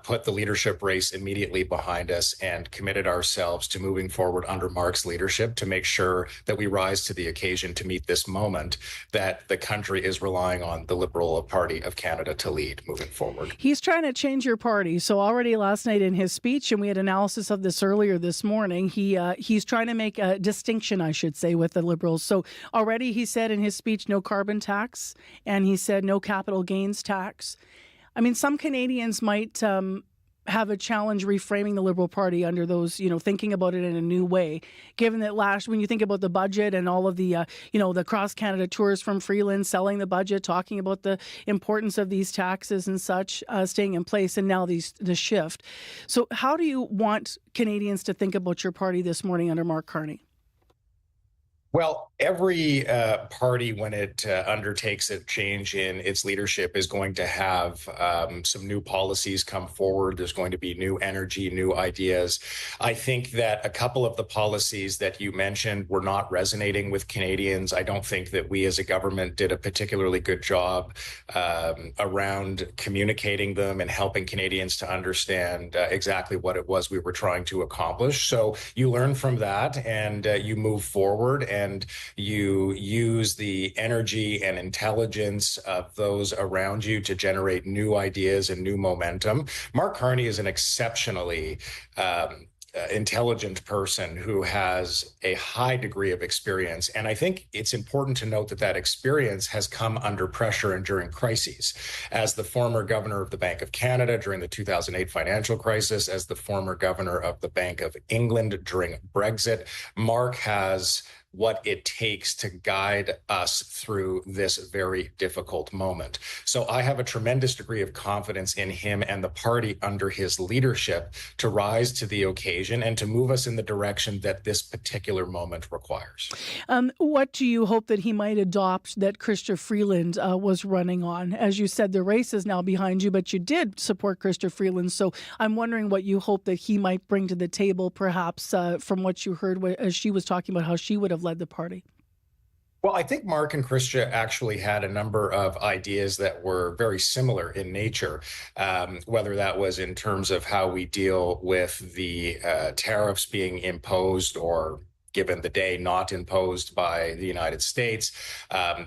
put the leadership race immediately behind us and committed ourselves to moving forward under Mark's leadership to make sure that we rise to the occasion to meet this moment that the country is relying on the Liberal Party of Canada to lead moving forward. He's trying to change your party. So already last night in his speech, and we had analysis of this earlier this morning, he's trying to make a distinction, I should say, with the Liberals. So already he said in his speech, no carbon tax, and he said no capital gains tax. I mean, some Canadians might have a challenge reframing the Liberal Party under those, thinking about it in a new way, given that when you think about the budget and all of the, the cross-Canada tours from Freeland, selling the budget, talking about the importance of these taxes and such staying in place, and now the shift. So how do you want Canadians to think about your party this morning under Mark Carney? Well, every party, when it undertakes a change in its leadership, is going to have some new policies come forward. There's going to be new energy, new ideas. I think that a couple of the policies that you mentioned were not resonating with Canadians. I don't think that we as a government did a particularly good job around communicating them and helping Canadians to understand exactly what it was we were trying to accomplish. So you learn from that and you move forward and you use the energy and intelligence of those around you to generate new ideas and new momentum. Mark Carney is an exceptionally intelligent person who has a high degree of experience. And I think it's important to note that that experience has come under pressure and during crises. As the former governor of the Bank of Canada during the 2008 financial crisis, as the former governor of the Bank of England during Brexit, Mark has what it takes to guide us through this very difficult moment. So I have a tremendous degree of confidence in him and the party under his leadership to rise to the occasion and to move us in the direction that this particular moment requires. What do you hope that he might adopt that Chrystia Freeland was running on? As you said, the race is now behind you, but you did support Chrystia Freeland. So I'm wondering what you hope that he might bring to the table, perhaps from what you heard as she was talking about how she would have led the party. Well, I think Mark and Chrystia actually had a number of ideas that were very similar in nature, whether that was in terms of how we deal with the tariffs being imposed or given the day not imposed by the United States,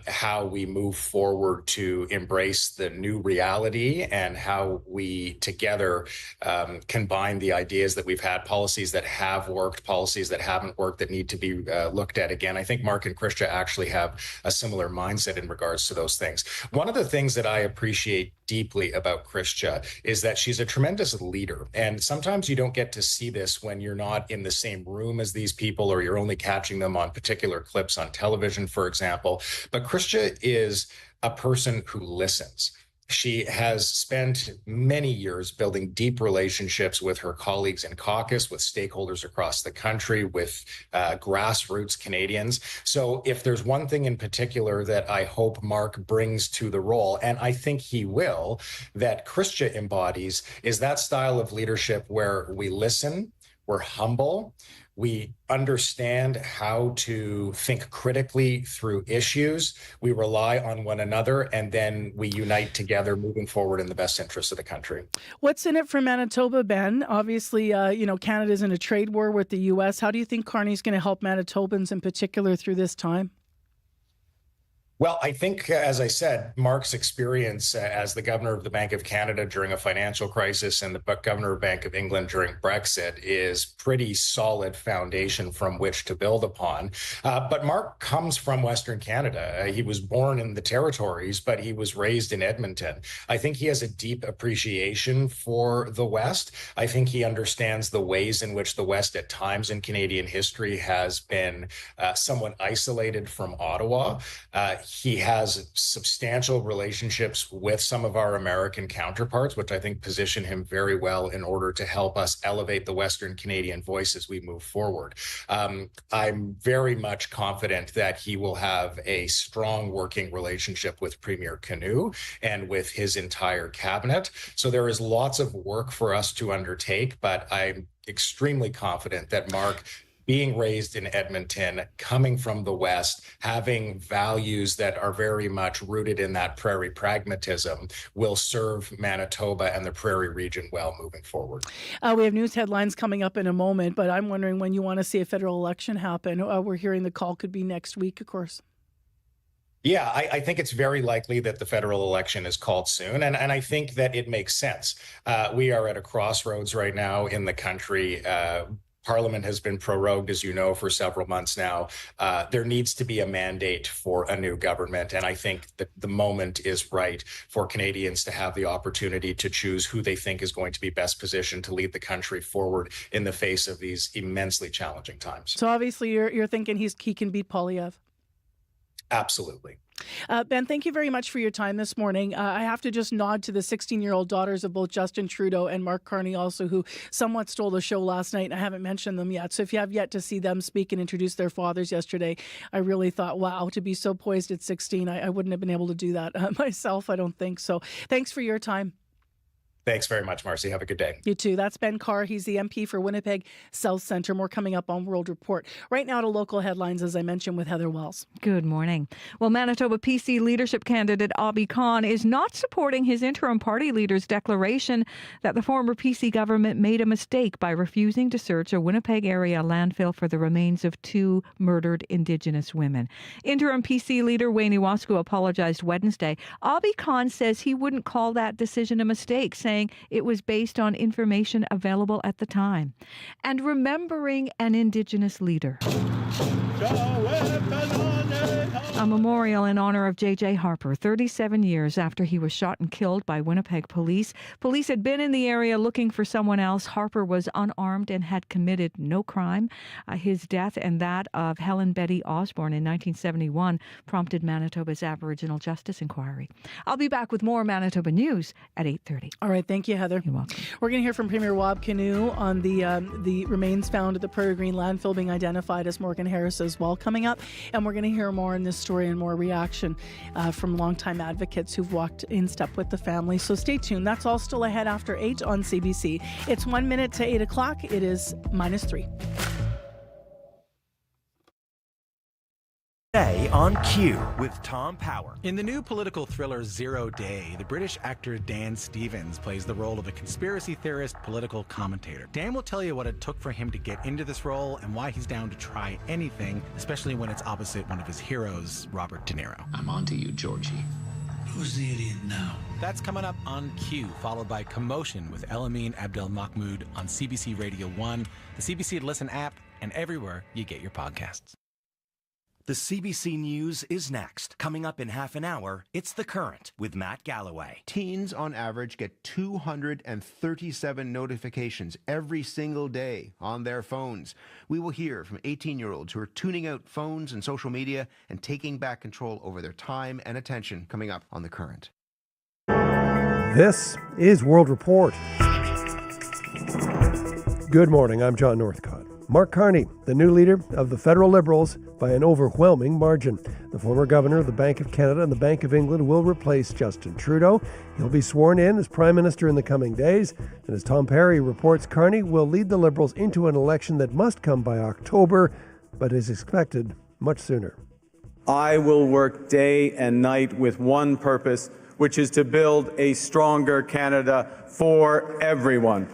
how we move forward to embrace the new reality and how we together combine the ideas that we've had, policies that have worked, policies that haven't worked that need to be looked at again. I think Mark and Chrystia actually have a similar mindset in regards to those things. One of the things that I appreciate deeply about Chrystia is that she's a tremendous leader. And sometimes you don't get to see this when you're not in the same room as these people or you're only catching them on particular clips on television, for example. But Chrystia is a person who listens. She has spent many years building deep relationships with her colleagues in caucus, with stakeholders across the country, with grassroots Canadians. So if there's one thing in particular that I hope Mark brings to the role, and I think he will, that Chrystia embodies, is that style of leadership where we listen, we're humble, we understand how to think critically through issues. We rely on one another, and then we unite together moving forward in the best interest of the country. What's in it for Manitoba, Ben? Obviously, Canada's in a trade war with the U.S. How do you think Carney's going to help Manitobans in particular through this time? Well, I think, as I said, Mark's experience as the governor of the Bank of Canada during a financial crisis and the governor of Bank of England during Brexit is pretty solid foundation from which to build upon. But Mark comes from Western Canada. He was born in the territories, but he was raised in Edmonton. I think he has a deep appreciation for the West. I think he understands the ways in which the West at times in Canadian history has been somewhat isolated from Ottawa. He has substantial relationships with some of our American counterparts, which I think position him very well in order to help us elevate the Western Canadian voice as we move forward. I'm very much confident that he will have a strong working relationship with Premier Canoe and with his entire cabinet. So there is lots of work for us to undertake, but I'm extremely confident that Mark, being raised in Edmonton, coming from the West, having values that are very much rooted in that prairie pragmatism, will serve Manitoba and the prairie region well moving forward. We have news headlines coming up in a moment, but I'm wondering when you want to see a federal election happen. We're hearing the call could be next week, of course. Yeah, I think it's very likely that the federal election is called soon, and I think that it makes sense. We are at a crossroads right now in the country. Parliament has been prorogued, as you know, for several months now. There needs to be a mandate for a new government. And I think that the moment is right for Canadians to have the opportunity to choose who they think is going to be best positioned to lead the country forward in the face of these immensely challenging times. So obviously you're thinking he can beat Poilievre. Absolutely. Ben, thank you very much for your time this morning. I have to just nod to the 16-year-old daughters of both Justin Trudeau and Mark Carney also, who somewhat stole the show last night, and I haven't mentioned them yet. So if you have yet to see them speak and introduce their fathers yesterday, I really thought, wow, to be so poised at 16, I wouldn't have been able to do that myself, I don't think. So thanks for your time. Thanks very much, Marcy. Have a good day. You too. That's Ben Carr. He's the MP for Winnipeg South Centre. More coming up on World Report. Right now to local headlines, as I mentioned, with Heather Wells. Good morning. Well, Manitoba PC leadership candidate Abhi Khan is not supporting his interim party leader's declaration that the former PC government made a mistake by refusing to search a Winnipeg area landfill for the remains of 2 murdered Indigenous women. Interim PC leader Wayne Iwascu apologized Wednesday. Abhi Khan says he wouldn't call that decision a mistake, saying saying it was based on information available at the time. And remembering an Indigenous leader. A memorial in honor of J.J. Harper, 37 years after he was shot and killed by Winnipeg police. Police had been in the area looking for someone else. Harper was unarmed and had committed no crime. His death and that of Helen Betty Osborne in 1971 prompted Manitoba's Aboriginal Justice Inquiry. I'll be back with more Manitoba news at 8:30. All right, thank you, Heather. You're welcome. We're going to hear from Premier Wab Kinew on the remains found at the Prairie Green landfill being identified as Morgan Harris as well coming up. And we're going to hear more in this story and more reaction from longtime advocates who've walked in step with the family. So stay tuned. That's all still ahead after 8 on CBC. It's 1 minute to 8 o'clock. It is -3. Today on Q with Tom Power. In the new political thriller 0 Day, the British actor Dan Stevens plays the role of a conspiracy theorist political commentator. Dan will tell you what it took for him to get into this role and why he's down to try anything, especially when it's opposite one of his heroes, Robert De Niro. I'm on to you, Georgie. Who's the idiot now? That's coming up on Q, followed by Commotion with Elamine Abdel Mahmoud on CBC Radio 1, the CBC Listen app, and everywhere you get your podcasts. The CBC News is next. Coming up in half an hour, it's The Current with Matt Galloway. Teens on average get 237 notifications every single day on their phones. We will hear from 18-year-olds who are tuning out phones and social media and taking back control over their time and attention, coming up on The Current. This is World Report. Good morning, I'm John Northcott. Mark Carney, the new leader of the federal Liberals, by an overwhelming margin. The former governor of the Bank of Canada and the Bank of England will replace Justin Trudeau. He'll be sworn in as Prime Minister in the coming days. And as Tom Perry reports, Carney will lead the Liberals into an election that must come by October, but is expected much sooner. I will work day and night with one purpose, which is to build a stronger Canada for everyone.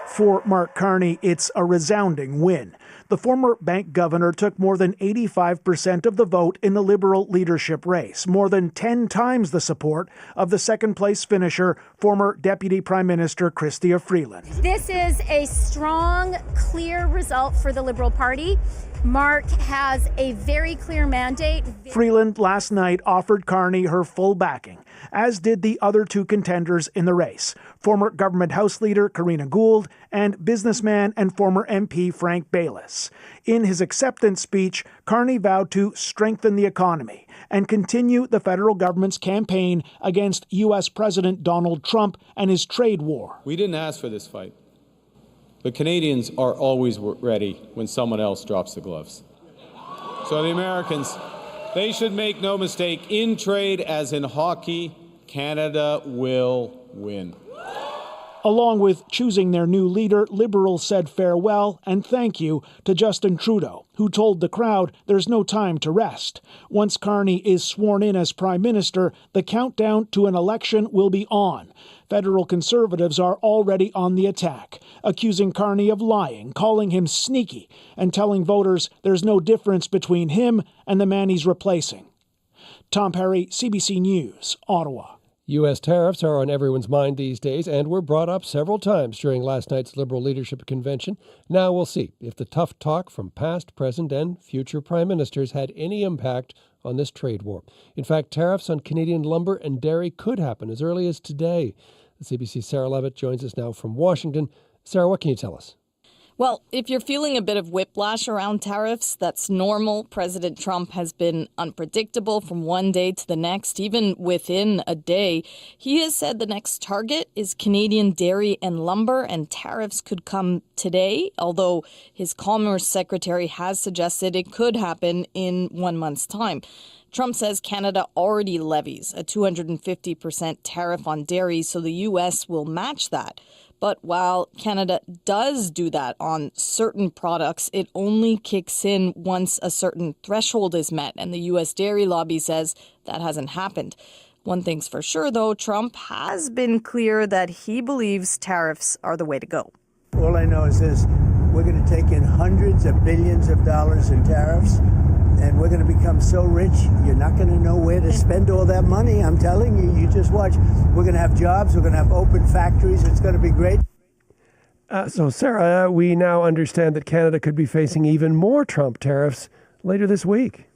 For Mark Carney, it's a resounding win. The former bank governor took more than 85% of the vote in the Liberal leadership race, more than 10 times the support of the second-place finisher, former Deputy Prime Minister Chrystia Freeland. This is a strong, clear result for the Liberal Party. Mark has a very clear mandate. Freeland last night offered Carney her full backing, as did the other two contenders in the race, former Government House Leader Karina Gould and businessman and former MP Frank Baylis. In his acceptance speech, Carney vowed to strengthen the economy and continue the federal government's campaign against U.S. President Donald Trump and his trade war. We didn't ask for this fight. The Canadians are always ready when someone else drops the gloves. So the Americans, they should make no mistake, in trade as in hockey, Canada will win. Along with choosing their new leader, Liberals said farewell and thank you to Justin Trudeau, who told the crowd there's no time to rest. Once Carney is sworn in as Prime Minister, the countdown to an election will be on. Federal Conservatives are already on the attack, accusing Carney of lying, calling him sneaky, and telling voters there's no difference between him and the man he's replacing. Tom Perry, CBC News, Ottawa. U.S. tariffs are on everyone's mind these days and were brought up several times during last night's Liberal Leadership Convention. Now we'll see if the tough talk from past, present, and future prime ministers had any impact on this trade war. In fact, tariffs on Canadian lumber and dairy could happen as early as today. The CBC's Sarah Levitt joins us now from Washington. Sarah, what can you tell us? Well, if you're feeling a bit of whiplash around tariffs, that's normal. President Trump has been unpredictable from one day to the next, even within a day. He has said the next target is Canadian dairy and lumber, and tariffs could come today, although his Commerce Secretary has suggested it could happen in 1 month's time. Trump says Canada already levies a 250% tariff on dairy, so the U.S. will match that. But while Canada does do that on certain products, it only kicks in once a certain threshold is met, and the U.S. dairy lobby says that hasn't happened. One thing's for sure, though, Trump has been clear that he believes tariffs are the way to go. All I know is this: we're going to take in hundreds of billions of dollars in tariffs, and We're going to become so rich, you're not going to know where to spend all that money. I'm telling you, you just watch. We're going to have jobs. We're going to have open factories. It's going to be great. So, Sarah, we now understand that Canada could be facing even more Trump tariffs later this week.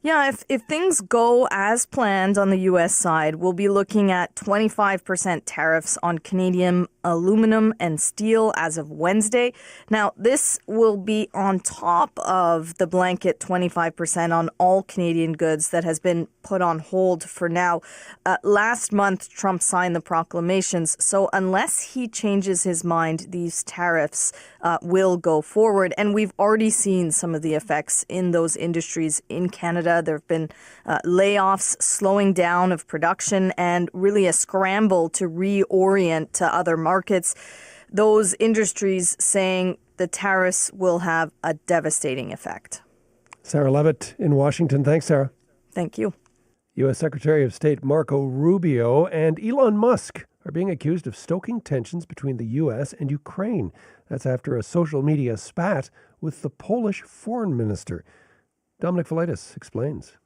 Yeah, if things go as planned on the U.S. side, we'll be looking at 25% tariffs on Canadian aluminum and steel as of Wednesday. Now, this will be on top of the blanket 25% on all Canadian goods that has been put on hold for now. Last month, Trump signed the proclamations, so unless he changes his mind, these tariffs will go forward. And we've already seen some of the effects in those industries in Canada. There have been layoffs, slowing down of production, and really a scramble to reorient to other markets. Those industries saying the tariffs will have a devastating effect. Sarah Levitt in Washington. Thanks, Sarah. Thank you. U.S. Secretary of State Marco Rubio and Elon Musk are being accused of stoking tensions between the U.S. and Ukraine. That's after a social media spat with the Polish foreign minister. Dominic Velitis explains.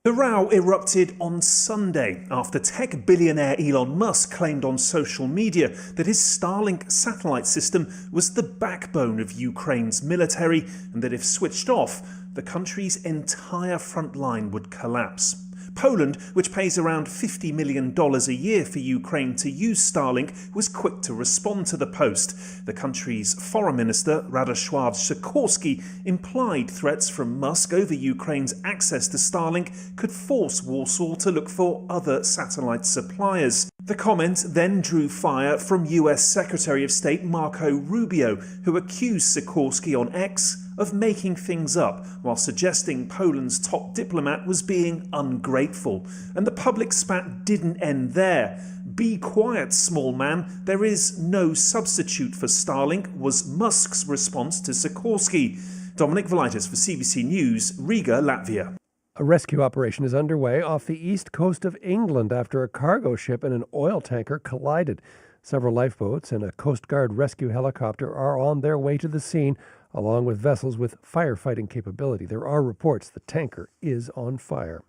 The row erupted on Sunday after tech billionaire Elon Musk claimed on social media that his Starlink satellite system was the backbone of Ukraine's military and that if switched off, the country's entire front line would collapse. Poland, which pays around $50 million a year for Ukraine to use Starlink, was quick to respond to the post. The country's foreign minister, Radosław Sikorski, implied threats from Musk over Ukraine's access to Starlink could force Warsaw to look for other satellite suppliers. The comment then drew fire from US Secretary of State Marco Rubio, who accused Sikorski on X of making things up while suggesting Poland's top diplomat was being ungrateful. And the public spat didn't end there. "Be quiet, small man. There is no substitute for Starlink," was Musk's response to Sikorski. Dominic Velitis for CBC News, Riga, Latvia. A rescue operation is underway off the east coast of England after a cargo ship and an oil tanker collided. Several lifeboats and a Coast Guard rescue helicopter are on their way to the scene, along with vessels with firefighting capability. There are reports the tanker is on fire.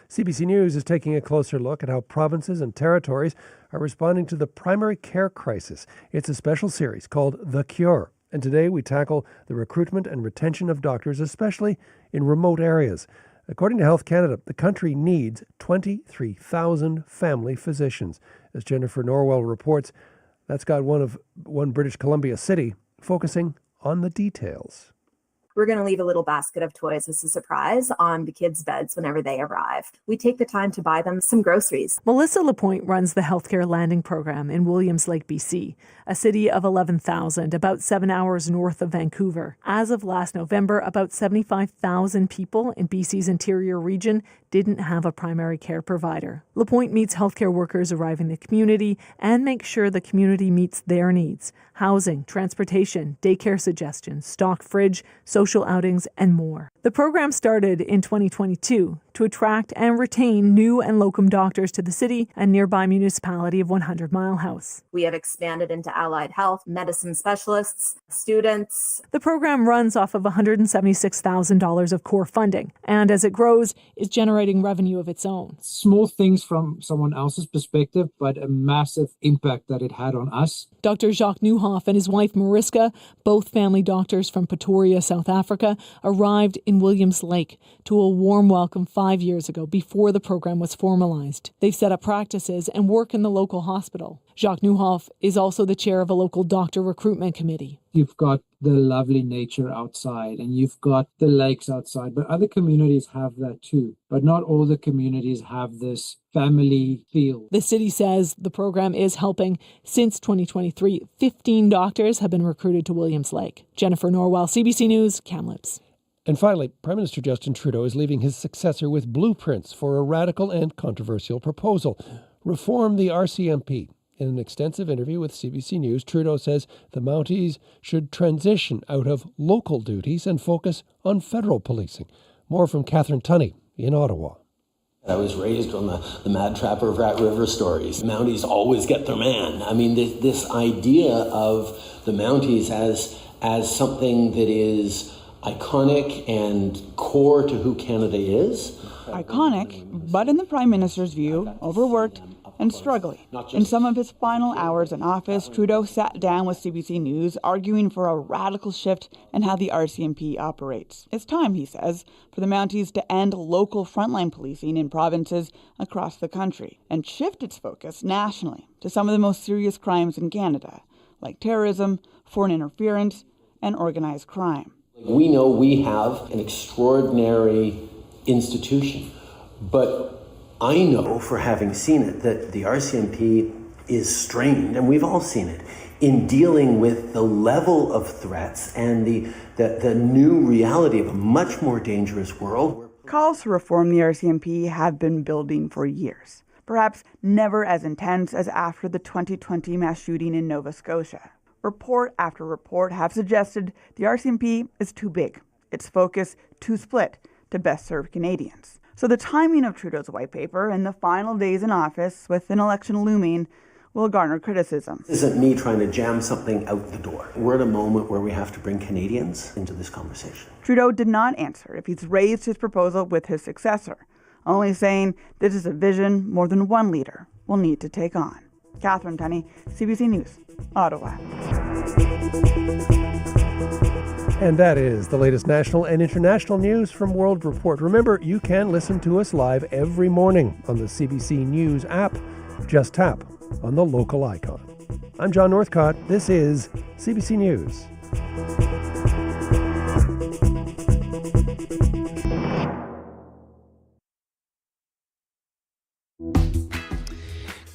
CBC News is taking a closer look at how provinces and territories are responding to the primary care crisis. It's a special series called The Cure. And today we tackle the recruitment and retention of doctors, especially in remote areas. According to Health Canada, the country needs 23,000 family physicians. As Jennifer Norwell reports, that's got one British Columbia city focusing on the details. We're going to leave a little basket of toys as a surprise on the kids' beds whenever they arrive. We take the time to buy them some groceries. Melissa Lapointe runs the Healthcare Landing Program in Williams Lake, BC, a city of 11,000, about 7 hours north of Vancouver. As of last November, about 75,000 people in BC's interior region didn't have a primary care provider. Lapointe meets healthcare workers arriving in the community and makes sure the community meets their needs: housing, transportation, daycare suggestions, stock fridge, social outings, and more. The program started in 2022 to attract and retain new and locum doctors to the city and nearby municipality of 100 Mile House. We have expanded into allied health, medicine specialists, students. The program runs off of $176,000 of core funding, and as it grows, is generating revenue of its own. Small things from someone else's perspective, but a massive impact that it had on us. Dr. Jacques Nieuwhof and his wife Mariska, both family doctors from Pretoria, South Africa, arrived in Williams Lake to a warm welcome 5 years ago before the program was formalized. They've set up practices and work in the local hospital. Jacques Nieuwhof is also the chair of a local doctor recruitment committee. You've got the lovely nature outside and you've got the lakes outside, but other communities have that too. But not all the communities have this family feel. The city says the program is helping. Since 2023, 15 doctors have been recruited to Williams Lake. Jennifer Norwell, CBC News, Kamloops. And finally, Prime Minister Justin Trudeau is leaving his successor with blueprints for a radical and controversial proposal: reform the RCMP. In an extensive interview with CBC News, Trudeau says the Mounties should transition out of local duties and focus on federal policing. More from Catherine Tunney in Ottawa. I was raised on the Mad Trapper of Rat River stories. Mounties always get their man. I mean, this idea of the Mounties as something that is iconic and core to who Canada is. Iconic, but in the Prime Minister's view, overworked and struggling. In some of his final hours in office, Trudeau sat down with CBC News, arguing for a radical shift in how the RCMP operates. It's time, he says, for the Mounties to end local frontline policing in provinces across the country and shift its focus nationally to some of the most serious crimes in Canada, like terrorism, foreign interference, and organized crime. We know we have an extraordinary institution, but I know, for having seen it, that the RCMP is strained, and we've all seen it, in dealing with the level of threats and the new reality of a much more dangerous world. Calls to reform the RCMP have been building for years, perhaps never as intense as after the 2020 mass shooting in Nova Scotia. Report after report have suggested the RCMP is too big, its focus too split to best serve Canadians. So the timing of Trudeau's white paper and the final days in office, with an election looming, will garner criticism. This isn't me trying to jam something out the door. We're at a moment where we have to bring Canadians into this conversation. Trudeau did not answer if he's raised his proposal with his successor, only saying this is a vision more than one leader will need to take on. Catherine Tunney, CBC News, Ottawa. And that is the latest national and international news from World Report. Remember, you can listen to us live every morning on the CBC News app. Just tap on the local icon. I'm John Northcott. This is CBC News.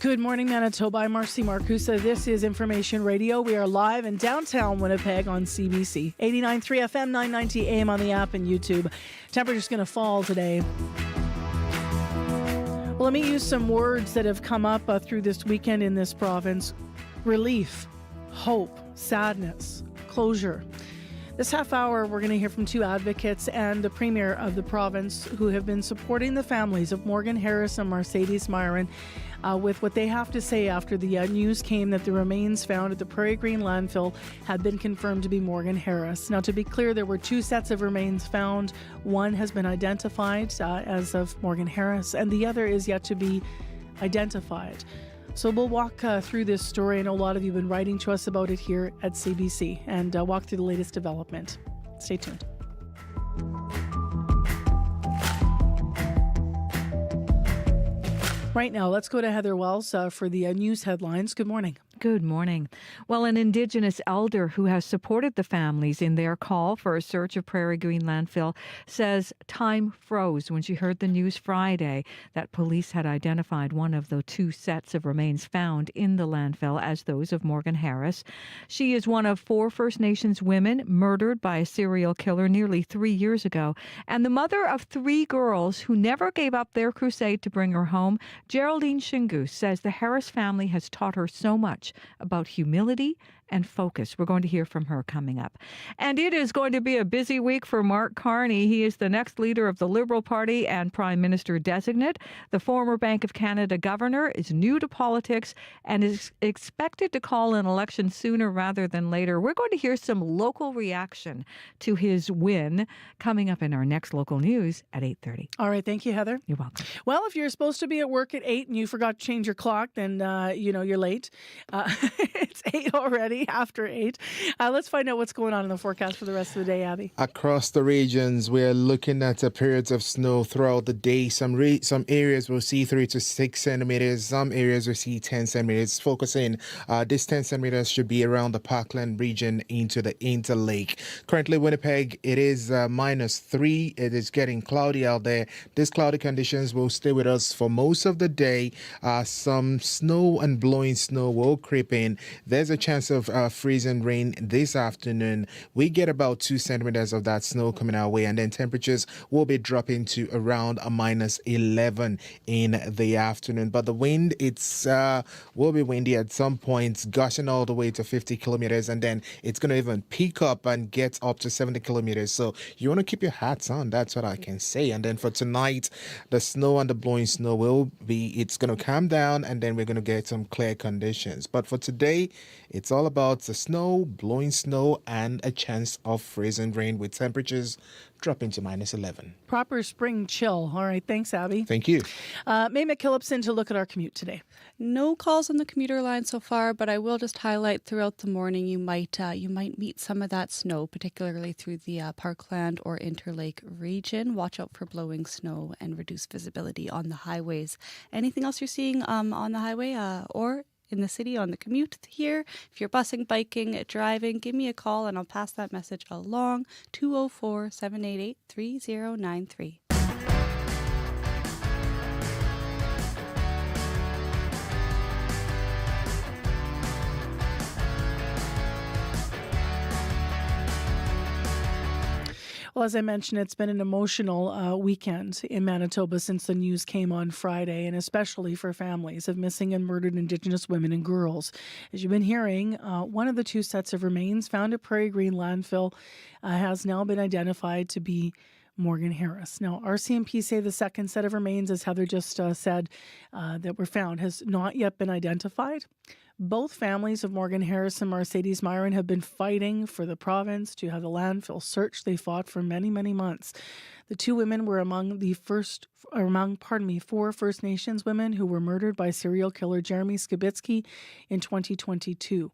Good morning, Manitoba. I'm Marcy Marcusa. This is Information Radio. We are live in downtown Winnipeg on CBC. 89.3 FM, 990 AM on the app and YouTube. Temperature's going to fall today. Well, let me use some words that have come up through this weekend in this province. Relief, hope, sadness, closure. This half hour, we're going to hear from two advocates and the Premier of the province who have been supporting the families of Morgan Harris and Mercedes Myron with what they have to say after the news came that the remains found at the Prairie Green landfill had been confirmed to be Morgan Harris. Now, to be clear, there were two sets of remains found. One has been identified as of Morgan Harris, and the other is yet to be identified. So we'll walk through this story. I know a lot of you have been writing to us about it here at CBC and walk through the latest development. Stay tuned. Right now, let's go to Heather Wells for the news headlines. Good morning. Good morning. Well, an Indigenous elder who has supported the families in their call for a search of Prairie Green landfill says time froze when she heard the news Friday that police had identified one of the two sets of remains found in the landfill as those of Morgan Harris. She is one of 4 First Nations women murdered by a serial killer nearly 3 years ago, and the mother of 3 girls who never gave up their crusade to bring her home. Geraldine Shingu says the Harris family has taught her so much about humility and focus. We're going to hear from her coming up. And it is going to be a busy week for Mark Carney. He is the next leader of the Liberal Party and Prime Minister designate. The former Bank of Canada governor is new to politics and is expected to call an election sooner rather than later. We're going to hear some local reaction to his win coming up in our next local news at 8:30. All right. Thank you, Heather. You're welcome. Well, if you're supposed to be at work at 8 and you forgot to change your clock, then, you're late. It's 8 already. After 8. Let's find out what's going on in the forecast for the rest of the day, Abby. Across the regions, we're looking at periods of snow throughout the day. Some areas will see 3 to 6 centimeters. Some areas will see 10 centimeters. Focusing, this 10 centimeters should be around the Parkland region into the Interlake. Currently, Winnipeg, it is -3. It is getting cloudy out there. These cloudy conditions will stay with us for most of the day. Some snow and blowing snow will creep in. There's a chance of freezing rain this afternoon. We get about 2 centimeters of that snow coming our way, and then temperatures will be dropping to around a -11 in the afternoon. But the wind, will be windy at some points, gushing all the way to 50 kilometers, and then it's going to even peak up and get up to 70 kilometers. So you want to keep your hats on. That's what I can say. And then for tonight, the snow and the blowing snow it's going to calm down, and then we're going to get some clear conditions. But for today, it's all about about the snow, blowing snow, and a chance of freezing rain with temperatures dropping to -11. Proper spring chill. All right. Thanks, Abby. Thank you. May McKillopson to look at our commute today. No calls on the commuter line so far, but I will just highlight throughout the morning you might meet some of that snow, particularly through the Parkland or Interlake region. Watch out for blowing snow and reduced visibility on the highways. Anything else you're seeing on the highway or in the city on the commute here? If you're busing, biking, driving, give me a call and I'll pass that message along. 204-788-3093. Well, as I mentioned, it's been an emotional weekend in Manitoba since the news came on Friday, and especially for families of missing and murdered Indigenous women and girls. As you've been hearing, one of the two sets of remains found at Prairie Green landfill has now been identified to be Morgan Harris. Now, RCMP say the second set of remains, as Heather just said, that were found has not yet been identified. Both families of Morgan Harris and Mercedes Myron have been fighting for the province to have the landfill searched. They fought for many, many months. The two women were among 4 First Nations women who were murdered by serial killer Jeremy Skibitsky in 2022.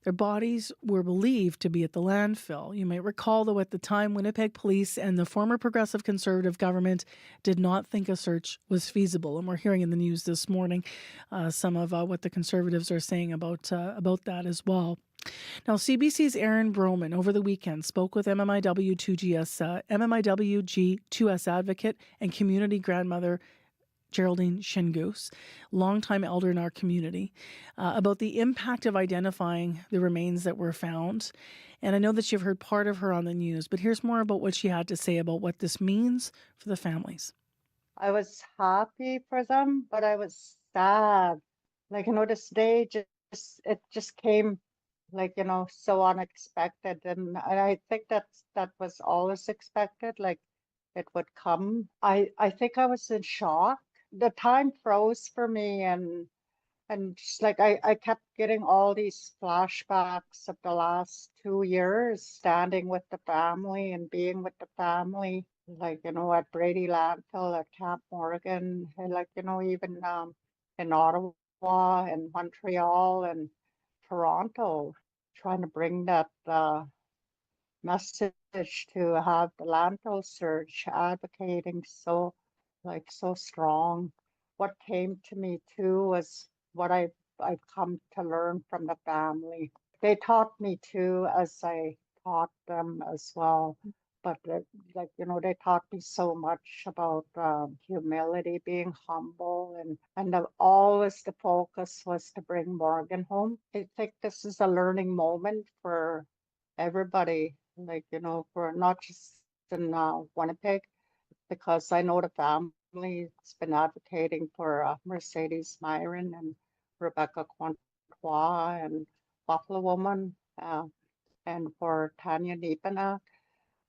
Their bodies were believed to be at the landfill. You might recall, though, at the time, Winnipeg police and the former Progressive Conservative government did not think a search was feasible. And we're hearing in the news this morning some of what the Conservatives are saying about that as well. Now, CBC's Aaron Broman over the weekend spoke with MMIWG2S advocate and community grandmother Geraldine Shingoose, longtime elder in our community, about the impact of identifying the remains that were found. And I know that you've heard part of her on the news, but here's more about what she had to say about what this means for the families. I was happy for them, but I was sad. This day just came so unexpected, and I think that was always expected, it would come. I think I was in shock. The time froze for me, and just I kept getting all these flashbacks of the last 2 years, standing with the family and being with the family, at Brady Landfill, at Camp Morgan, and even in Ottawa and Montreal and Toronto, trying to bring that message to have the landfill search, advocating so strong. What came to me too was what I've come to learn from the family. They taught me too, as I taught them as well. But they taught me so much about humility, being humble, and always the focus was to bring Morgan home. I think this is a learning moment for everybody, for not just in Winnipeg, because I know the family's been advocating for Mercedes Myron and Rebecca Quantois and Buffalo Woman, and for Tanya Nepanak.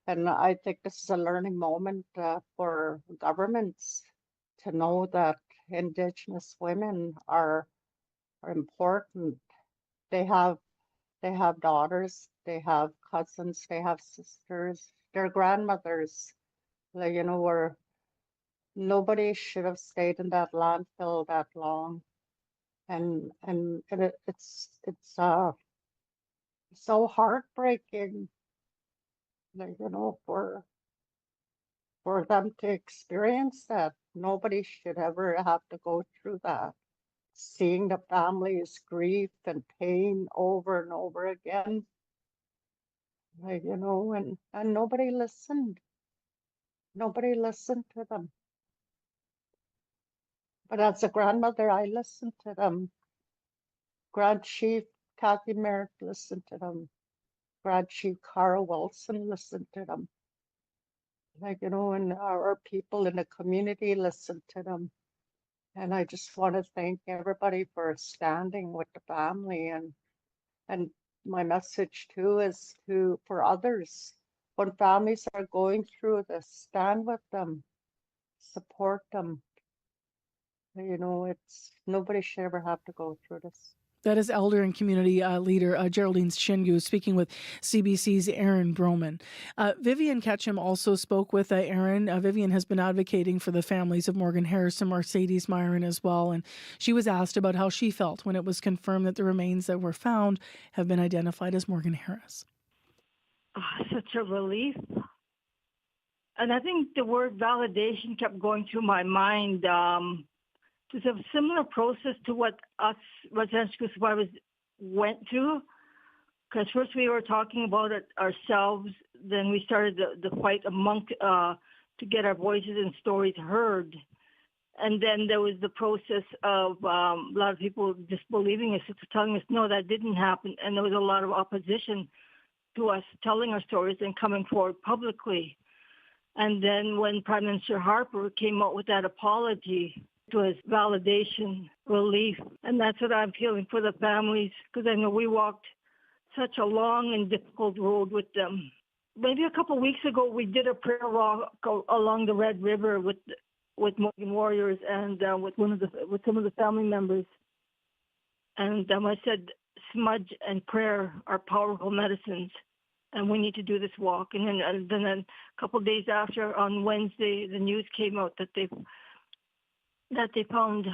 And I think this is a learning moment for governments to know that Indigenous women are important. They have daughters, they have cousins, they have sisters, their grandmothers. Where nobody should have stayed in that landfill that long, and it's so heartbreaking. For them to experience that. Nobody should ever have to go through that. Seeing the family's grief and pain over and over again. And nobody listened. Nobody listened to them. But as a grandmother, I listened to them. Grand Chief Kathy Merritt listened to them. Grand Chief Carl Wilson listened to them. And our people in the community listened to them. And I just want to thank everybody for standing with the family. And my message too is for others. When families are going through this, stand with them, support them. It's nobody should ever have to go through this. That is Elder and Community Leader Geraldine Shingu speaking with CBC's Aaron Broman. Vivian Ketchum also spoke with Aaron. Vivian has been advocating for the families of Morgan Harris and Mercedes Myron as well, and she was asked about how she felt when it was confirmed that the remains that were found have been identified as Morgan Harris. Such a relief. And I think the word validation kept going through my mind. It's a similar process to what us residential survivors went through. Because first we were talking about it ourselves, then we started the fight among to get our voices and stories heard. And then there was the process of a lot of people disbelieving us, telling us, no, that didn't happen. And there was a lot of opposition to us telling our stories and coming forward publicly. And then when Prime Minister Harper came out with that apology, it was validation, relief. And that's what I'm feeling for the families, because I know we walked such a long and difficult road with them. Maybe a couple of weeks ago, we did a prayer walk along the Red River with Morgan Warriors and with some of the family members. And I said, smudge and prayer are powerful medicines, and we need to do this walk. And then a couple of days after, on Wednesday, the news came out that they found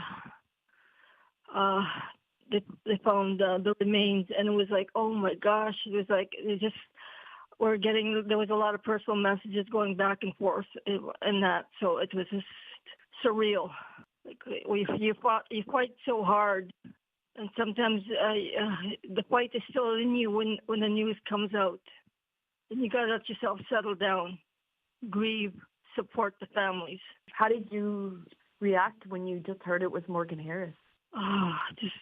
the remains, and it was like, oh my gosh, it was like there was a lot of personal messages going back and forth and that, so it was just surreal. Like you fight so hard, and sometimes the fight is still in you when the news comes out, and you gotta let yourself settle down, grieve, support the families. How did you react when you just heard it was Morgan Harris? Just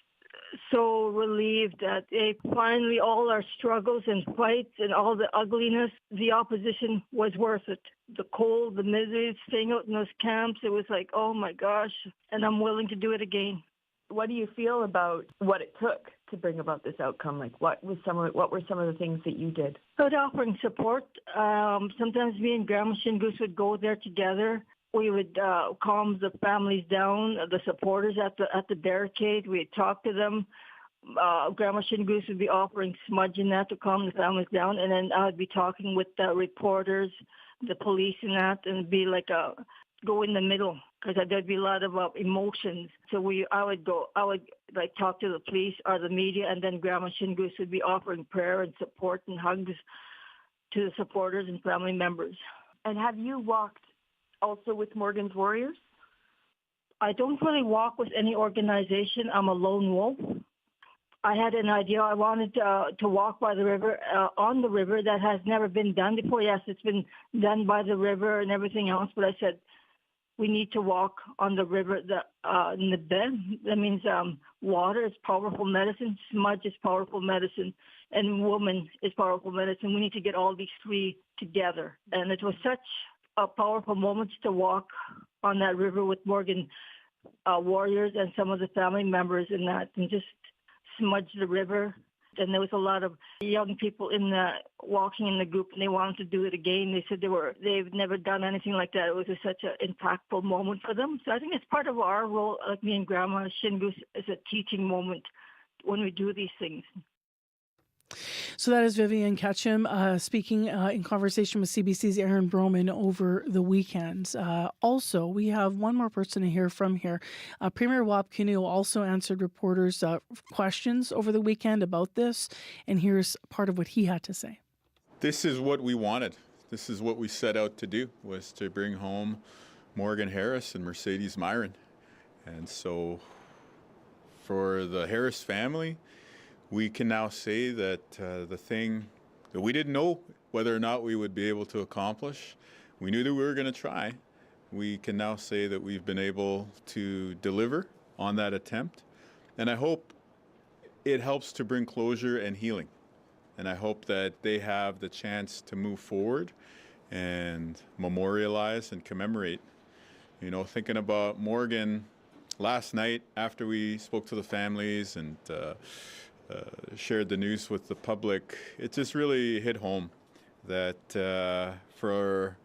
so relieved that finally all our struggles and fights and all the ugliness, the opposition was worth it. The cold, the misery, staying out in those camps, it was like, oh my gosh, and I'm willing to do it again. What do you feel about what it took to bring about this outcome? Like, what were some of the things that you did? But offering support. Sometimes me and Grandma Shingus would go there together. We would calm the families down, the supporters at the barricade. We'd talk to them. Grandma Shingus would be offering smudge and that to calm the families down, and then I would be talking with the reporters, the police, and that, and be like go in the middle, because there'd be a lot of emotions. So I would talk to the police or the media, and then Grandma Shingus would be offering prayer and support and hugs to the supporters and family members. And have you walked also with Morgan's Warriors? I don't really walk with any organization. I'm a lone wolf. I had an idea. I wanted to walk by the river, on the river. That has never been done before. Yes, it's been done by the river and everything else, but I said, we need to walk on the river in the bed. That means water is powerful medicine, smudge is powerful medicine, and woman is powerful medicine. We need to get all these three together. And it was such a powerful moment to walk on that river with Morgan Warriors and some of the family members in that, and just smudge the river. And there was a lot of young people walking in the group, and they wanted to do it again. They said they've never done anything like that. It was such an impactful moment for them. So I think it's part of our role, like me and Grandma Shingus, is a teaching moment when we do these things. So that is Vivian Ketchum speaking in conversation with CBC's Aaron Broman over the weekend. Also, we have one more person to hear from here. Premier Wap Kinew also answered reporters' questions over the weekend about this, and here's part of what he had to say. This is what we wanted. This is what we set out to do, was to bring home Morgan Harris and Mercedes Myron. And so for the Harris family, we can now say that the thing that we didn't know whether or not we would be able to accomplish, we knew that we were going to try. We can now say that we've been able to deliver on that attempt. And I hope it helps to bring closure and healing. And I hope that they have the chance to move forward and memorialize and commemorate. You know, thinking about Morgan last night after we spoke to the families and shared the news with the public, it just really hit home that for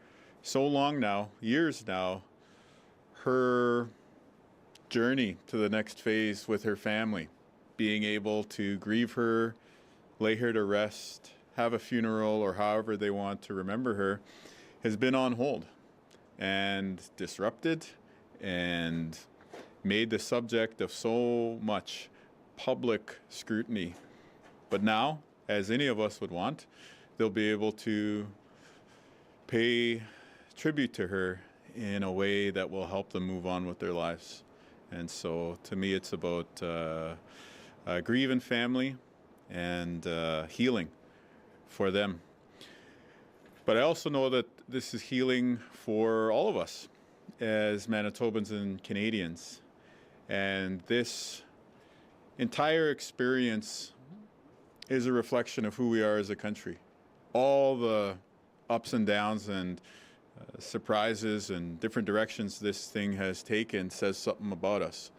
so long now, years now, her journey to the next phase with her family, being able to grieve her, lay her to rest, have a funeral, or however they want to remember her, has been on hold and disrupted and made the subject of so much public scrutiny. But now, as any of us would want, they'll be able to pay tribute to her in a way that will help them move on with their lives. And so to me, it's about grieving family and healing for them. But I also know that this is healing for all of us as Manitobans and Canadians. And this entire experience is a reflection of who we are as a country. All the ups and downs and surprises and different directions this thing has taken says something about us.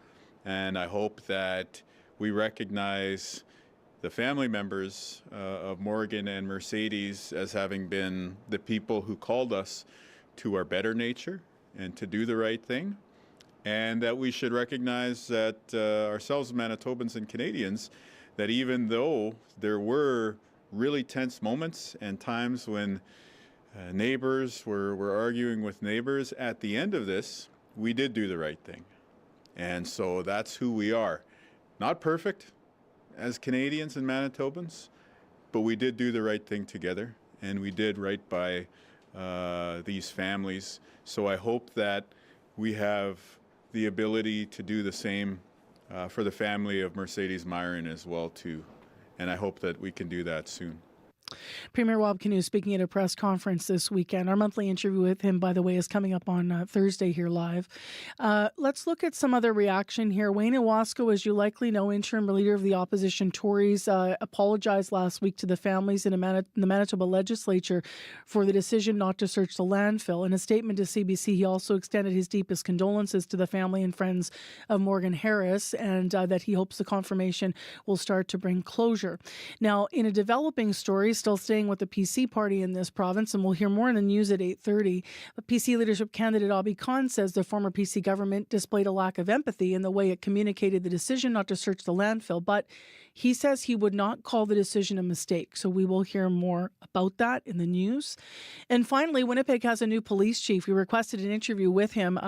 And I hope that we recognize the family members of Morgan and Mercedes as having been the people who called us to our better nature and to do the right thing. And that we should recognize that ourselves, Manitobans and Canadians, that even though there were really tense moments and times when neighbors were arguing with neighbors, at the end of this, we did do the right thing. And so that's who we are. Not perfect as Canadians and Manitobans, but we did do the right thing together, and we did right by these families. So I hope that we have the ability to do the same for the family of Mercedes Myron as well, too. And I hope that we can do that soon. Premier Rob Canoe speaking at a press conference this weekend. Our monthly interview with him, by the way, is coming up on Thursday here live. Let's look at some other reaction here. Wayne Iwasco, as you likely know, interim leader of the opposition Tories, apologized last week to the families in the Manitoba legislature for the decision not to search the landfill. In a statement to CBC, he also extended his deepest condolences to the family and friends of Morgan Harris, and that he hopes the confirmation will start to bring closure. Now, in a developing story, still staying with the PC party in this province, and we'll hear more in the news at 8:30. But PC leadership candidate Abi Khan says the former PC government displayed a lack of empathy in the way it communicated the decision not to search the landfill, but he says he would not call the decision a mistake. So we will hear more about that in the news. And finally, Winnipeg has a new police chief. We requested an interview with him.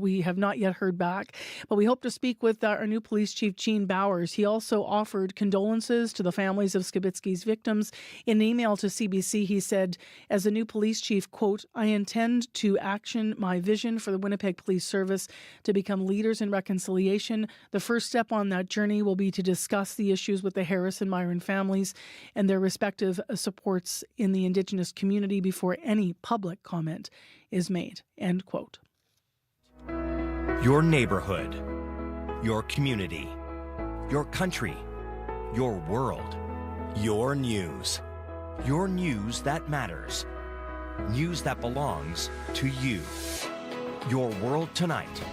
We have not yet heard back, but we hope to speak with our new police chief, Gene Bowers. He also offered condolences to the families of Skibitsky's victims. In an email to CBC, he said, as a new police chief, quote, I intend to action my vision for the Winnipeg Police Service to become leaders in reconciliation. The first step on that journey will be to discuss the issues with the Harris and Myron families and their respective supports in the Indigenous community before any public comment is made, end quote. Your neighborhood, your community, your country, your world, your news. Your news that matters. News that belongs to you. Your World Tonight.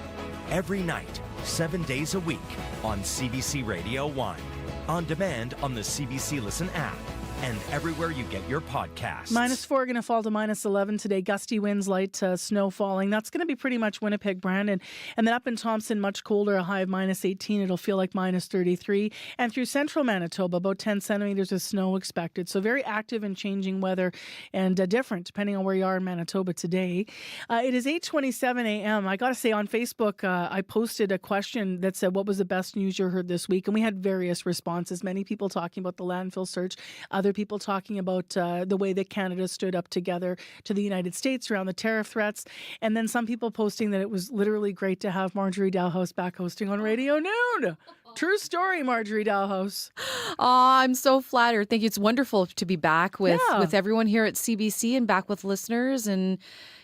Every night, 7 days a week on CBC Radio 1. On demand on the CBC Listen app and everywhere you get your podcasts. -4 going to fall to -11 today. Gusty winds, light snow falling. That's going to be pretty much Winnipeg, Brandon. And then up in Thompson, much colder, a high of -18. It'll feel like -33. And through central Manitoba, about 10 centimeters of snow expected. So very active and changing weather, and different depending on where you are in Manitoba today. It is 8:27 a.m. I got to say, on Facebook, I posted a question that said, what was the best news you heard this week? And we had various responses. Many people talking about the landfill search. Other people talking about the way that Canada stood up together to the United States around the tariff threats. And then some people posting that it was literally great to have Marjorie Dalhouse back hosting on Radio Noon. True story, Marjorie Dalhouse. I'm so flattered. Thank you. It's wonderful to be back with everyone here at CBC and back with listeners. And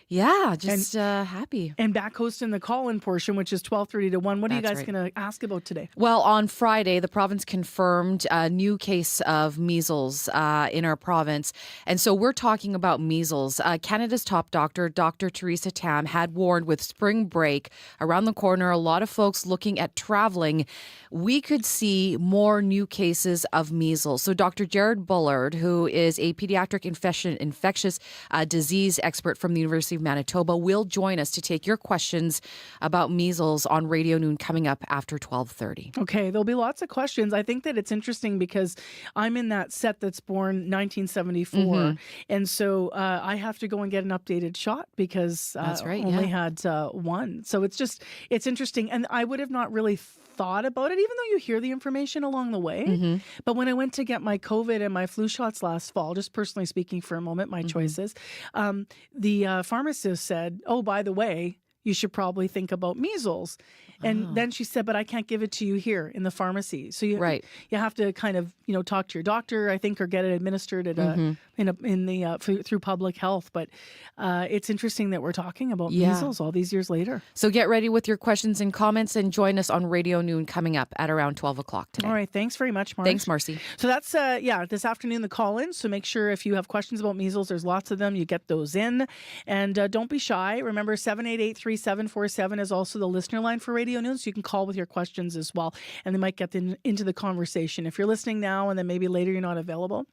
yeah, just happy. And back hosting the call-in portion, which is 12:30 to 1. What are you guys going to ask about today? Well, on Friday, the province confirmed a new case of measles in our province. And so we're talking about measles. Canada's top doctor, Dr. Theresa Tam, had warned with spring break around the corner, a lot of folks looking at traveling, we could see more new cases of measles. So Dr. Jared Bullard, who is a pediatric infectious disease expert from the University of Manitoba, will join us to take your questions about measles on Radio Noon coming up after 12:30. Okay, there'll be lots of questions. I think that it's interesting because I'm in that set that's born 1974, and so I have to go and get an updated shot because That's right, only yeah. had one. So it's interesting, and I would have not really thought about it, even though you hear the information along the way. But when I went to get my COVID and my flu shots last fall, just personally speaking for a moment, my choices, the pharmacist said, "Oh, by the way, you should probably think about measles." And then she said, "But I can't give it to you here in the pharmacy." So you have to kind of talk to your doctor, I think, or get it administered at through public health. But it's interesting that we're talking about measles all these years later. So get ready with your questions and comments, and join us on Radio Noon coming up at around 12 o'clock today. All right, thanks very much, Marcy. Thanks, Marcy. So that's this afternoon the call-in. So make sure if you have questions about measles, there's lots of them. You get those in, and don't be shy. Remember, 788-3747 is also the listener line for Radio Noon, so you can call with your questions as well, and they might get into the conversation. If you're listening now and then maybe later you're not available,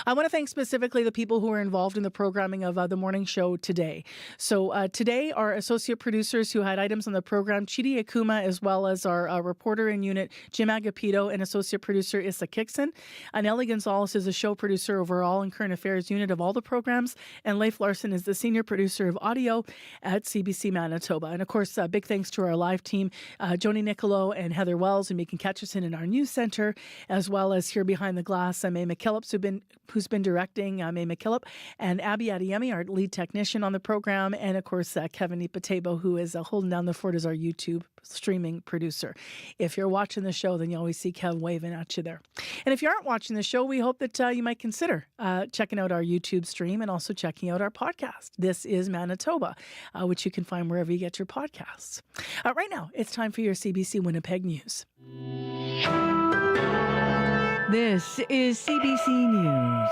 I want to thank specifically the people who are involved in the programming of the morning show today. So today, our associate producers who had items on the program, Chidi Akuma, as well as our reporter in unit, Jim Agapito, and associate producer Issa Kixon. Nellie Gonzalez is a show producer overall and current affairs unit of all the programs, and Leif Larson is the senior producer of audio at CBC Manitoba. And of course, big thanks to our live team, Joni Nicolo and Heather Wells, and Megan Ketcherson in our news center, as well as here behind the glass, May McKillop, who's been directing, May McKillop, and Abby Adeyemi, our lead technician on the program, and of course, Kevin Ipatebo, who is holding down the fort as our YouTube streaming producer. If you're watching the show, then you always see Kevin waving at you there. And if you aren't watching the show, we hope that you might consider checking out our YouTube stream and also checking out our podcast. This is Manitoba, which you can find wherever you get your podcasts. Right now, it's time for your CBC Winnipeg News. This is CBC News.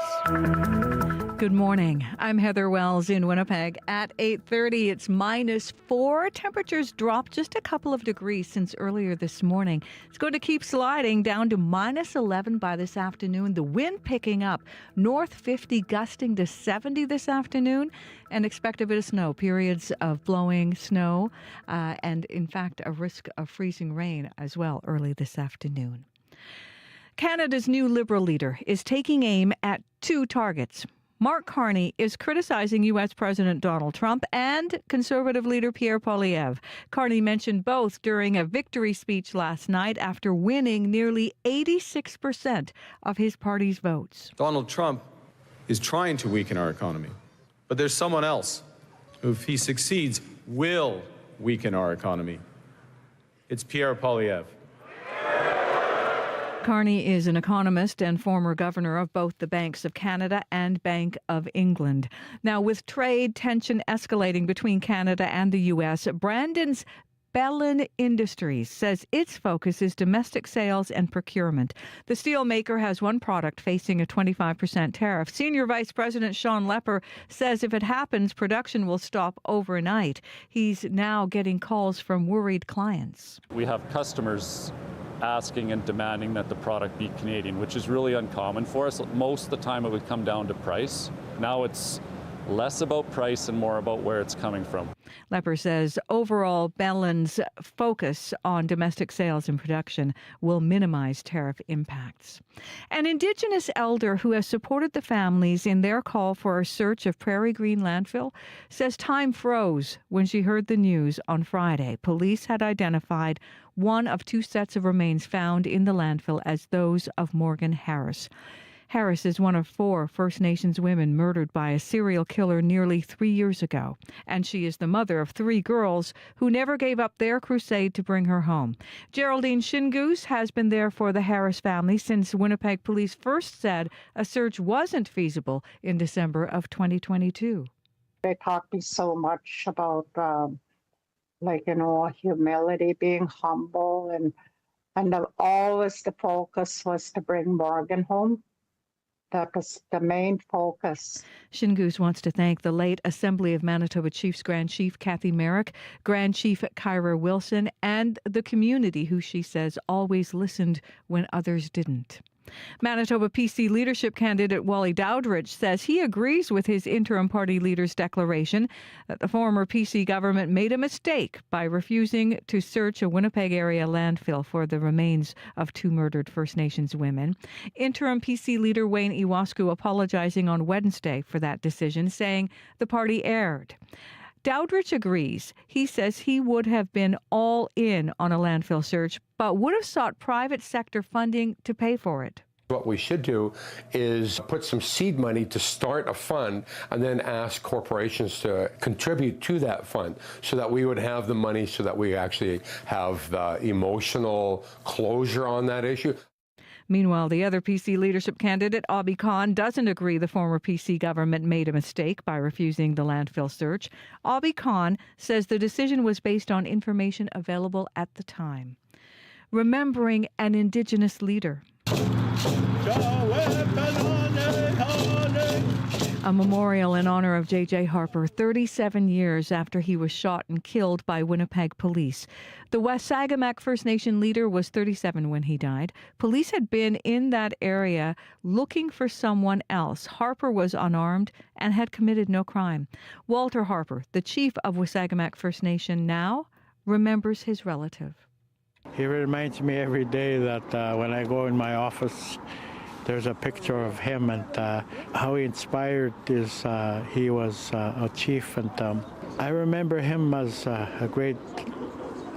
Good morning. I'm Heather Wells in Winnipeg. At 8:30, it's -4. Temperatures dropped just a couple of degrees since earlier this morning. It's going to keep sliding down to -11 by this afternoon. The wind picking up, north 50 gusting to 70 this afternoon, and expect a bit of snow, periods of blowing snow, and in fact a risk of freezing rain as well early this afternoon. Canada's new Liberal leader is taking aim at two targets. Mark Carney is criticizing U.S. President Donald Trump and Conservative leader Pierre Poilievre. Carney mentioned both during a victory speech last night after winning nearly 86% of his party's votes. Donald Trump is trying to weaken our economy, but there's someone else who, if he succeeds, will weaken our economy. It's Pierre Poilievre. Carney is an economist and former governor of both the Banks of Canada and Bank of England. Now, with trade tension escalating between Canada and the U.S., Brandon's Bellin Industries says its focus is domestic sales and procurement. The steel maker has one product facing a 25% tariff. Senior Vice President Sean Lepper says if it happens, production will stop overnight. He's now getting calls from worried clients. We have customers asking and demanding that the product be Canadian, which is really uncommon for us. Most of the time it would come down to price. Now it's less about price and more about where it's coming from. Lepper says overall Bellin's focus on domestic sales and production will minimize tariff impacts. An Indigenous elder who has supported the families in their call for a search of Prairie Green landfill says time froze when she heard the news on Friday. Police had identified one of two sets of remains found in the landfill as those of Morgan Harris. Harris is one of 4 First Nations women murdered by a serial killer nearly 3 years ago, and she is the mother of 3 girls who never gave up their crusade to bring her home. Geraldine Shingoose has been there for the Harris family since Winnipeg police first said a search wasn't feasible in December of 2022. They taught me so much about humility, being humble, and always the focus was to bring Morgan home. That was the main focus. Shingoose wants to thank the late Assembly of Manitoba Chiefs Grand Chief Kathy Merrick, Grand Chief Kyra Wilson, and the community who she says always listened when others didn't. Manitoba PC leadership candidate Wally Dowdridge says he agrees with his interim party leader's declaration that the former PC government made a mistake by refusing to search a Winnipeg area landfill for the remains of 2 murdered First Nations women. Interim PC leader Wayne Iwascu apologizing on Wednesday for that decision, saying the party erred. Dowdridge agrees. He says he would have been all in on a landfill search, but would have sought private sector funding to pay for it. What we should do is put some seed money to start a fund and then ask corporations to contribute to that fund so that we would have the money so that we actually have the emotional closure on that issue. Meanwhile, the other PC leadership candidate, Abhi Khan, doesn't agree the former PC government made a mistake by refusing the landfill search. Abhi Khan says the decision was based on information available at the time. Remembering an Indigenous leader. A memorial in honor of J.J. Harper, 37 years after he was shot and killed by Winnipeg police. The Wasagamak First Nation leader was 37 when he died. Police had been in that area looking for someone else. Harper was unarmed and had committed no crime. Walter Harper, the chief of Wasagamak First Nation now, remembers his relative. He reminds me every day that when I go in my office, there's a picture of him and how he inspired is he was a chief, and I remember him as a great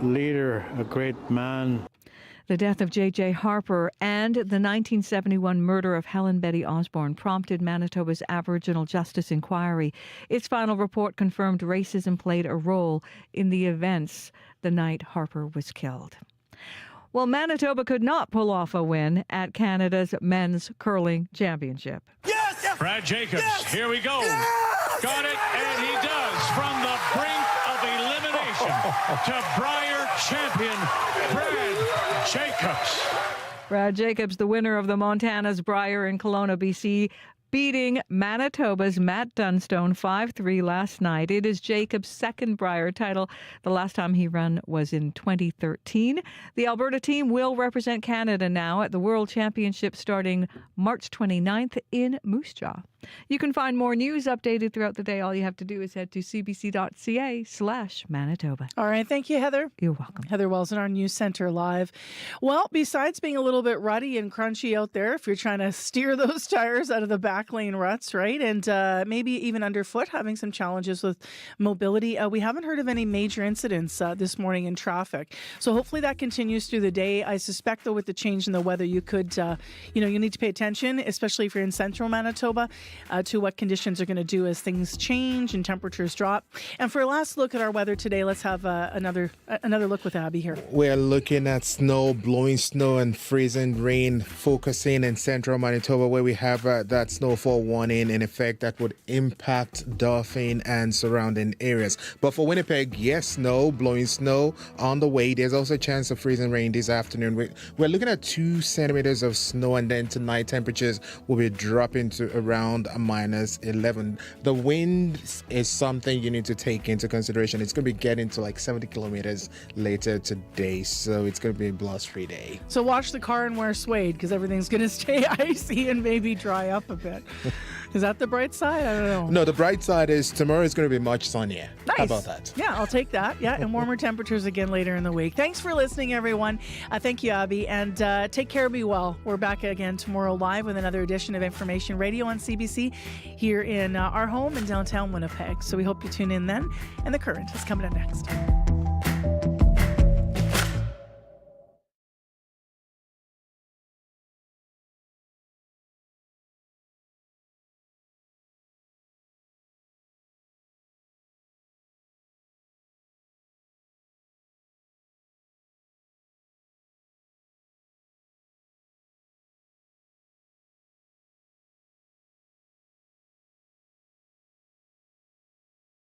leader, a great man. The death of J.J. Harper and the 1971 murder of Helen Betty Osborne prompted Manitoba's Aboriginal Justice Inquiry. Its final report confirmed racism played a role in the events the night Harper was killed. Well, Manitoba could not pull off a win at Canada's Men's Curling Championship. Yes! Brad Jacobs, here we go. Yes! Got it, and he does. From the brink of elimination to Brier champion, Brad Jacobs. Brad Jacobs, the winner of the Montana's Brier in Kelowna, BC, beating Manitoba's Matt Dunstone 5-3 last night. It is Jacobs' second Brier title. The last time he ran was in 2013. The Alberta team will represent Canada now at the World Championship starting March 29th in Moose Jaw. You can find more news updated throughout the day. All you have to do is head to cbc.ca/Manitoba. All right. Thank you, Heather. You're welcome. Heather Wells in our News Center live. Well, besides being a little bit ruddy and crunchy out there, if you're trying to steer those tires out of the back lane ruts, right, and maybe even underfoot, having some challenges with mobility, we haven't heard of any major incidents this morning in traffic. So hopefully that continues through the day. I suspect, though, with the change in the weather, you could, you need to pay attention, especially if you're in central Manitoba, to what conditions are going to do as things change and temperatures drop. And for a last look at our weather today, let's have another look with Abby here. We're looking at snow, blowing snow and freezing rain, focusing in central Manitoba, where we have that snowfall warning in effect that would impact Dauphin and surrounding areas. But for Winnipeg, yes, snow, blowing snow on the way. There's also a chance of freezing rain this afternoon. We're looking at 2 centimeters of snow, and then tonight temperatures will be dropping to around -11. The wind is something you need to take into consideration. It's going to be getting to like 70 kilometers later today, so it's going to be a blast-free day. So watch the car and wear suede, because everything's going to stay icy and maybe dry up a bit. Is that the bright side? I don't know. No, the bright side is tomorrow is going to be much sunnier. Nice. How about that? Yeah, I'll take that. Yeah, and warmer temperatures again later in the week. Thanks for listening, everyone. Thank you, Abby, and take care, be well. We're back again tomorrow live with another edition of Information Radio on CBC here in our home in downtown Winnipeg. So we hope you tune in then. And The Current is coming up next.